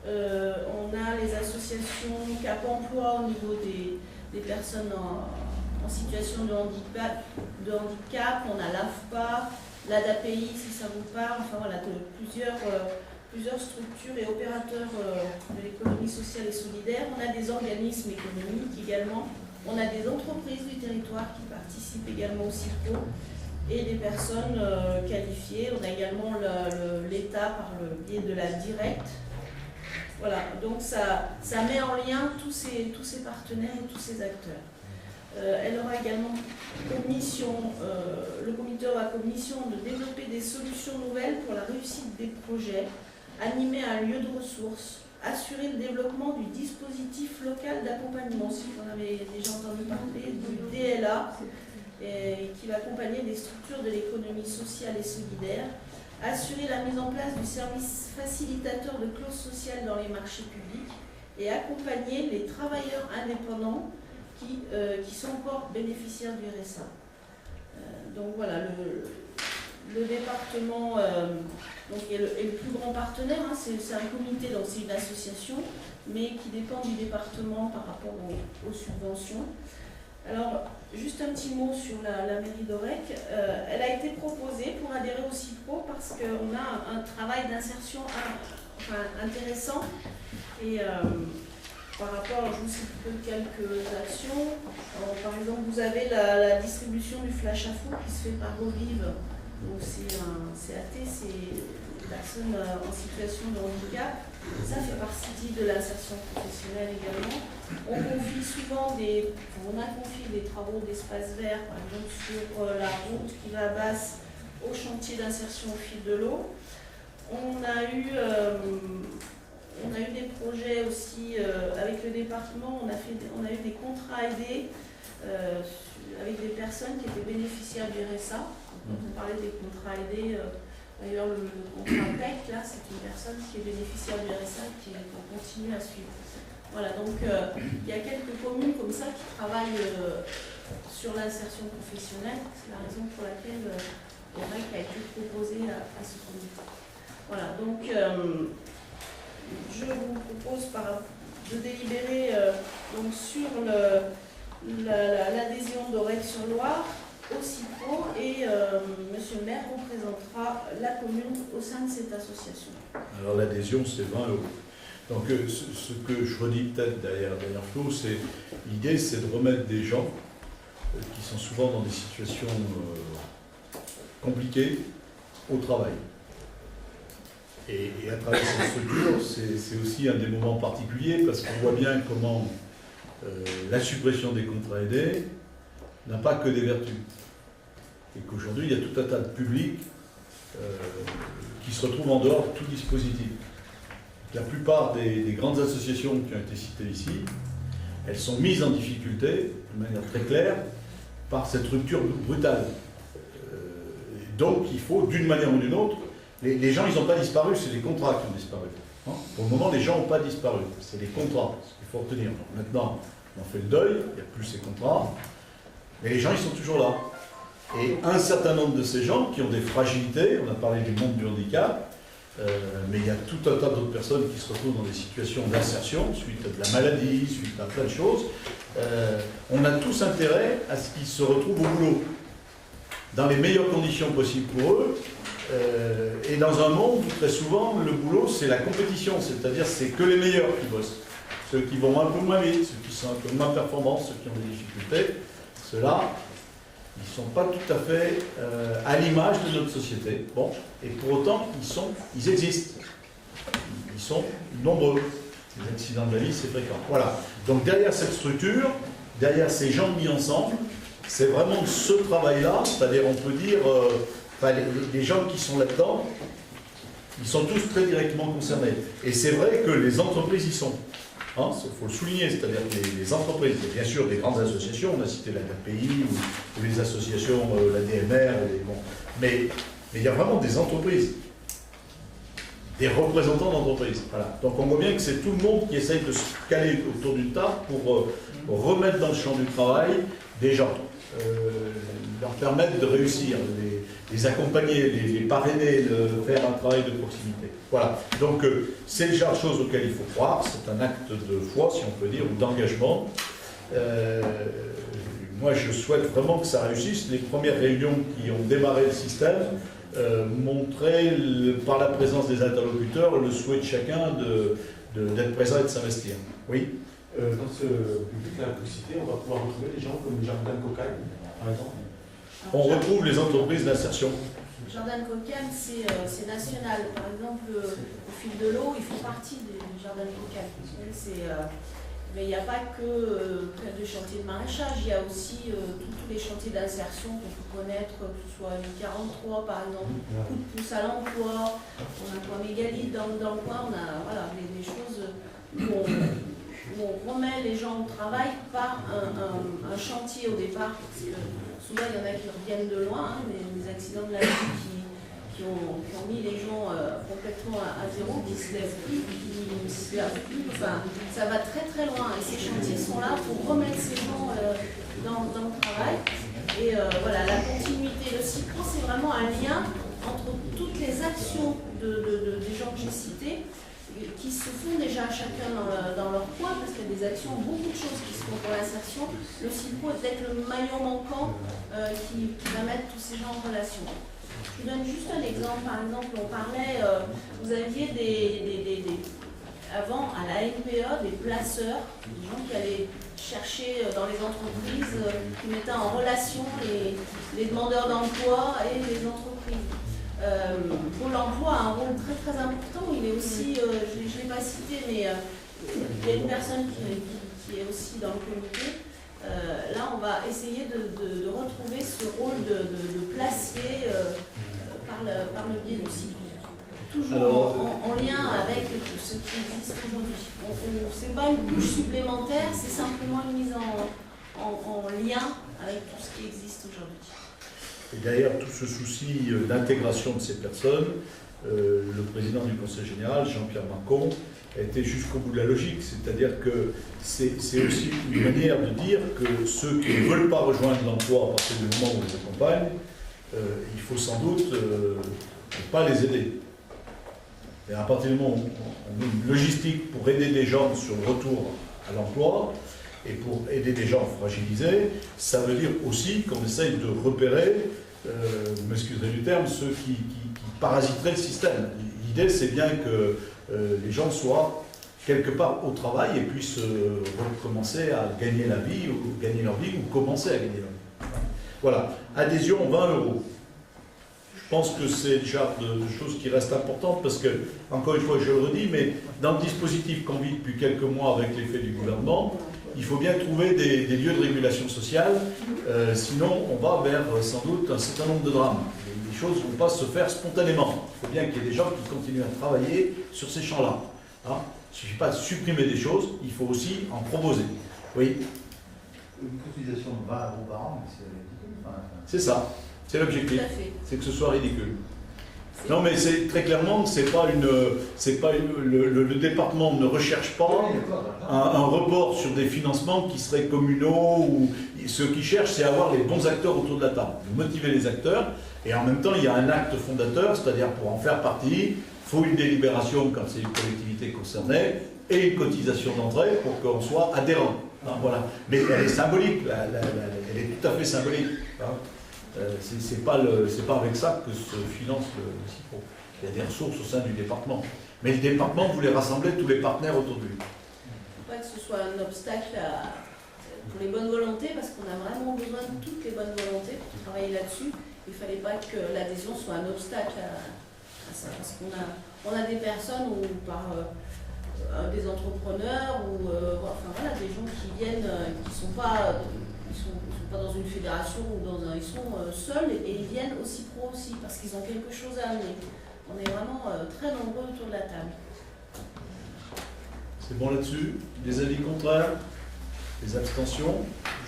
On a les associations Cap Emploi au niveau des personnes en situation de handicap. On a l'AFPA, l'ADAPI si ça vous parle, enfin voilà, plusieurs structures et opérateurs de l'économie sociale et solidaire. On a des organismes économiques également. On a des entreprises du territoire qui participent également au CIPRO et des personnes qualifiées. On a également l'État par le biais de la directe. Voilà, donc ça met en lien tous ces partenaires et tous ces acteurs. Elle aura également comme mission, le comité aura comme mission de développer des solutions nouvelles pour la réussite des projets, animer un lieu de ressources, assurer le développement du dispositif local d'accompagnement, si vous en avez déjà entendu parler, du DLA, qui va accompagner des structures de l'économie sociale et solidaire, assurer la mise en place du service facilitateur de clauses sociales dans les marchés publics et accompagner les travailleurs indépendants qui sont encore bénéficiaires du RSA. Donc voilà, le département est le plus grand partenaire, hein, c'est un comité, donc c'est une association, mais qui dépend du département par rapport aux subventions. Alors, juste un petit mot sur la mairie d'Aurec. Elle a été proposée pour adhérer au CIPRO parce qu'on a un travail d'insertion intéressant et par rapport, je vous cite quelques actions. Alors, par exemple, vous avez la distribution du flash à fou qui se fait par Revive. Donc c'est un CAT, c'est des personnes en situation de handicap. Ça fait partie de l'insertion professionnelle également. On a confié des travaux d'espace vert, par exemple sur la route qui va à Basse au chantier d'insertion au fil de l'eau. On a eu des projets aussi avec le département, on a eu des contrats aidés avec des personnes qui étaient bénéficiaires du RSA. On parlait des contrats aidés, d'ailleurs le contrat PEC, là, c'est une personne qui est bénéficiaire du RSA et qu'on continue à suivre. Voilà, donc il y a quelques communes comme ça qui travaillent sur l'insertion professionnelle. C'est la raison pour laquelle le REC a été proposé à ce comité. Voilà, donc je vous propose de délibérer donc sur l'adhésion d'Aurec-sur-Loire au CIPRO et monsieur le maire représentera la commune au sein de cette association. Alors l'adhésion c'est 20 €. Donc ce que je redis peut-être derrière Flo, c'est l'idée c'est de remettre des gens qui sont souvent dans des situations compliquées au travail. Et à travers cette structure, c'est aussi un des moments particuliers parce qu'on voit bien comment la suppression des contrats aidés n'a pas que des vertus. Et qu'aujourd'hui, il y a tout un tas de publics qui se retrouvent en dehors de tout dispositif. La plupart des grandes associations qui ont été citées ici, elles sont mises en difficulté, de manière très claire, par cette rupture brutale. Donc, il faut, d'une manière ou d'une autre, les gens, ils n'ont pas disparu, c'est les contrats qui ont disparu. Hein, pour le moment, les gens n'ont pas disparu, c'est les contrats, il faut retenir. Donc, maintenant, on fait le deuil, il n'y a plus ces contrats, mais les gens, ils sont toujours là. Et un certain nombre de ces gens qui ont des fragilités, on a parlé du monde du handicap, mais il y a tout un tas d'autres personnes qui se retrouvent dans des situations d'insertion, suite à de la maladie, suite à plein de choses. On a tous intérêt à ce qu'ils se retrouvent au boulot, dans les meilleures conditions possibles pour eux, et dans un monde où très souvent le boulot c'est la compétition, c'est-à-dire c'est que les meilleurs qui bossent. Ceux qui vont un peu moins vite, ceux qui sont un peu moins performants, ceux qui ont des difficultés, ceux-là, ils ne sont pas tout à fait à l'image de notre société. Bon, et pour autant, ils existent. Ils sont nombreux. Les accidents de la vie, c'est fréquent. Voilà. Donc derrière cette structure, derrière ces gens mis ensemble, c'est vraiment ce travail-là, c'est-à-dire on peut dire, les gens qui sont là-dedans, ils sont tous très directement concernés. Et c'est vrai que les entreprises y sont. Il faut le souligner, c'est-à-dire que les entreprises, bien sûr des grandes associations, on a cité la KPI ou les associations, la DMR, mais il y a vraiment des entreprises, des représentants d'entreprises. Voilà. Donc on voit bien que c'est tout le monde qui essaye de se caler autour d'une table pour remettre dans le champ du travail des gens, leur permettre de réussir, les accompagner, les parrainer, faire un travail de proximité. Voilà, donc c'est le genre de choses auxquelles il faut croire, c'est un acte de foi, si on peut dire, ou d'engagement. Moi, je souhaite vraiment que ça réussisse. Les premières réunions qui ont démarré le système montraient, par la présence des interlocuteurs, le souhait de chacun d'être présent et de s'investir. Oui. Dans ce public-là que vous citez, on va pouvoir retrouver des gens comme Jardin Cocagne, par exemple. On retrouve les entreprises d'insertion. Jardin Cocagne, c'est national. Par exemple, au fil de l'eau, ils font partie du Jardin Cocagne. Mais il n'y a pas que de chantiers de maraîchage, il y a aussi tous les chantiers d'insertion qu'on peut connaître, que ce soit le 43 par exemple, coup de pouce à l'emploi, on a un point mégalithe dans le coin, on a voilà, des choses où on remet les gens au travail par un chantier au départ, parce que souvent il y en a qui reviennent de loin, des accidents de la vie qui ont mis les gens complètement à zéro, qui se lèvent plus, enfin, ça va très très loin et ces chantiers sont là pour remettre ces gens dans le travail. Et voilà, la continuité, le cycle, c'est vraiment un lien entre toutes les actions des gens que j'ai cités, qui se font déjà chacun dans leur coin, parce qu'il y a des actions, beaucoup de choses qui se font pour l'insertion. Le CIPRO est peut-être le maillon manquant qui va mettre tous ces gens en relation. Je vous donne juste un exemple. Par exemple, on parlait, vous aviez avant, à la NPE, des placeurs, des gens qui allaient chercher dans les entreprises, qui mettaient en relation les demandeurs d'emploi et les entreprises. Pôle emploi a un rôle très très important. Il est aussi, je ne l'ai pas cité, mais il y a une personne qui est aussi dans le comité. Là, on va essayer de retrouver ce rôle de placier par le biais du cycle. Toujours en lien avec ce qui existe aujourd'hui. Ce n'est pas une couche supplémentaire, c'est simplement une mise en lien avec tout ce qui existe aujourd'hui. Et derrière tout ce souci d'intégration de ces personnes, le président du Conseil général, Jean-Pierre Macron, a été jusqu'au bout de la logique. C'est-à-dire que c'est aussi une manière de dire que ceux qui ne veulent pas rejoindre l'emploi à partir du moment où on les accompagne, il faut sans doute ne pas les aider. Et à partir du moment où on a une logistique pour aider les gens sur le retour à l'emploi, et pour aider des gens fragilisés, ça veut dire aussi qu'on essaye de repérer, vous m'excuserez du terme, ceux qui parasiteraient le système. L'idée, c'est bien que les gens soient quelque part au travail et puissent recommencer à gagner la vie, ou gagner leur vie, ou commencer à gagner leur vie. Voilà. Adhésion, 20 €. Je pense que c'est le genre de choses qui restent importantes parce que, encore une fois, je le redis, mais dans le dispositif qu'on vit depuis quelques mois avec l'effet du gouvernement, il faut bien trouver des lieux de régulation sociale, sinon on va vers sans doute un certain nombre de drames. Les choses ne vont pas se faire spontanément. Il faut bien qu'il y ait des gens qui continuent à travailler sur ces champs-là. Hein, il ne suffit pas de supprimer des choses, il faut aussi en proposer. Oui. Une cotisation de 20 € par an, c'est ridicule. C'est ça, c'est l'objectif, c'est que ce soit ridicule. Non, mais c'est très clairement, le département ne recherche pas un report sur des financements qui seraient communaux, ou ce qu'ils cherchent, c'est avoir les bons acteurs autour de la table, motiver les acteurs, et en même temps, il y a un acte fondateur, c'est-à-dire pour en faire partie, il faut une délibération quand c'est une collectivité concernée, et une cotisation d'entrée pour qu'on soit adhérent. Hein, voilà. Mais elle est symbolique, elle est tout à fait symbolique. Hein. C'est pas avec ça que se finance le CIPRO. Il y a des ressources au sein du département. Mais le département voulait rassembler tous les partenaires autour de lui. Il ne faut pas que ce soit un obstacle pour les bonnes volontés, parce qu'on a vraiment besoin de toutes les bonnes volontés pour travailler là-dessus. Il ne fallait pas que l'adhésion soit un obstacle à ça, parce qu'on a des personnes ou par des entrepreneurs ou enfin voilà, des gens qui viennent, qui sont pas dans une fédération ou ils sont seuls et ils viennent aussi pro aussi parce qu'ils ont quelque chose à amener. On est vraiment très nombreux autour de la table. C'est bon là-dessus? Des avis contraires? Des abstentions?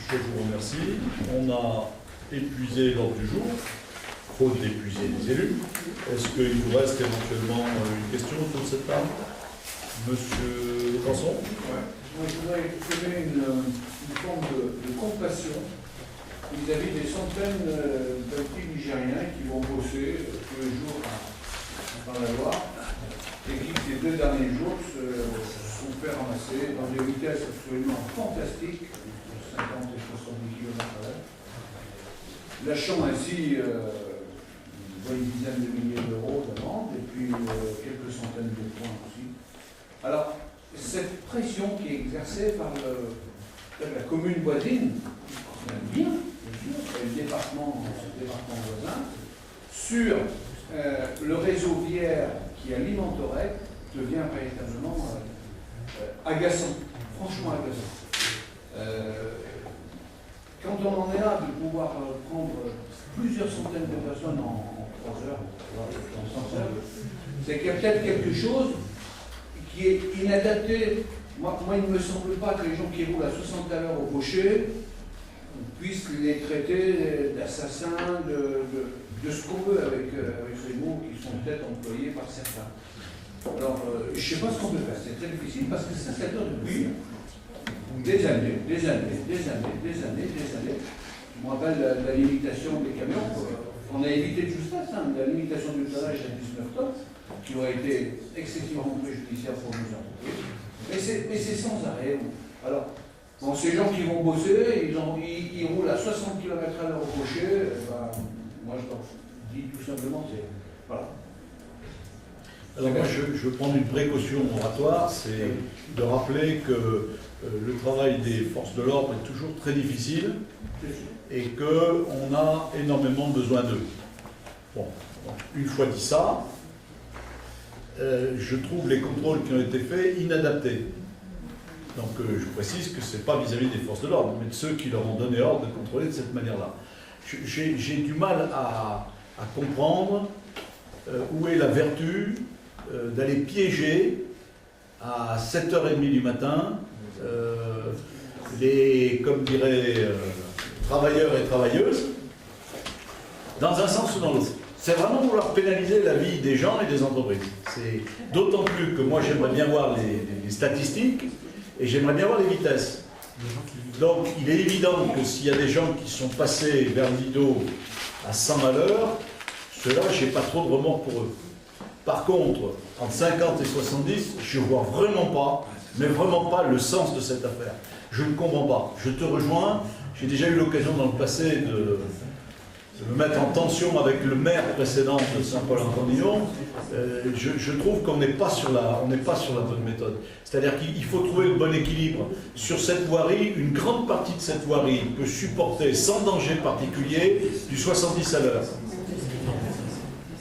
Je vous remercie. On a épuisé l'ordre du jour, faute d'épuiser les élus. Est-ce qu'il vous reste éventuellement une question autour de cette table? Monsieur Canson? Moi, je voudrais exprimer une forme de compassion vis-à-vis des centaines de petits Nigériens qui vont bosser tous les jours dans la Loire et qui, ces 2 derniers jours, se sont fait ramasser dans des vitesses absolument fantastiques, 50 et 70 km/h, lâchant ainsi une dizaine de milliers d'euros d'amende et puis quelques centaines de points aussi. Alors, cette pression qui est exercée par la commune voisine, même bien sûr, le département voisin, sur le réseau viaire qui alimente Aurec, devient véritablement agaçant, franchement agaçant. Quand on en est là de pouvoir prendre plusieurs centaines de personnes en 3 heures, c'est qu'il y a peut-être quelque chose qui est inadapté. Moi, il ne me semble pas que les gens qui roulent à 60 à l'heure au gaucher puissent les traiter d'assassins, de ce qu'on veut avec ces mots qui sont peut-être employés par certains. Alors, je ne sais pas ce qu'on peut faire, c'est très difficile parce que ça dure depuis des années. Je me rappelle la limitation des camions. On a évité de justesse, la limitation du tonnage à 19 tonnes, qui aurait été excessivement préjudiciable pour nos entreprises. Mais c'est sans arrêt. Alors, bon, ces gens qui vont bosser, ils roulent à 60 km/h au crochet, moi je leur dis tout simplement, voilà. Alors moi je vais prendre une précaution oratoire, c'est de rappeler que le travail des forces de l'ordre est toujours très difficile et qu'on a énormément besoin d'eux. Bon, une fois dit ça, je trouve les contrôles qui ont été faits inadaptés. Donc je précise que ce n'est pas vis-à-vis des forces de l'ordre, mais de ceux qui leur ont donné ordre de contrôler de cette manière-là. J'ai du mal à comprendre où est la vertu d'aller piéger à 7h30 du matin les, comme dirait, travailleurs et travailleuses, dans un sens ou dans l'autre. C'est vraiment vouloir pénaliser la vie des gens et des entreprises. C'est d'autant plus que moi j'aimerais bien voir les statistiques et j'aimerais bien voir les vitesses. Donc il est évident que s'il y a des gens qui sont passés vers Lido à 100 à l'heure, ceux-là, je n'ai pas trop de remords pour eux. Par contre, entre 50 et 70, je ne vois vraiment pas, mais vraiment pas le sens de cette affaire. Je ne comprends pas. Je te rejoins. J'ai déjà eu l'occasion dans le passé de me mettre en tension avec le maire précédent de Saint-Paul-en-Candillon. Je trouve qu'on n'est pas sur la bonne méthode. C'est-à-dire qu'il faut trouver le bon équilibre. Sur cette voirie, une grande partie de cette voirie peut supporter sans danger particulier du 70 à l'heure.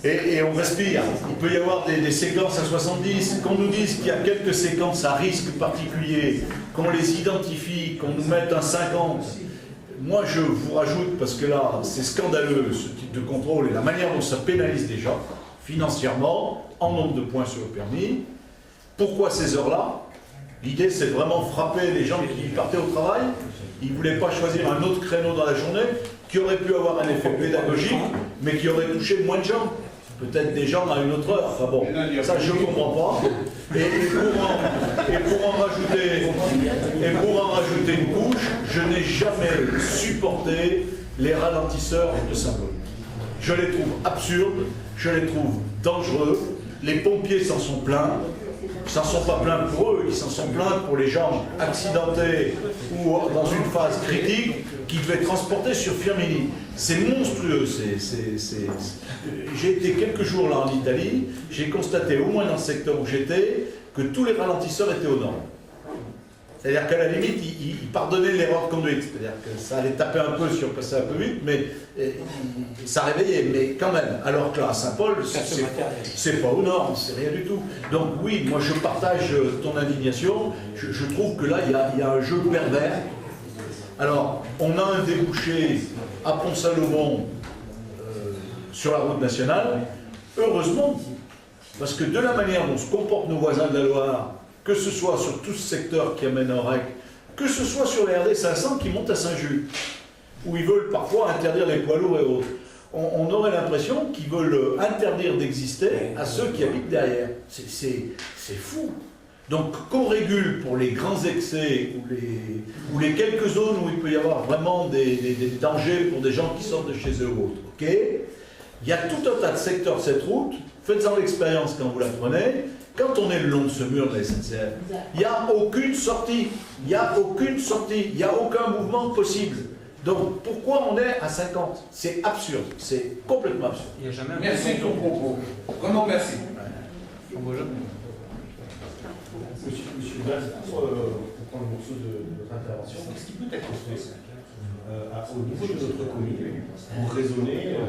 Et on respire. Il peut y avoir des séquences à 70. Qu'on nous dise qu'il y a quelques séquences à risque particulier, qu'on les identifie, qu'on nous mette un 50. Moi, je vous rajoute, parce que là, c'est scandaleux, ce type de contrôle et la manière dont ça pénalise des gens, financièrement, en nombre de points sur le permis. Pourquoi ces heures-là? L'idée, c'est de vraiment frapper les gens qui partaient au travail. Ils ne voulaient pas choisir un autre créneau dans la journée qui aurait pu avoir un effet pédagogique, mais qui aurait touché moins de gens. peut-être des gens à une autre heure. Enfin bon, ça je ne comprends pas. Et pour en rajouter une couche, je n'ai jamais supporté les ralentisseurs de Saint-Paul. Je les trouve absurdes, je les trouve dangereux. Les pompiers s'en sont plaints. Ils s'en sont pas plaints pour eux, ils s'en sont plaints pour les gens accidentés ou dans une phase critique qui devaient transporter sur Firmini. C'est monstrueux. J'ai été quelques jours là en Italie, j'ai constaté, au moins dans le secteur où j'étais, que tous les ralentisseurs étaient aux normes. C'est-à-dire qu'à la limite, ils pardonnaient l'erreur de conduite. C'est-à-dire que ça allait taper un peu si on passait un peu vite, mais ça réveillait. Mais quand même, alors que là, à Saint-Paul, c'est pas aux normes, c'est rien du tout. Donc oui, moi je partage ton indignation. Je trouve que là, il y a un jeu pervers. Alors, on a un débouché à Pont-Salomon sur la route nationale. Heureusement, parce que de la manière dont se comportent nos voisins de la Loire, que ce soit sur tout ce secteur qui amène à Aurec, que ce soit sur les RD 500 qui montent à Saint-Just, où ils veulent parfois interdire les poids lourds et autres, on aurait l'impression qu'ils veulent interdire d'exister à ceux qui habitent derrière. C'est fou. Donc qu'on régule pour les grands excès ou les quelques zones où il peut y avoir vraiment des dangers pour des gens qui sortent de chez eux ou autres. Ok ? Il y a tout un tas de secteurs de cette route, faites-en l'expérience quand vous la prenez. Quand on est le long de ce mur de la SNCF, il n'y a aucune sortie, il n'y a aucun mouvement possible. Donc pourquoi on est à 50? C'est absurde, c'est complètement absurde. Il y a jamais un Merci de ton propos. Vraiment merci. Monsieur Blas, pour prendre le morceau de votre intervention, qu'est-ce qui peut être fait au niveau de notre commune pour raisonner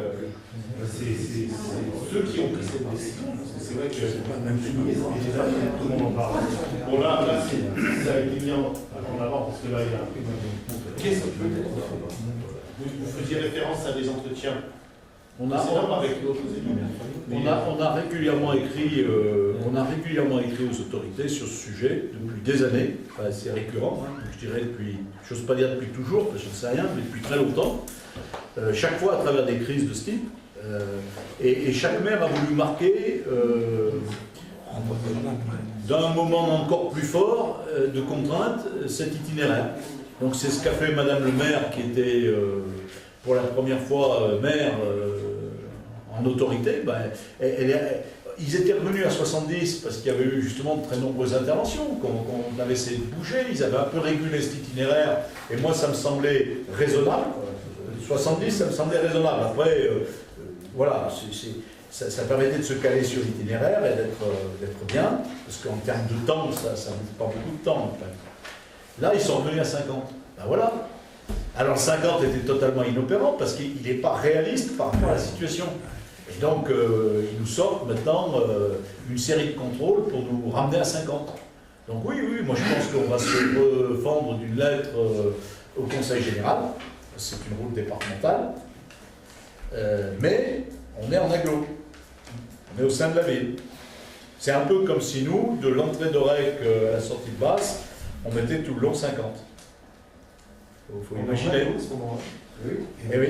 ceux qui ont pris cette décision? Parce que c'est vrai que tout le monde en parle. Bon là ça a été mis en avant parce que là il y a qu'est-ce que peut être? Vous faisiez référence à des entretiens. On a régulièrement écrit aux autorités sur ce sujet depuis des années. Enfin, c'est récurrent, hein, je dirais depuis, j'ose pas dire depuis toujours, parce que je ne sais rien, mais depuis très longtemps. Chaque fois à travers des crises de ce type. Et chaque maire a voulu marquer d'un moment encore plus fort de contrainte cet itinéraire. Donc c'est ce qu'a fait Madame le maire qui était pour la première fois maire en autorité. Ils étaient revenus à 70 parce qu'il y avait eu justement de très nombreuses interventions, qu'on avait essayé de bouger, ils avaient un peu régulé cet itinéraire, et moi ça me semblait raisonnable. 70, ça me semblait raisonnable. Après, voilà, ça permettait de se caler sur l'itinéraire et d'être bien, parce qu'en termes de temps, ça ne bouffe pas beaucoup de temps. En fait. Là, ils sont revenus à 50. Ben voilà. Alors 50 était totalement inopérant parce qu'il n'est pas réaliste par rapport à la situation. Et donc, ils nous sortent maintenant une série de contrôles pour nous ramener à 50. Donc oui, moi je pense qu'on va se refendre d'une lettre au Conseil général. C'est une route départementale. Mais on est en agglo. On est au sein de la ville. C'est un peu comme si nous, de l'entrée d'Aurec à la sortie de Basse, on mettait tout le long 50. Il faut imaginer. Eh oui.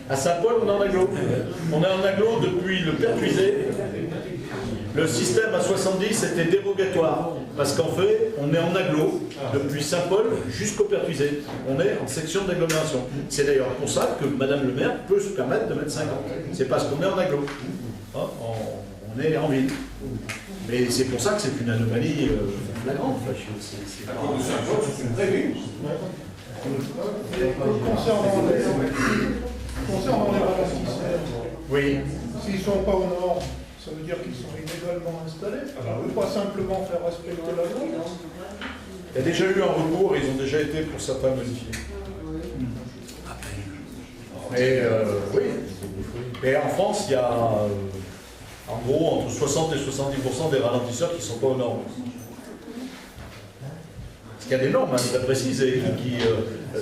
À Saint-Paul, on est en agglo. On est en agglo depuis le Pertuisé. Le système à 70 était dérogatoire. Parce qu'en fait, on est en agglo depuis Saint-Paul jusqu'au Pertuisé. On est en section d'agglomération. C'est d'ailleurs pour ça que Madame le maire peut se permettre de mettre 50. C'est parce qu'on est en agglo. On est en ville. Mais c'est pour ça que c'est une anomalie flagrante. C'est une vraie ville. Concernant les ralentisseurs, oui. S'ils ne sont pas aux normes, ça veut dire qu'ils sont illégalement installés. On ne peut pas simplement faire respecter la loi. Il y a déjà eu un recours, ils ont déjà été pour certains modifiés. Mais oui. Mais en France, il y a en gros entre 60 et 70% des ralentisseurs qui ne sont pas aux normes. Parce qu'il y a des normes très précises et qui,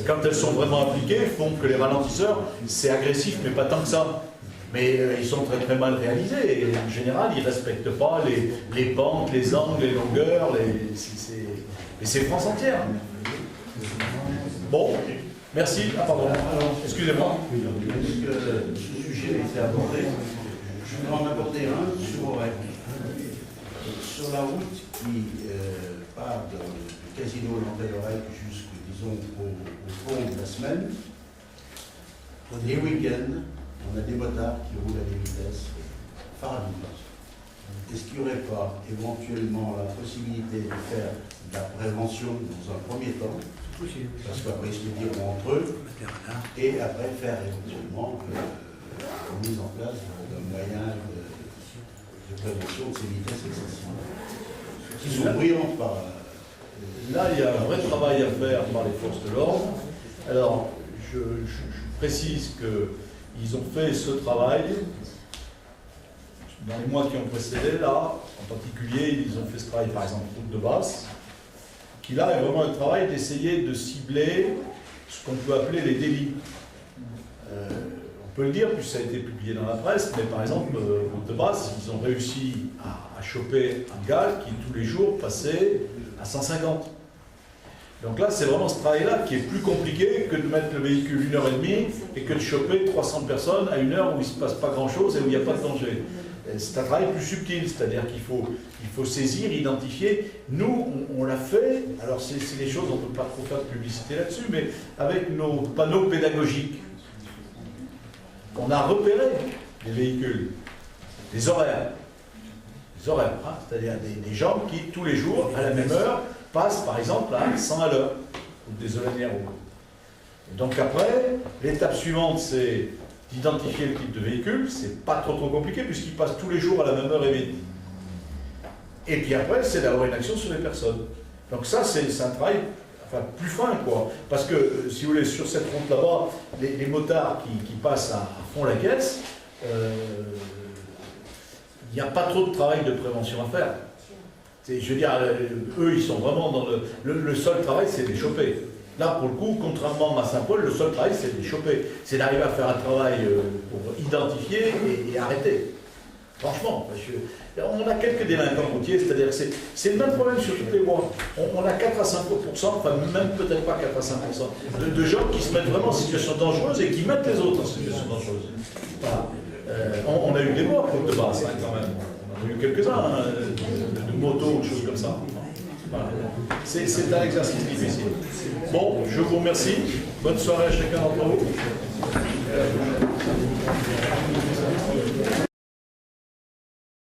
quand elles sont vraiment appliquées, font que les ralentisseurs, c'est agressif, mais pas tant que ça. Mais ils sont très très mal réalisés. Et en général, ils ne respectent pas les pentes, les angles, les longueurs. Et c'est France entière. Bon, merci. Ah pardon, excusez-moi. Ce sujet a été abordé. Je voudrais en aborder un sur Aurec. Sur la route qui part du casino Landais d'Aurec jusqu'au, disons, au pont de la semaine, les week-ends, on a des motards qui roulent à des vitesses faramineuses. Est-ce qu'il n'y aurait pas éventuellement la possibilité de faire de la prévention dans un premier temps, parce qu'après ils se le diront entre eux, et après faire éventuellement la mise en place d'un moyen de prévention de ces vitesses excessives, qui sont bruyantes par... Là, il y a un vrai travail à faire par les forces de l'ordre. Alors, je précise qu'ils ont fait ce travail dans les mois qui ont précédé, là, en particulier, ils ont fait ce travail, par exemple, route de Basse, qui là est vraiment un travail d'essayer de cibler ce qu'on peut appeler les délits. On peut le dire, puisque ça a été publié dans la presse, mais par exemple, route de Basse, ils ont réussi à choper un gars qui, tous les jours, passait à 150. Donc là, c'est vraiment ce travail-là qui est plus compliqué que de mettre le véhicule 1h30 et que de choper 300 personnes à 1 heure où il ne se passe pas grand-chose et où il n'y a pas de danger. C'est un travail plus subtil, c'est-à-dire qu'il faut saisir, identifier. Nous, on l'a fait, alors c'est des choses, on ne peut pas trop faire de publicité là-dessus, mais avec nos panneaux pédagogiques, on a repéré les véhicules, les horaires. Hein, c'est-à-dire des gens qui, tous les jours, à la même heure, passent par exemple à 100 à l'heure, ou des Olanières. Et donc après, l'étape suivante, c'est d'identifier le type de véhicule, c'est pas trop compliqué, puisqu'ils passent tous les jours à la même heure et demie. Et puis après, c'est d'avoir une action sur les personnes. Donc ça, c'est un travail plus fin, quoi. Parce que, si vous voulez, sur cette route là-bas, les motards qui passent à fond la caisse, il n'y a pas trop de travail de prévention à faire. Je veux dire, eux, ils sont vraiment dans le seul travail, c'est de les choper. Là, pour le coup, contrairement à Saint-Paul, le seul travail, c'est de les choper. C'est d'arriver à faire un travail pour identifier et arrêter. Franchement, on a quelques délinquants routiers, c'est-à-dire que c'est le même problème sur toutes les voies. On a 4 à 5%, enfin même peut-être pas 4 à 5%, de gens qui se mettent vraiment en situation dangereuse et qui mettent les autres en situation dangereuse. Voilà. On a eu des morts de base, quand même. On a eu quelques-uns, de motos ou de choses comme ça. Voilà. C'est un exercice difficile. Bon, je vous remercie. Bonne soirée à chacun d'entre vous.